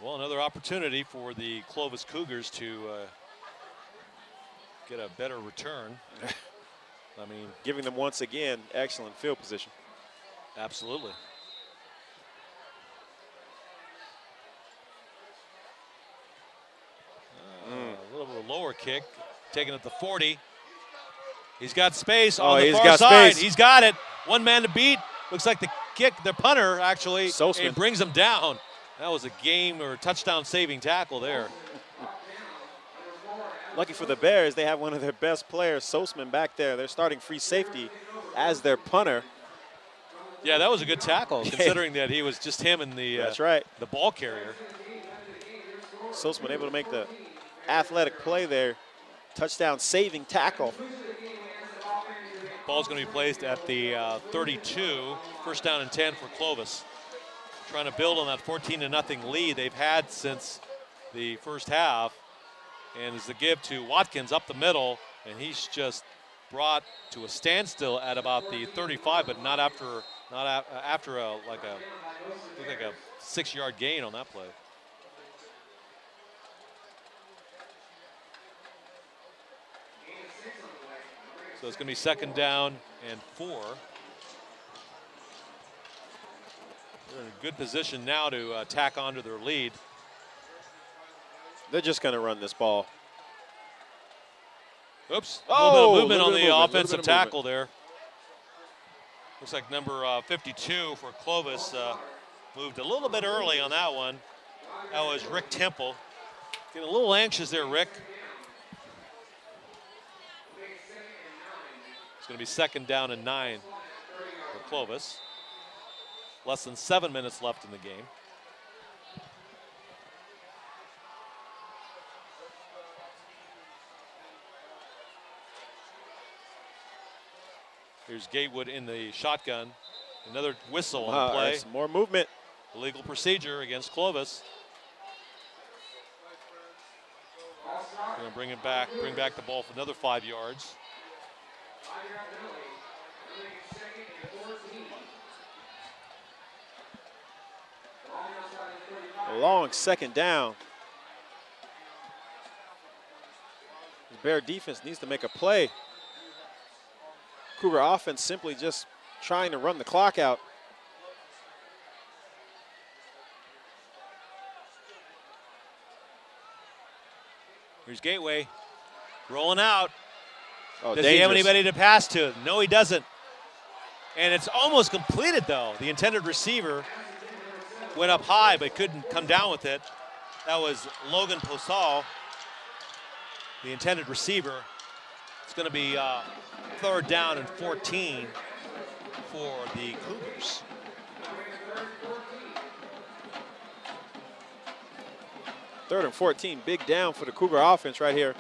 Well, another opportunity for the Clovis Cougars to get a better return. I mean, giving them once again excellent field position. Absolutely. A little bit of a lower kick, taking it to 40. He's got space on the far side. He's got it. One man to beat. Looks like the kick, the punter actually, it brings him down. That was a game or touchdown saving tackle there. Lucky for the Bears, they have one of their best players, Sosman, back there. They're starting free safety as their punter. Yeah, that was a good tackle, considering that he was just him and the That's right. the ball carrier. Sosman able to make the athletic play there. Touchdown saving tackle. Ball's going to be placed at the 32, 1st down and 10 for Clovis. Trying to build on that 14-0 lead they've had since the first half. And is the give to Watkins up the middle, and he's just brought to a standstill at about the 35, but not after like a 6-yard gain on that play. So it's going to be 2nd down and 4. They're in a good position now to tack onto their lead. They're just going to run this ball. Oops. A little bit of movement on the offensive tackle there. Looks like number 52 for Clovis moved a little bit early on that one. That was Rick Temple. Getting a little anxious there, Rick. It's going to be 2nd down and 9 for Clovis. less than 7 minutes left in the game. Here's Gatewood in the shotgun. Another whistle on the play. Some more movement. Illegal procedure against Clovis. Going to bring back the ball for another 5 yards. A long second down. The Bear defense needs to make a play. Cougar offense simply just trying to run the clock out. Here's Gateway rolling out. Oh, does he have anybody to pass to? No, he doesn't. And it's almost completed, though. The intended receiver went up high but couldn't come down with it. That was Logan Posal, the intended receiver. It's going to be 3rd down and 14 for the Cougars. Third and 14, big down for the Cougar offense right here.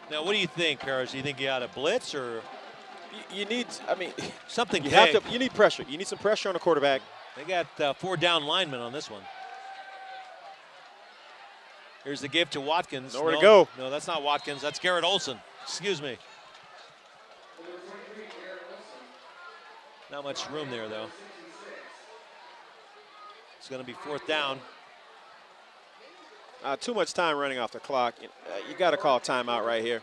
Now, what do you think, Paris? Do you think you got a blitz or? You need, I mean, something you big. have to. You need pressure. You need some pressure on the quarterback. They got 4 down linemen on this one. Here's the give to Watkins. Nowhere to go. No, that's not Watkins. That's Garrett Olson. Excuse me. Not much room there, though. It's going to be 4th down. Too much time running off the clock. You got to call timeout right here.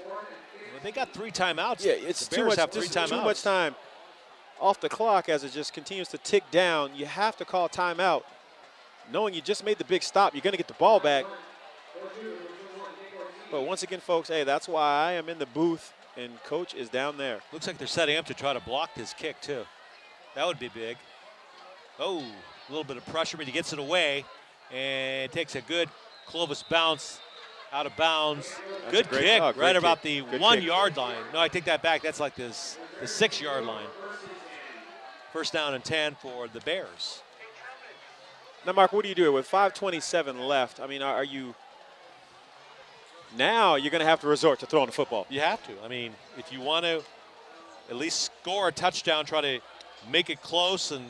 Well, they got 3 timeouts. Yeah, it's the Bears too much. have 3 timeouts. Too much time off the clock as it just continues to tick down. You have to call timeout, knowing you just made the big stop. You're going to get the ball back. But once again, folks, hey, that's why I am in the booth and Coach is down there. Looks like they're setting up to try to block this kick too. That would be big. Oh, a little bit of pressure, but he gets it away and takes a good Clovis bounce out of bounds. Good kick, right about the 1 yard line. No, I take that back. That's like the 6 yard line. 1st down and 10 for the Bears. Now, Mark, what do you do with 5:27 left? I mean, are you now you're going to have to resort to throwing the football? You have to. I mean, if you want to at least score a touchdown, try to make it close and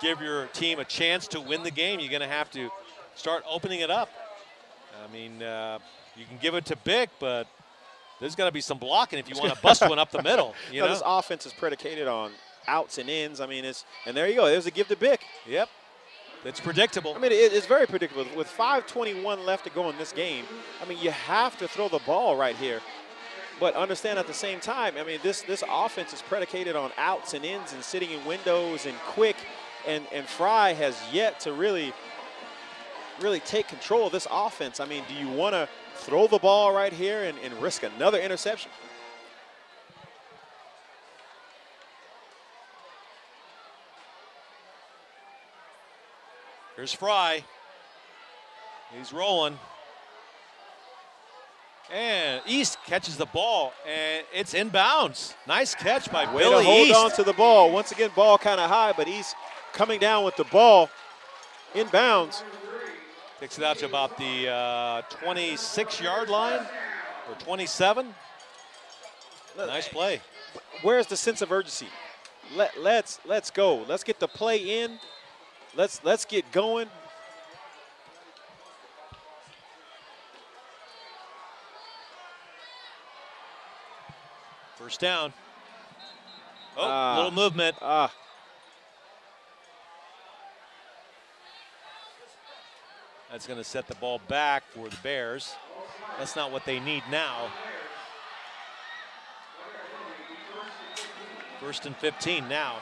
give your team a chance to win the game, you're going to have to start opening it up. I mean, you can give it to Bick, but there's got to be some blocking if you want to bust one up the middle. You know? This offense is predicated on outs and ins. I mean, and there you go. There's a give to Bick. Yep. It's predictable. I mean, it's very predictable. With 5:21 left to go in this game, I mean, you have to throw the ball right here. But understand at the same time, I mean, this offense is predicated on outs and ins and sitting in windows and quick. And Fry has yet to really take control of this offense. I mean, do you want to throw the ball right here and risk another interception? Here's Fry. He's rolling. And East catches the ball, and it's inbounds. Nice catch by Billy East. Hold on to the ball. Once again, ball kind of high, but East coming down with the ball inbounds. Takes it out to about the 26-yard line or 27. Nice play. Where's the sense of urgency? Let's go. Let's get the play in. Let's get going. First down. Oh, little movement. That's going to set the ball back for the Bears. That's not what they need now. 1st and 15 now.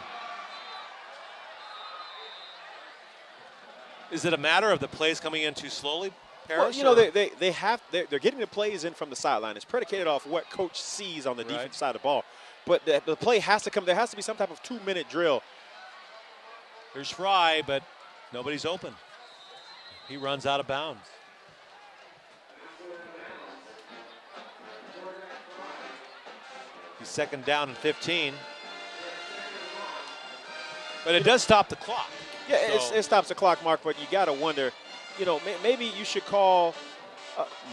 Is it a matter of the plays coming in too slowly, Paris? Well, you know, they're getting the plays in from the sideline. It's predicated off what coach sees on the defensive side of the ball. But the play has to come. There has to be some type of 2-minute drill. There's Fry, but nobody's open. He runs out of bounds. He's 2nd down and 15. But it does stop the clock. Yeah, So it stops the clock, Mark, but you got to wonder, maybe you should call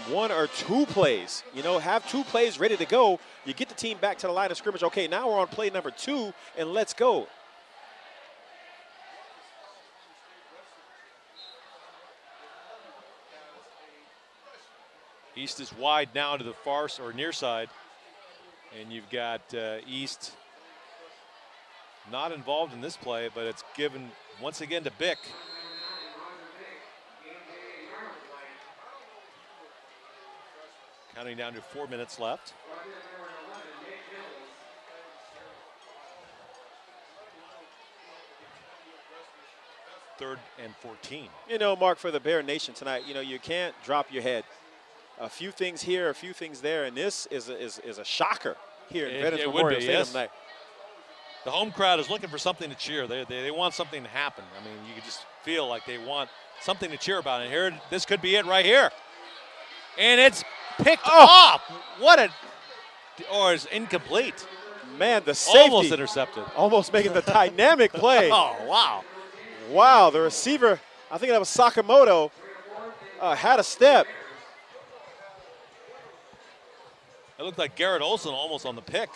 1 or 2 plays. Have 2 plays ready to go. You get the team back to the line of scrimmage. Okay, now we're on play number 2, and let's go. East is wide now to the far or near side. And you've got East not involved in this play, but it's given once again to Bick. Counting down to 4 minutes left. Third and 14. Mark, for the Bear Nation tonight, you can't drop your head. A few things here, a few things there, and this is a shocker here in Veterans Memorial Stadium tonight. The home crowd is looking for something to cheer. They want something to happen. I mean, you can just feel like they want something to cheer about. And here, this could be it right here. And it's picked off. It's incomplete. Man, the safety. Almost intercepted. Almost making the dynamic play. Oh, wow. Wow, the receiver, I think that was Sakamoto, had a step. It looked like Garrett Olson almost on the pick.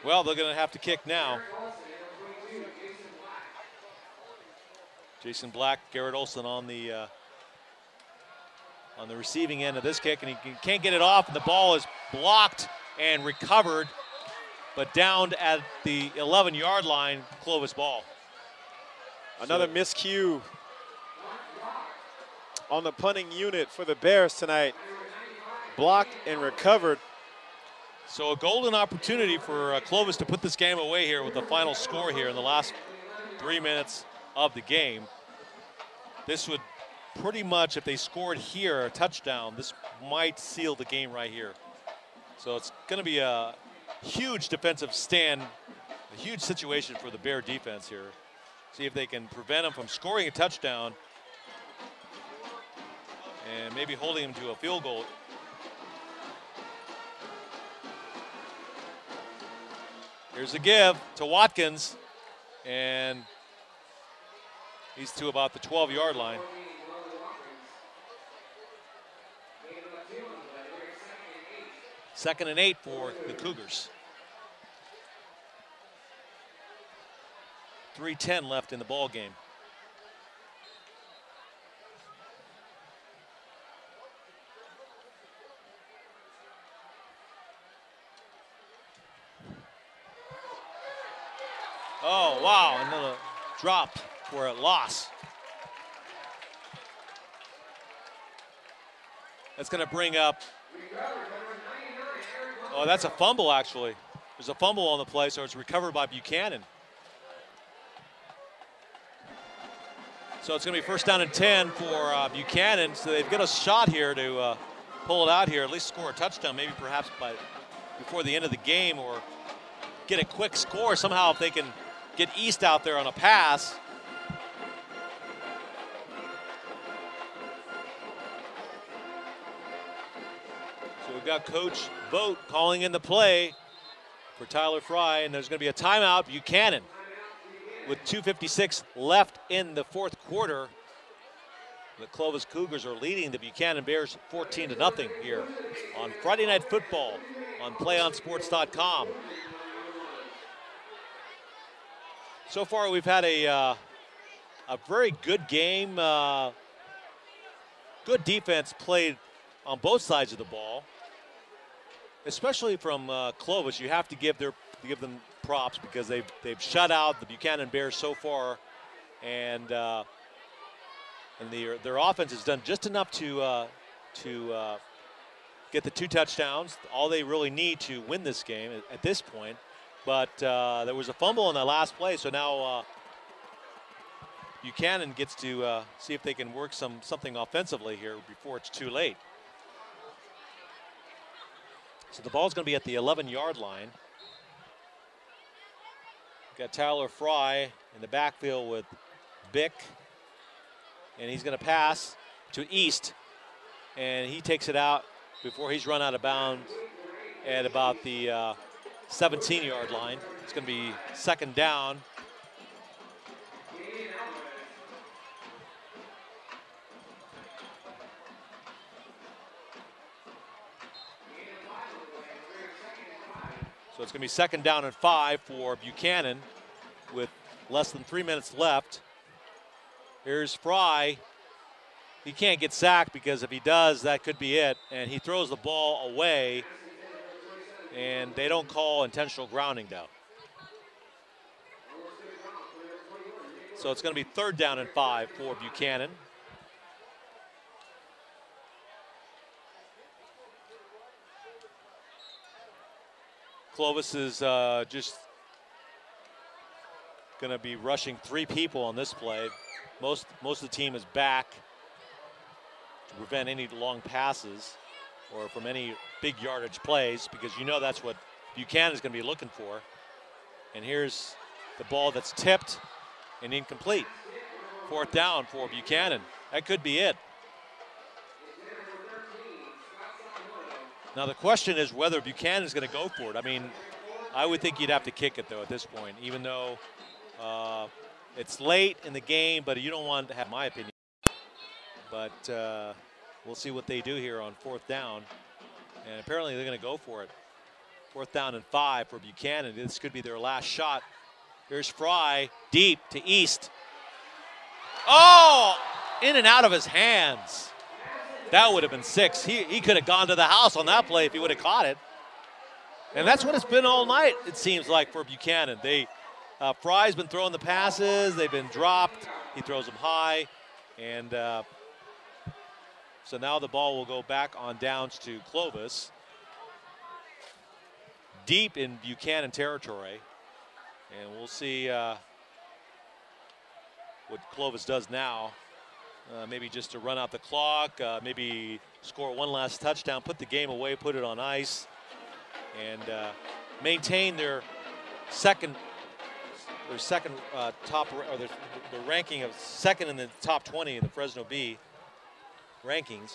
Well, they're going to have to kick now. Jason Black, Garrett Olson on the receiving end of this kick, and he can't get it off, and the ball is blocked and recovered, but downed at the 11-yard line, Clovis ball. Another miscue on the punting unit for the Bears tonight. Blocked and recovered. So a golden opportunity for Clovis to put this game away here with the final score here in the last 3 minutes of the game. This would pretty much, if they scored here a touchdown, this might seal the game right here. So it's going to be a huge defensive stand, a huge situation for the Bear defense here. See if they can prevent them from scoring a touchdown and maybe holding them to a field goal. Here's a give to Watkins, and he's to about the 12-yard line. Second and 8 for the Cougars. 3:10 left in the ball game. Oh, wow, another drop for a loss. That's going to bring up, oh, that's a fumble actually. There's a fumble on the play, so it's recovered by Buchanan. So it's going to be first down and 10 for Buchanan. So they've got a shot here to pull it out here, at least score a touchdown, maybe perhaps before the end of the game, or get a quick score somehow if they can get East out there on a pass. So we've got Coach Vogt calling in the play for Tyler Fry, and there's going to be a timeout. Buchanan with 2:56 left in the fourth quarter. The Clovis Cougars are leading the Buchanan Bears 14-0 here on Friday Night Football on PlayOnSports.com. So far, we've had a very good game. Good defense played on both sides of the ball, especially from Clovis. You have to give them props because they've shut out the Buchanan Bears so far, and their offense has done just enough to get the 2 touchdowns. All they really need to win this game at this point. But there was a fumble on that last play, so now Buchanan gets to see if they can work something offensively here before it's too late. So the ball's going to be at the 11-yard line. Got Tyler Fry in the backfield with Bick, and he's going to pass to East, and he takes it out before he's run out of bounds at about the 17-yard line. It's going to be second down. So it's going to be second down and 5 for Buchanan with less than 3 minutes left. Here's Fry. He can't get sacked because if he does, that could be it. And he throws the ball away, and they don't call intentional grounding down. So it's going to be third down and 5 for Buchanan. Clovis is just going to be rushing 3 people on this play. Most of the team is back to prevent any long passes or from any big yardage plays, because you know that's what Buchanan is going to be looking for. And here's the ball that's tipped and incomplete. Fourth down for Buchanan. That could be it. Now the question is whether Buchanan is going to go for it. I mean, I would think you'd have to kick it though at this point, even though it's late in the game, but you don't want to have my opinion. But we'll see what they do here on fourth down. And apparently they're going to go for it. Fourth down and 5 for Buchanan. This could be their last shot. Here's Fry, deep to East. Oh, in and out of his hands. That would have been 6. He could have gone to the house on that play if he would have caught it. And that's what it's been all night, it seems like, for Buchanan. Fry's been throwing the passes. They've been dropped. He throws them high. And so now the ball will go back on downs to Clovis. Deep in Buchanan territory. And we'll see what Clovis does now. Maybe just to run out the clock, maybe score one last touchdown, put the game away, put it on ice, and maintain their second top, or the ranking of second in the top 20 in the Fresno B rankings.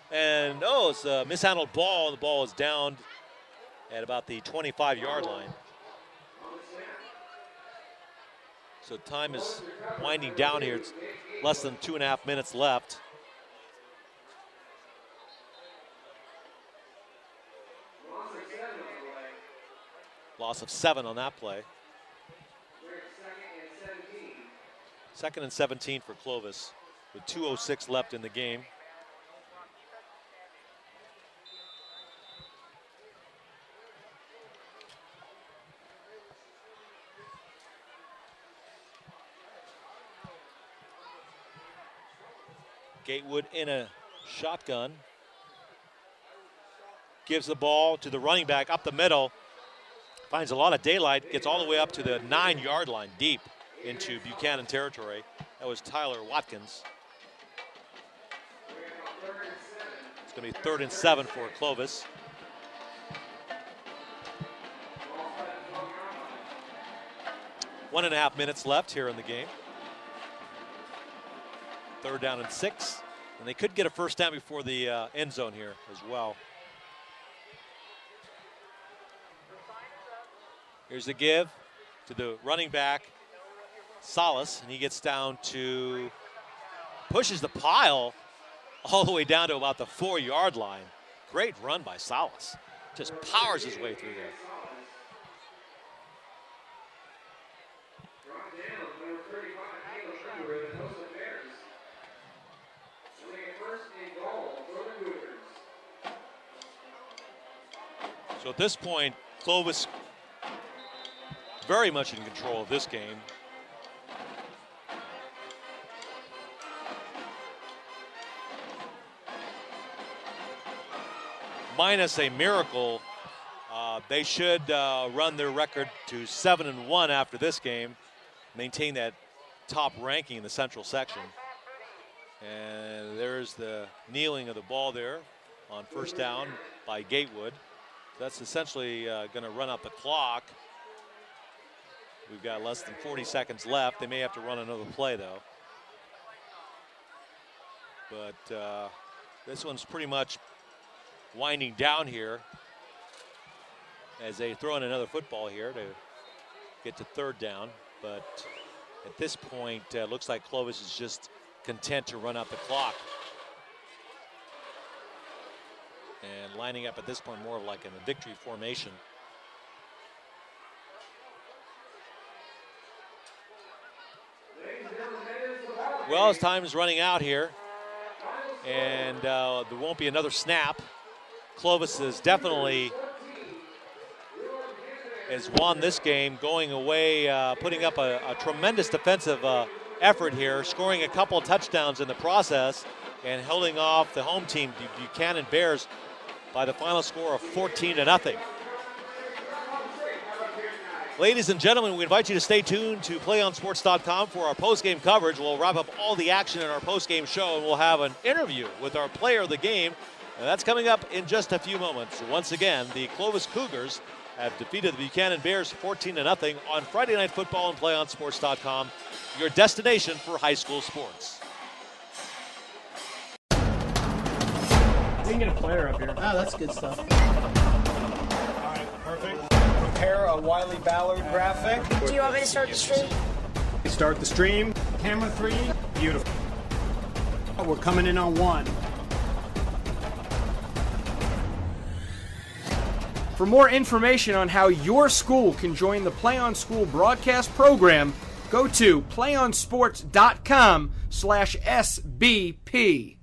And it's a mishandled ball. The ball is down at about the 25-yard line. So time is winding down here. It's less than 2.5 minutes left. Loss of 7 on that play. Second and 17 for Clovis with 2:06 left in the game. Gatewood in a shotgun. Gives the ball to the running back up the middle. Finds a lot of daylight. Gets all the way up to the 9-yard line, deep into Buchanan territory. That was Tyler Watkins. It's going to be 3rd and 7 for Clovis. One and a half minutes left here in the game. 3rd down and 6. And they could get a first down before the end zone here as well. Here's the give to the running back, Salas, and he gets down to, pushes the pile all the way down to about the 4-yard line. Great run by Salas. Just powers his way through there. So at this point, Clovis very much in control of this game. Minus a miracle, they should run their record to 7-1 after this game, maintain that top ranking in the Central section. And there's the kneeling of the ball there on first down by Gatewood. That's essentially going to run out the clock. We've got less than 40 seconds left. They may have to run another play, though. But this one's pretty much winding down here. as they throw in another football here to get to third down. But at this point, looks like Clovis is just content to run out the clock. And lining up at this point more of like in a victory formation. Well, as time is running out here, and there won't be another snap. Clovis is definitely has won this game, going away, putting up a tremendous defensive effort here, scoring a couple of touchdowns in the process, and holding off the home team, the Buchanan Bears, by the final score of 14-0. Ladies and gentlemen, we invite you to stay tuned to PlayOnSports.com for our post-game coverage. We'll wrap up all the action in our post-game show, and we'll have an interview with our player of the game. And that's coming up in just a few moments. Once again, the Clovis Cougars have defeated the Buchanan Bears 14-0 on Friday Night Football and PlayOnSports.com, your destination for high school sports. We can get a player up here. Oh, that's good stuff. All right, perfect. Prepare a Wiley Ballard graphic. Do you want me to start the stream? Start the stream. Camera 3. Beautiful. We're coming in on 1. For more information on how your school can join the Play On School broadcast program, go to playonsports.com/SBP.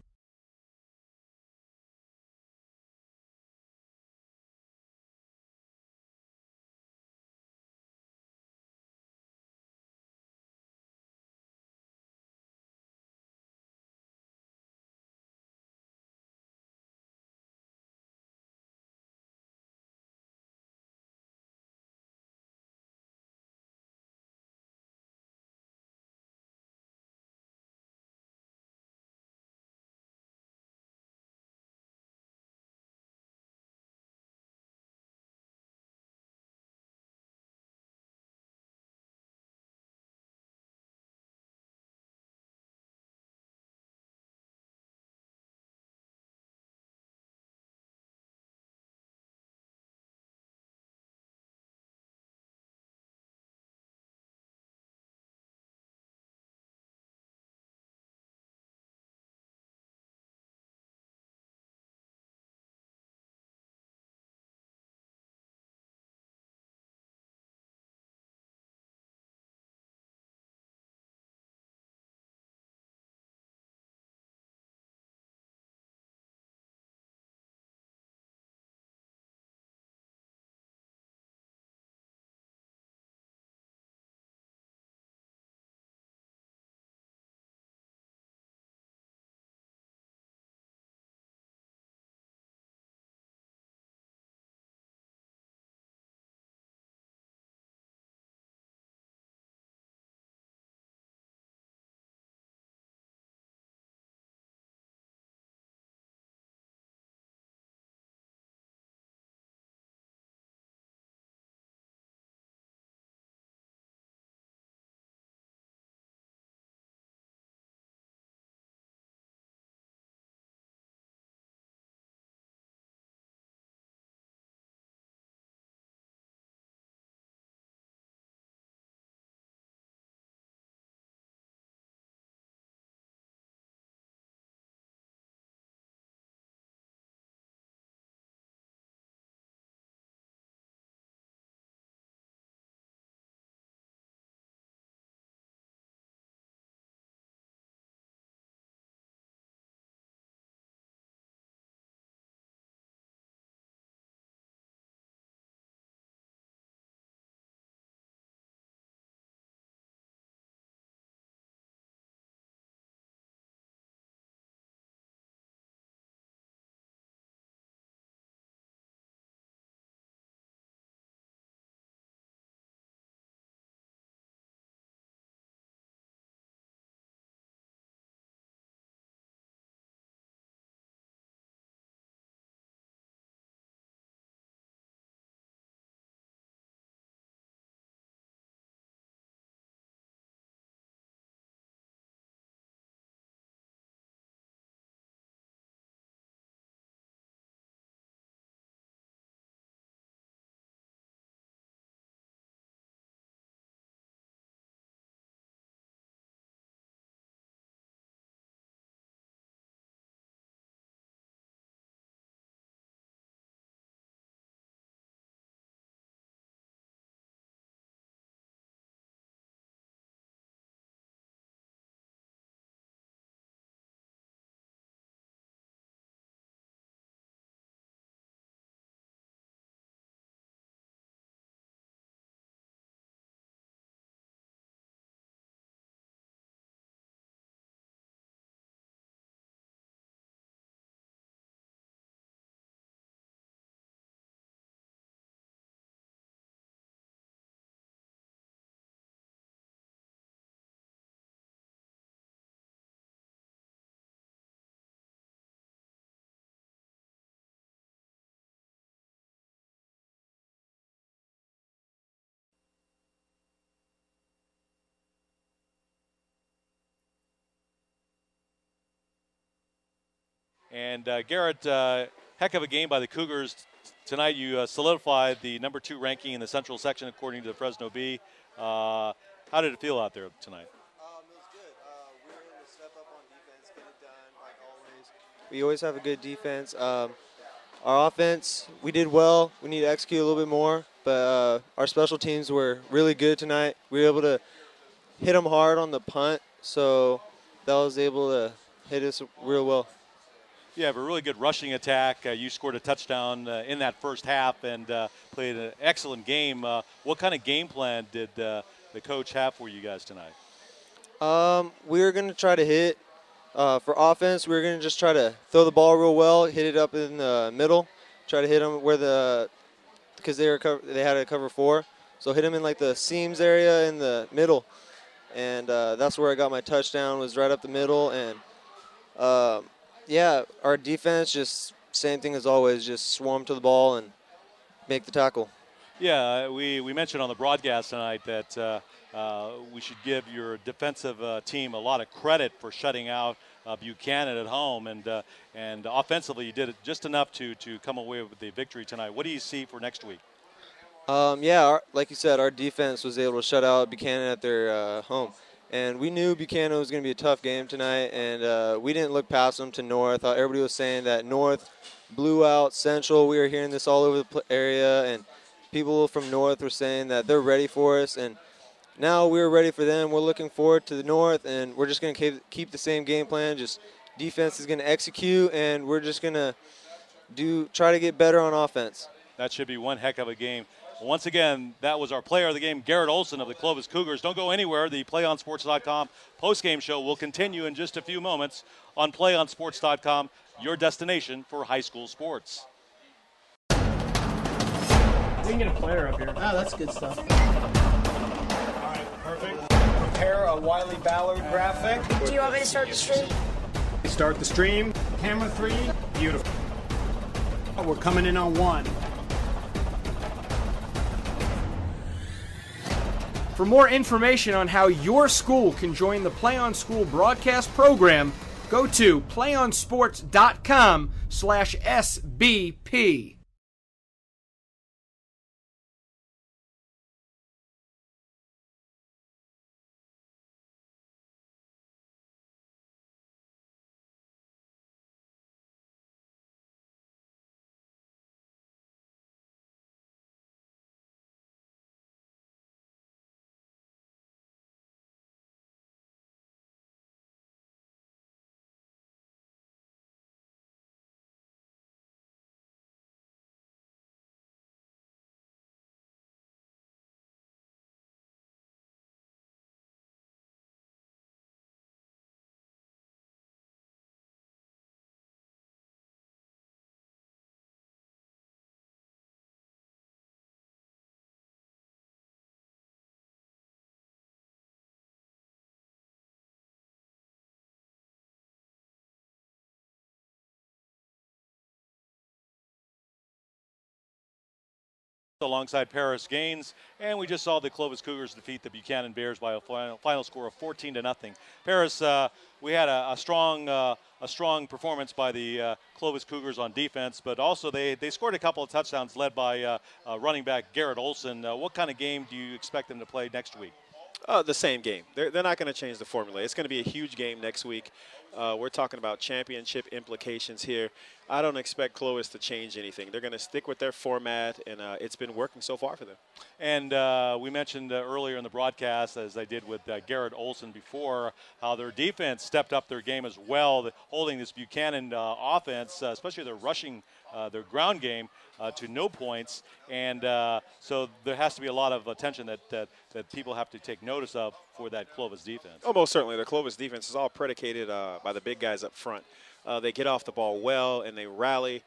And Garrett, heck of a game by the Cougars tonight. You solidified the #2 ranking in the Central section according to the Fresno Bee. How did it feel out there tonight? It was good. We were able to step up on defense, get it done like always. We always have a good defense. Our offense, we did well. We need to execute a little bit more, but our special teams were really good tonight. We were able to hit them hard on the punt, so that was able to hit us real well. You have a really good rushing attack. You scored a touchdown in that first half and played an excellent game. What kind of game plan did the coach have for you guys tonight? We were going to try to hit. For offense, we were going to just try to throw the ball real well, hit it up in the middle, try to hit them where because they had a cover 4, so hit them in like the seams area in the middle, and that's where I got my touchdown, was right up the middle. And yeah, our defense, just same thing as always, just swarm to the ball and make the tackle. Yeah, we mentioned on the broadcast tonight that we should give your defensive team a lot of credit for shutting out Buchanan at home, and offensively you did it just enough to come away with the victory tonight. What do you see for next week? Yeah, like you said, our defense was able to shut out Buchanan at their home. And we knew Buchanan was going to be a tough game tonight, and we didn't look past them to North. Everybody was saying that North blew out Central. We were hearing this all over the area, and people from North were saying that they're ready for us. And now we're ready for them. We're looking forward to the North, and we're just going to keep the same game plan. Just defense is going to execute, and we're just going to try to get better on offense. That should be one heck of a game. Once again, that was our player of the game, Garrett Olson of the Clovis Cougars. Don't go anywhere. The PlayOnSports.com postgame show will continue in just a few moments on PlayOnSports.com, your destination for high school sports. We can get a player up here. Oh, that's good stuff. All right, perfect. Prepare a Wiley Ballard graphic. Do you want me to start the stream? Start the stream. Camera 3. Beautiful. Oh, we're coming in on 1. For more information on how your school can join the Play On School broadcast program, go to playonsports.com/SBP. Alongside Paris Gaines, and we just saw the Clovis Cougars defeat the Buchanan Bears by a final score of 14-0. Paris, we had a strong performance by the Clovis Cougars on defense, but also they scored a couple of touchdowns led by running back Garrett Olson. What kind of game do you expect them to play next week? The same game. They're not going to change the formula. It's going to be a huge game next week. We're talking about championship implications here. I don't expect Clovis to change anything. They're going to stick with their format, and it's been working so far for them. And we mentioned earlier in the broadcast, as I did with Garrett Olson before, how their defense stepped up their game as well, holding this Buchanan offense, especially their rushing, their ground game, to no points. And so there has to be a lot of attention that people have to take notice of for that Clovis defense. Oh, most certainly. The Clovis defense is all predicated by the big guys up front. They get off the ball well, and they rally.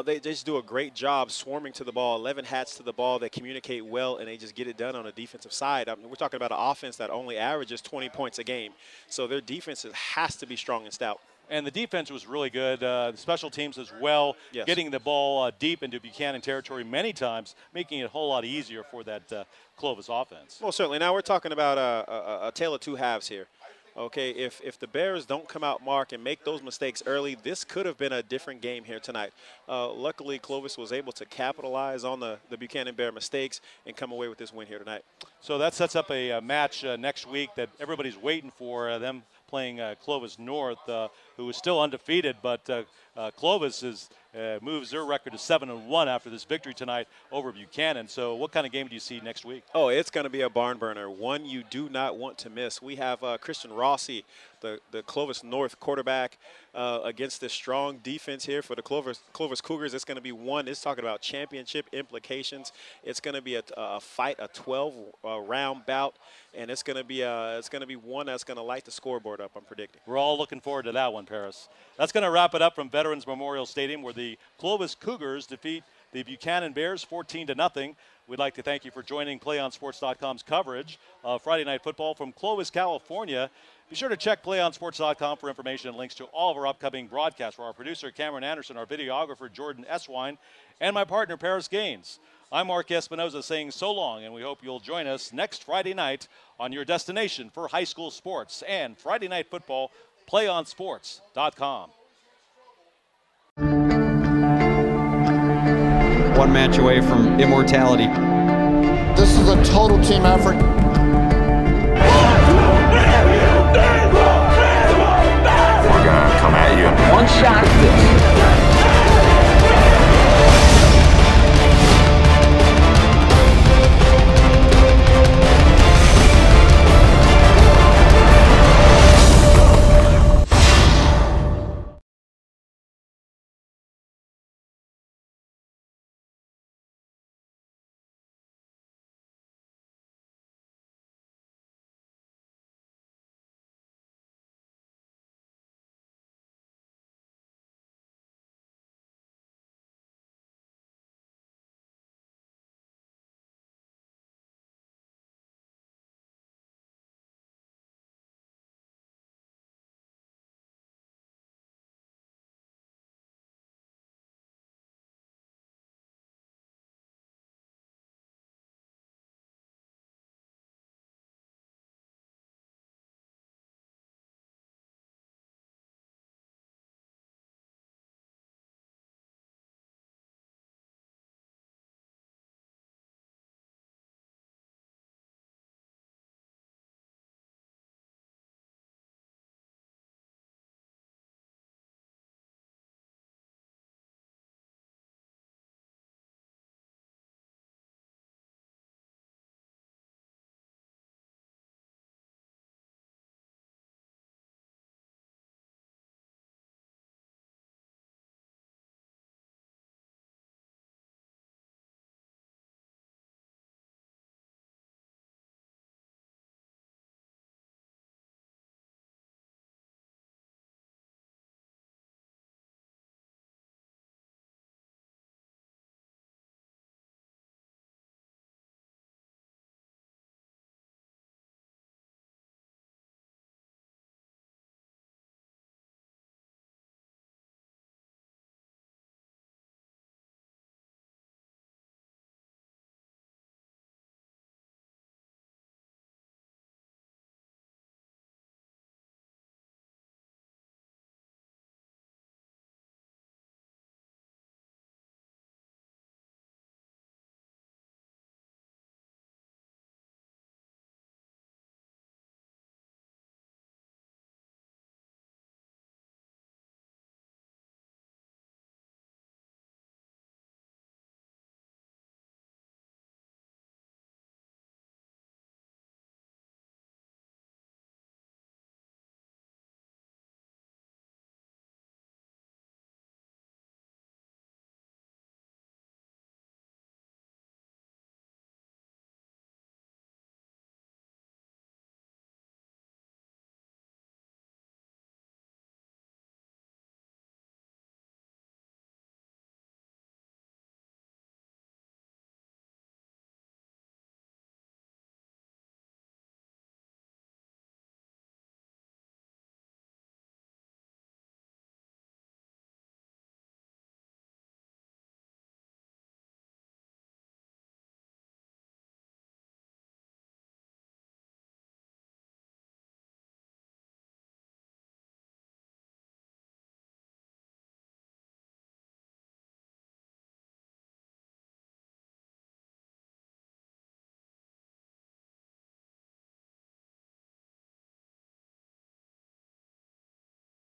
They just do a great job swarming to the ball, 11 hats to the ball. They communicate well, and they just get it done on the defensive side. I mean, we're talking about an offense that only averages 20 points a game. So their defense has to be strong and stout. And the defense was really good. The special teams as well, yes, getting the ball deep into Buchanan territory many times, making it a whole lot easier for that Clovis offense. Well, certainly. Now we're talking about a tale of two halves here. Okay, if the Bears don't come out mark and make those mistakes early, this could have been a different game here tonight. Luckily, Clovis was able to capitalize on the Buchanan Bear mistakes and come away with this win here tonight. So that sets up a match next week that everybody's waiting for, them playing Clovis North, who is still undefeated, but Clovis moves their record to 7-1 after this victory tonight over Buchanan. So what kind of game do you see next week? Oh, it's going to be a barn burner, one you do not want to miss. We have Christian Rossi, the Clovis North quarterback, against this strong defense here for the Clovis Cougars. It's going to be one. It's talking about championship implications. It's going to be a fight, a 12-round bout, and it's going to be one that's going to light the scoreboard up, I'm predicting. We're all looking forward to that one, Paris. That's going to wrap it up from Veterans Memorial Stadium, where the Clovis Cougars defeat the Buchanan Bears 14-0. We'd like to thank you for joining PlayOnSports.com's coverage of Friday Night Football from Clovis, California. Be sure to check PlayOnSports.com for information and links to all of our upcoming broadcasts. For our producer, Cameron Anderson, our videographer, Jordan Eswine, and my partner, Paris Gaines. I'm Mark Espinoza saying so long, and we hope you'll join us next Friday night on your destination for high school sports and Friday Night Football, PlayOnSports.com. One match away from immortality. This is a total team effort.